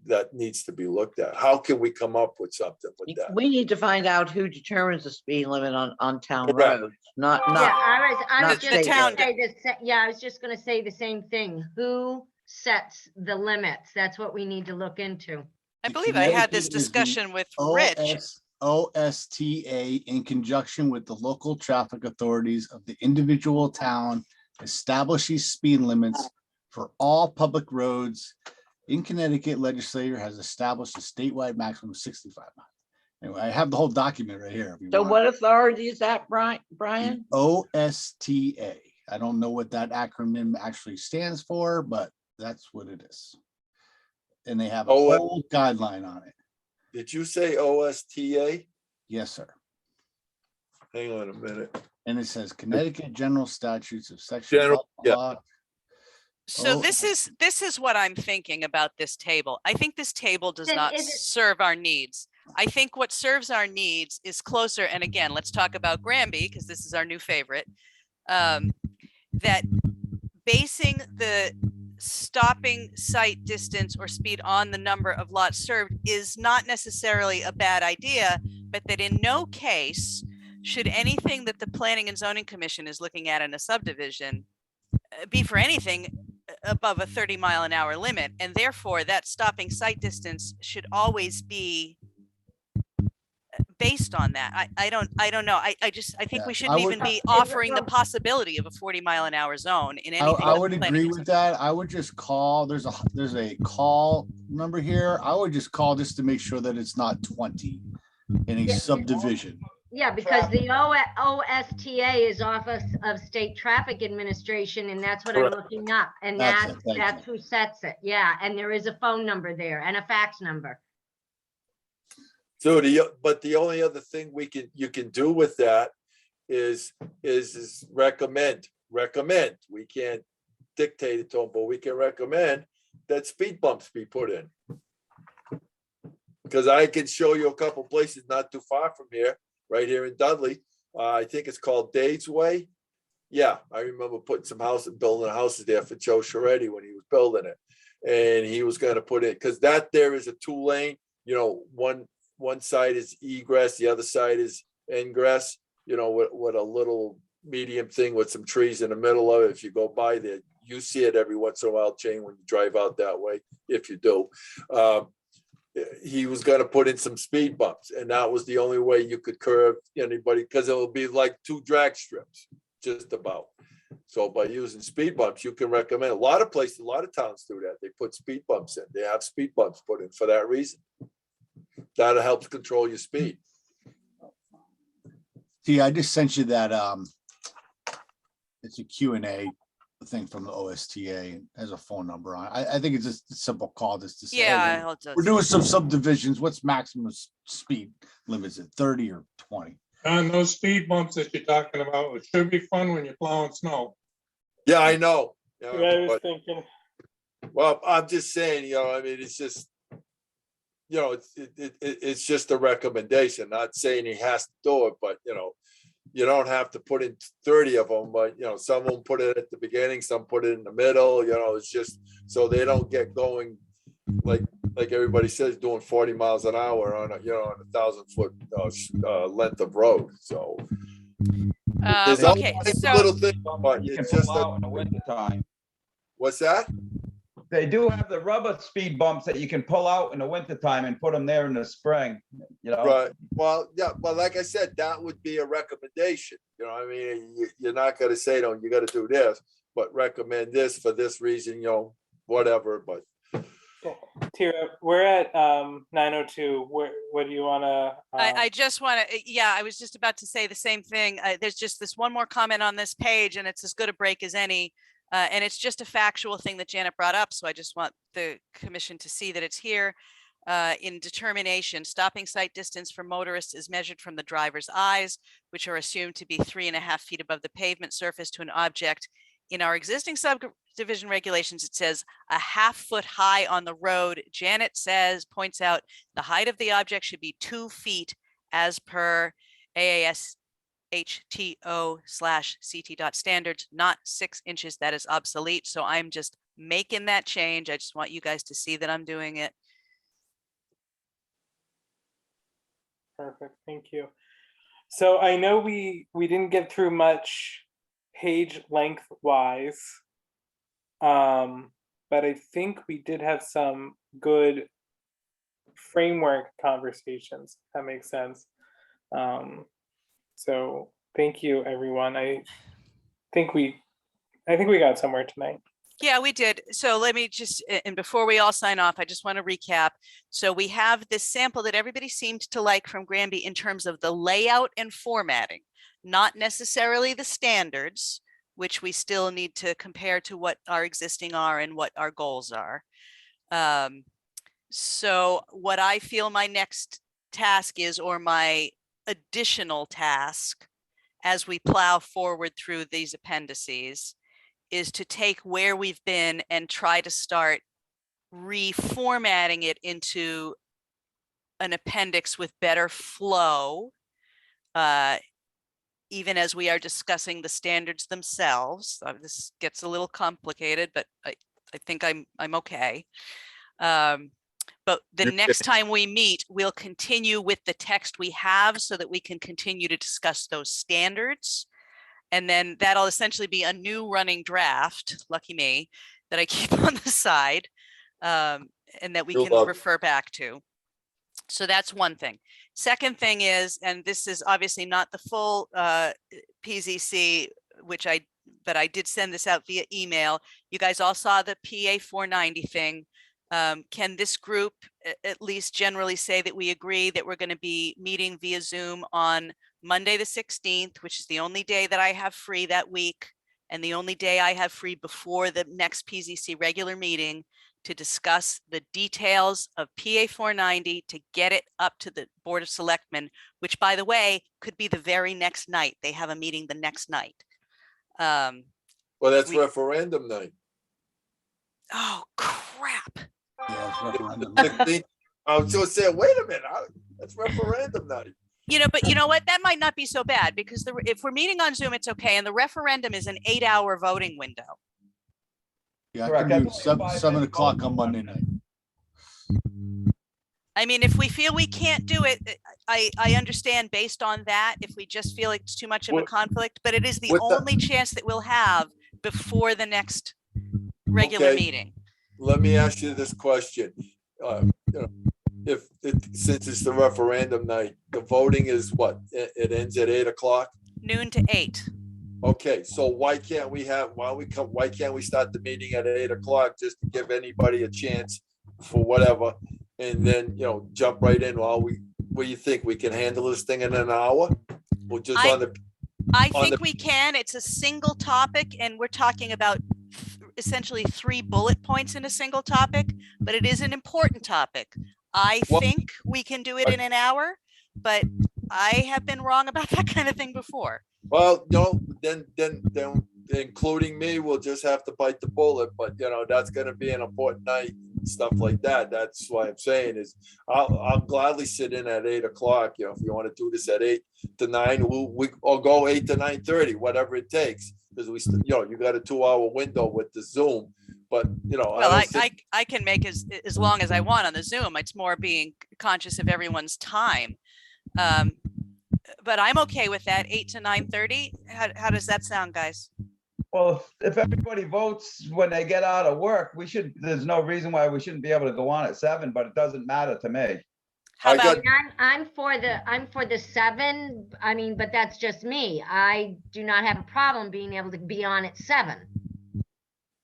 that needs to be looked at. How can we come up with something with that? we need to find out who determines the speed limit on town Correct. roads, not, Yeah, I not was just state gonna road. say this, yeah, I was just gonna say the same thing. Who sets the limits? That's what we need to look into. I believe I had this Connecticut is the discussion with Rich. OSTA in conjunction with the local traffic authorities of the individual town establishes speed limits for all public roads. In Connecticut, legislature has established a statewide maximum of 65 miles. Anyway, I have the whole document right here. if you So want. what authority is that, Brian? OSTA. I don't know what that acronym actually stands for, but that's what it is. And they have a O- whole guideline on it. Did you say OSTA? Yes, sir. Hang on a minute. And it says Connecticut General Statutes of Section. General, blah, blah, blah. So Oh. this is what I'm thinking about this table. I think this table does Then not is it- serve our needs. I think what serves our needs is closer, and again, let's talk about Granby, because this is our new favorite. That basing the stopping sight distance or speed on the number of lots served is not necessarily a bad idea, but that in no case should anything that the Planning and Zoning Commission is looking at in a subdivision be for anything above a 30-mile-an-hour limit. And therefore that stopping sight distance should always be based on that. I don't know. I think Yeah, we shouldn't I would- even be offering the possibility of a 40-mile-an-hour zone in anything. I that would the planning agree and with that. I would just call, there's a call number here. I would just call just to make sure that it's not 20 in a Yeah. subdivision. Yeah, because the OSTA is Office of State Traffic Administration, and that's what I'm Correct. looking up. And That's that's, it, thank that's who sets it. Yeah, and there is a phone number there and a fax number. So but the only other thing you can do with that is recommend. We can't dictate it to them, but we can recommend that speed bumps be put in. Because I can show you a couple places not too far from here, right here in Dudley. I think it's called Dade's Way. Yeah, I remember putting building houses there for Joe Sharetti when he was building it. And he was gonna put it, because that there is a 2-lane, one side is egress, the other side is ingress, with a little medium thing with some trees in the middle of it. If you go by there, you see it every once in a while, Jane, when you drive out that way, if you do. He was gonna put in some speed bumps, and that was the only way you could curve anybody, because it will be like 2 drag strips, just about. So by using speed bumps, you can recommend. A lot of places, a lot of towns do that. They put speed bumps in. They have speed bumps put in for that reason. That helps control your speed. See, I just sent you that, it's a Q&A thing from the OSTA and has a phone number on it. I think it's just a simple call just to say, hey, Yeah, we're doing some subdivisions. What's maximum speed limit? Is it 30 or 20? On those speed bumps that you're talking about, it should be fun when you're plowing snow. Yeah, I know. Yeah, I was But, thinking. well, I'm just saying, it's just, it's just a recommendation, not saying he has to do it, but, you don't have to put in 30 of them, but, some of them put it at the beginning, some put it in the middle, it's just so they don't get going like everybody says, doing 40 miles an hour on a 1,000-foot length of road. So there's okay, always so little thing, but You can it's just pull out in the winter time. what's that? They do have the rubber speed bumps that you can pull out in the winter time and put them there in the spring, Right. Well, yeah. Well, like I said, that would be a recommendation. You're not going to say, no, you got to do this, but recommend this for this reason, whatever. But Tira, we're at 9:02. What do you want to? I just want to, I was just about to say the same thing. There's just this one more comment on this page, and it's as good a break as any. And it's just a factual thing that Janet brought up. So I just want the commission to see that it's here. In determination, stopping sight distance for motorists is measured from the driver's eyes, which are assumed to be 3.5 feet above the pavement surface to an object. In our existing subdivision regulations, it says a 1/2 foot high on the road. Janet points out the height of the object should be 2 feet as per AAS HTO/CT standards, not 6 inches. That is obsolete. So I'm just making that change. I just want you guys to see that I'm doing it. Perfect. Thank you. So I know we didn't get through much page length wise, but I think we did have some good framework conversations. If that makes sense. So thank you, everyone. I think we got somewhere tonight. Yeah, we did. So let me just, and before we all sign off, I just want to recap. So we have this sample that everybody seemed to like from Granby in terms of the layout and formatting, not necessarily the standards, which we still need to compare to what our existing are and what our goals are. So what I feel my next task is, or my additional task as we plow forward through these appendices, is to take where we've been and try to start reformatting it into an appendix with better flow, even as we are discussing the standards themselves. This gets a little complicated, but I think I'm okay. But the You're next time we meet, we'll continue with the text we have so that we can continue to discuss those standards. And then that'll essentially be a new running draft, lucky me, that I keep on the side, and that we You're can welcome. refer back to. So that's one thing. Second thing is, and this is obviously not the full PZC, but I did send this out via email. You guys all saw the PA 490 thing. Can this group at least generally say that we agree that we're going to be meeting via Zoom on Monday, the 16th, which is the only day that I have free that week, and the only day I have free before the next PZC regular meeting, to discuss the details of PA 490 to get it up to the Board of Selectmen, which, by the way, could be the very next night. They have a meeting the next night. Well, that's we- referendum night. Oh, crap. Yeah, it's referendum. I was just saying, wait a minute, that's referendum night. But you know what? That might not be so bad, because if we're meeting on Zoom, it's okay. And the referendum is an 8-hour voting window. Yeah, I Correct. can do That's only 7 5 o'clock minutes. on Monday night. I mean, if we feel we can't do it, I understand based on that, if we just feel it's too much of a What- conflict, but it is the what the- only chance that we'll have before the next regular Okay. meeting. Let me ask you this question. Since it's the referendum night, the voting is what? It ends at 8 o'clock? Noon to 8. Okay, so why can't we start the meeting at 8 o'clock just to give anybody a chance for whatever? And then, jump right in what do you think? We can handle this thing in an hour? We'll just I on the, I on think the- we can. It's a single topic, and we're talking about essentially 3 bullet points in a single topic, but it is an important topic. I Well- think we can do it in an hour, but I have been wrong about that kind of thing before. well, no, then including me, we'll just have to bite the bullet, but that's gonna be an important night, stuff like that. That's why I'm saying is I'll gladly sit in at 8 o'clock, if you want to do this at 8 to 9, or go 8 to 9:30, whatever it takes. Because you got a 2-hour window with the Zoom, but Well, I can make as long as I want on the Zoom. It's more being conscious of everyone's time. But I'm okay with that, 8 to 9:30. How does that sound, guys? Well, if everybody votes when they get out of work, there's no reason why we shouldn't be able to go on at 7, but it doesn't matter to me. How I about, got- I'm for the 7. I mean, but that's just me. I do not have a problem being able to be on at 7.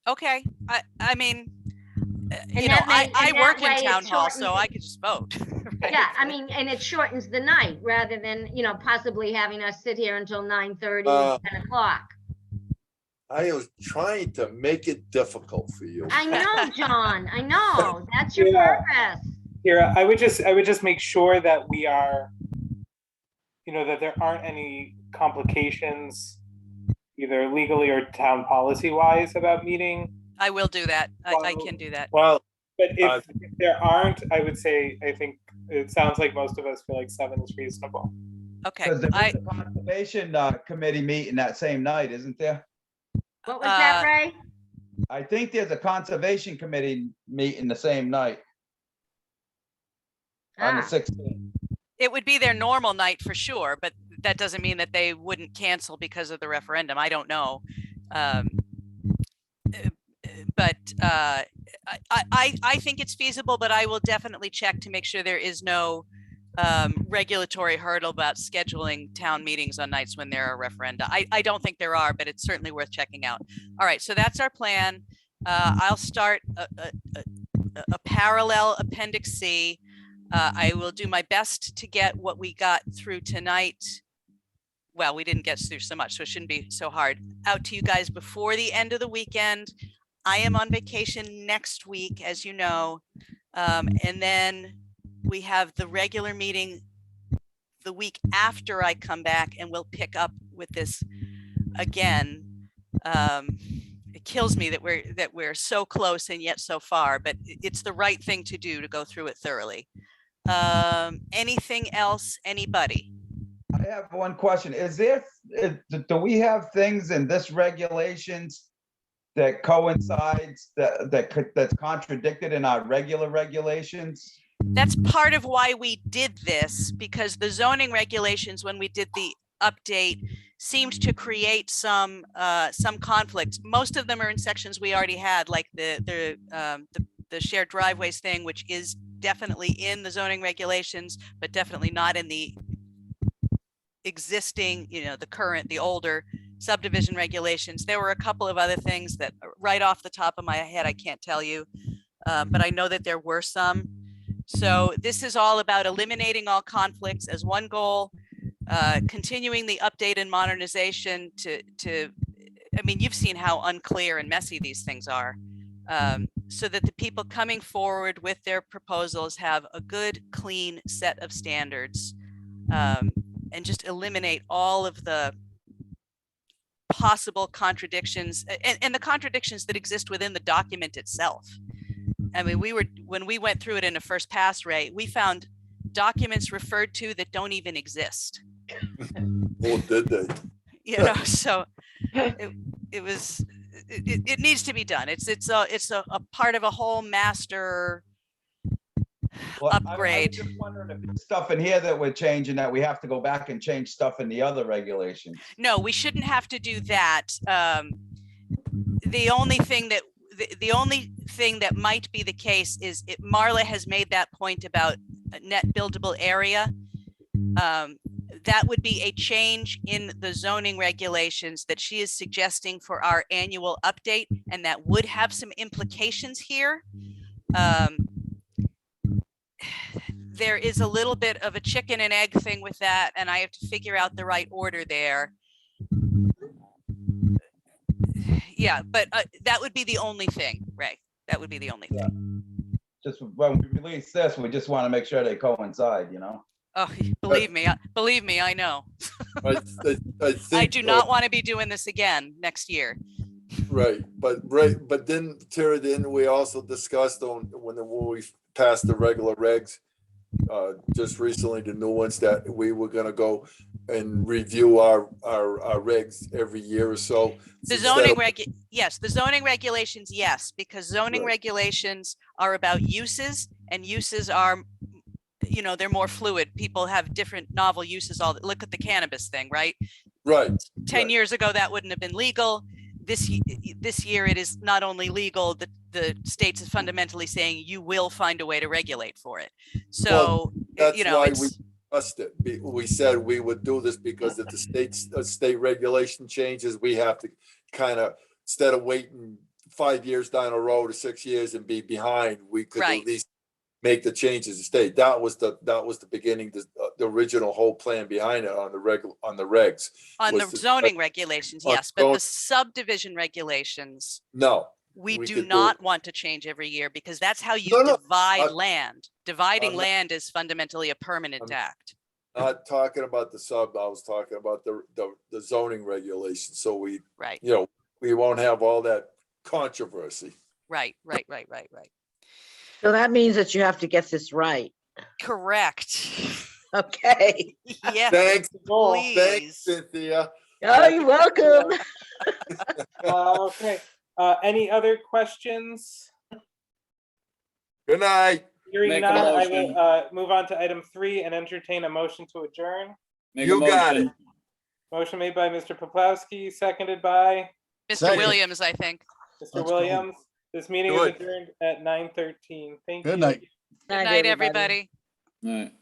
okay, I mean, And that I that work way in it town hall, so shortens- I could just vote. right? Yeah, I mean, and it shortens the night rather than, possibly having us sit here until 9:30, 10 o'clock. I was trying to make it difficult for you. I know, John, I know. That's your Yeah. purpose. Here, I would just make sure that we are, that there aren't any complications, either legally or town policy wise, about meeting. I will do that. I can do that. Well, But if there aren't, I would say, I think it sounds like most of us feel like 7 is reasonable. Okay, Because there's a conservation committee meeting that same night, isn't there? What was that, Ray? I think there's a conservation committee meeting the same night on the Ah, 16th. it would be their normal night for sure, but that doesn't mean that they wouldn't cancel because of the referendum. I don't know. But I think it's feasible, but I will definitely check to make sure there is no regulatory hurdle about scheduling town meetings on nights when there are referenda. I don't think there are, but it's certainly worth checking out. All right, so that's our plan. I'll start a parallel Appendix C. I will do my best to get what we got through tonight. Well, we didn't get through so much, so it shouldn't be so hard. Out to you guys before the end of the weekend. I am on vacation next week, as you know. And then we have the regular meeting the week after I come back, and we'll pick up with this again. It kills me that we're so close and yet so far, but it's the right thing to do to go through it thoroughly. Anything else, anybody? I have one question. Do we have things in this regulations that coincides, that's contradicted in our regular regulations? That's part of why we did this, because the zoning regulations, when we did the update, seemed to create some conflicts. Most of them are in sections we already had, like the shared driveways thing, which is definitely in the zoning regulations, but definitely not in the existing, the older subdivision regulations. There were a couple of other things that right off the top of my head, I can't tell you, but I know that there were some. So this is all about eliminating all conflicts as one goal, continuing the update and modernization I mean, you've seen how unclear and messy these things are. So that the people coming forward with their proposals have a good, clean set of standards, and just eliminate all of the possible contradictions and the contradictions that exist within the document itself. I mean, when we went through it in a first pass, Ray, we found documents referred to that don't even exist. Or did they? So it needs to be done. It's a part of a whole master Well, I was upgrade. just wondering if there's stuff in here that we're changing, that we have to go back and change stuff in the other regulations. No, we shouldn't have to do that. The only thing that might be the case is Marla has made that point about a net buildable area. That would be a change in the zoning regulations that she is suggesting for our annual update, and that would have some implications here. There is a little bit of a chicken and egg thing with that, and I have to figure out the right order there. Yeah, but that would be the only thing, Ray. That would be the only thing. Just when we release this, we just want to make sure they coincide, Oh, believe me, I know. I I think, do not want to be doing this again next year. Right, but then Tara, then we also discussed when we passed the regular regs, just recently, the new ones, that we were gonna go and review our regs every year or so. The Instead zoning of- yes, the zoning regulations, yes, because zoning Right. regulations are about uses, and uses are, they're more fluid. People have different novel uses. Look at the cannabis thing, right? Right. 10 right. years ago, that wouldn't have been legal. This year, it is not only legal, the states is fundamentally saying you will find a way to regulate for it. So, That's why we it's, discussed it. We said we would do this because if the state regulation changes, we have to kind of, instead of waiting 5 years down the road or 6 years and be behind, we could Right. at least make the changes to state. That was the beginning, the original whole plan behind it on the regs. on the was to- zoning regulations, on yes, but zone- the subdivision regulations, No, we we do could do not it. want to change every year, because that's how you No, divide I- land. Dividing I'm not- land is fundamentally a permanent act. not talking about the sub, I was talking about the zoning regulations. So we, Right, we won't have all that controversy. right. So that means that you have to get this right. Correct. Okay. Yes, Thanks, please. thanks, Cynthia. Oh, you're welcome. Okay, any other questions? Good night. Hearing Make a none, I motion. will move on to item 3 and entertain a motion to adjourn. Make a You got motion. Motion made by Mr. Poplawski, seconded by Mr. Second. Williams, I think. Mr. Let's go. Williams. This meeting is Good. adjourned at 9:13. Thank you. Good night. Good night, everybody. All right.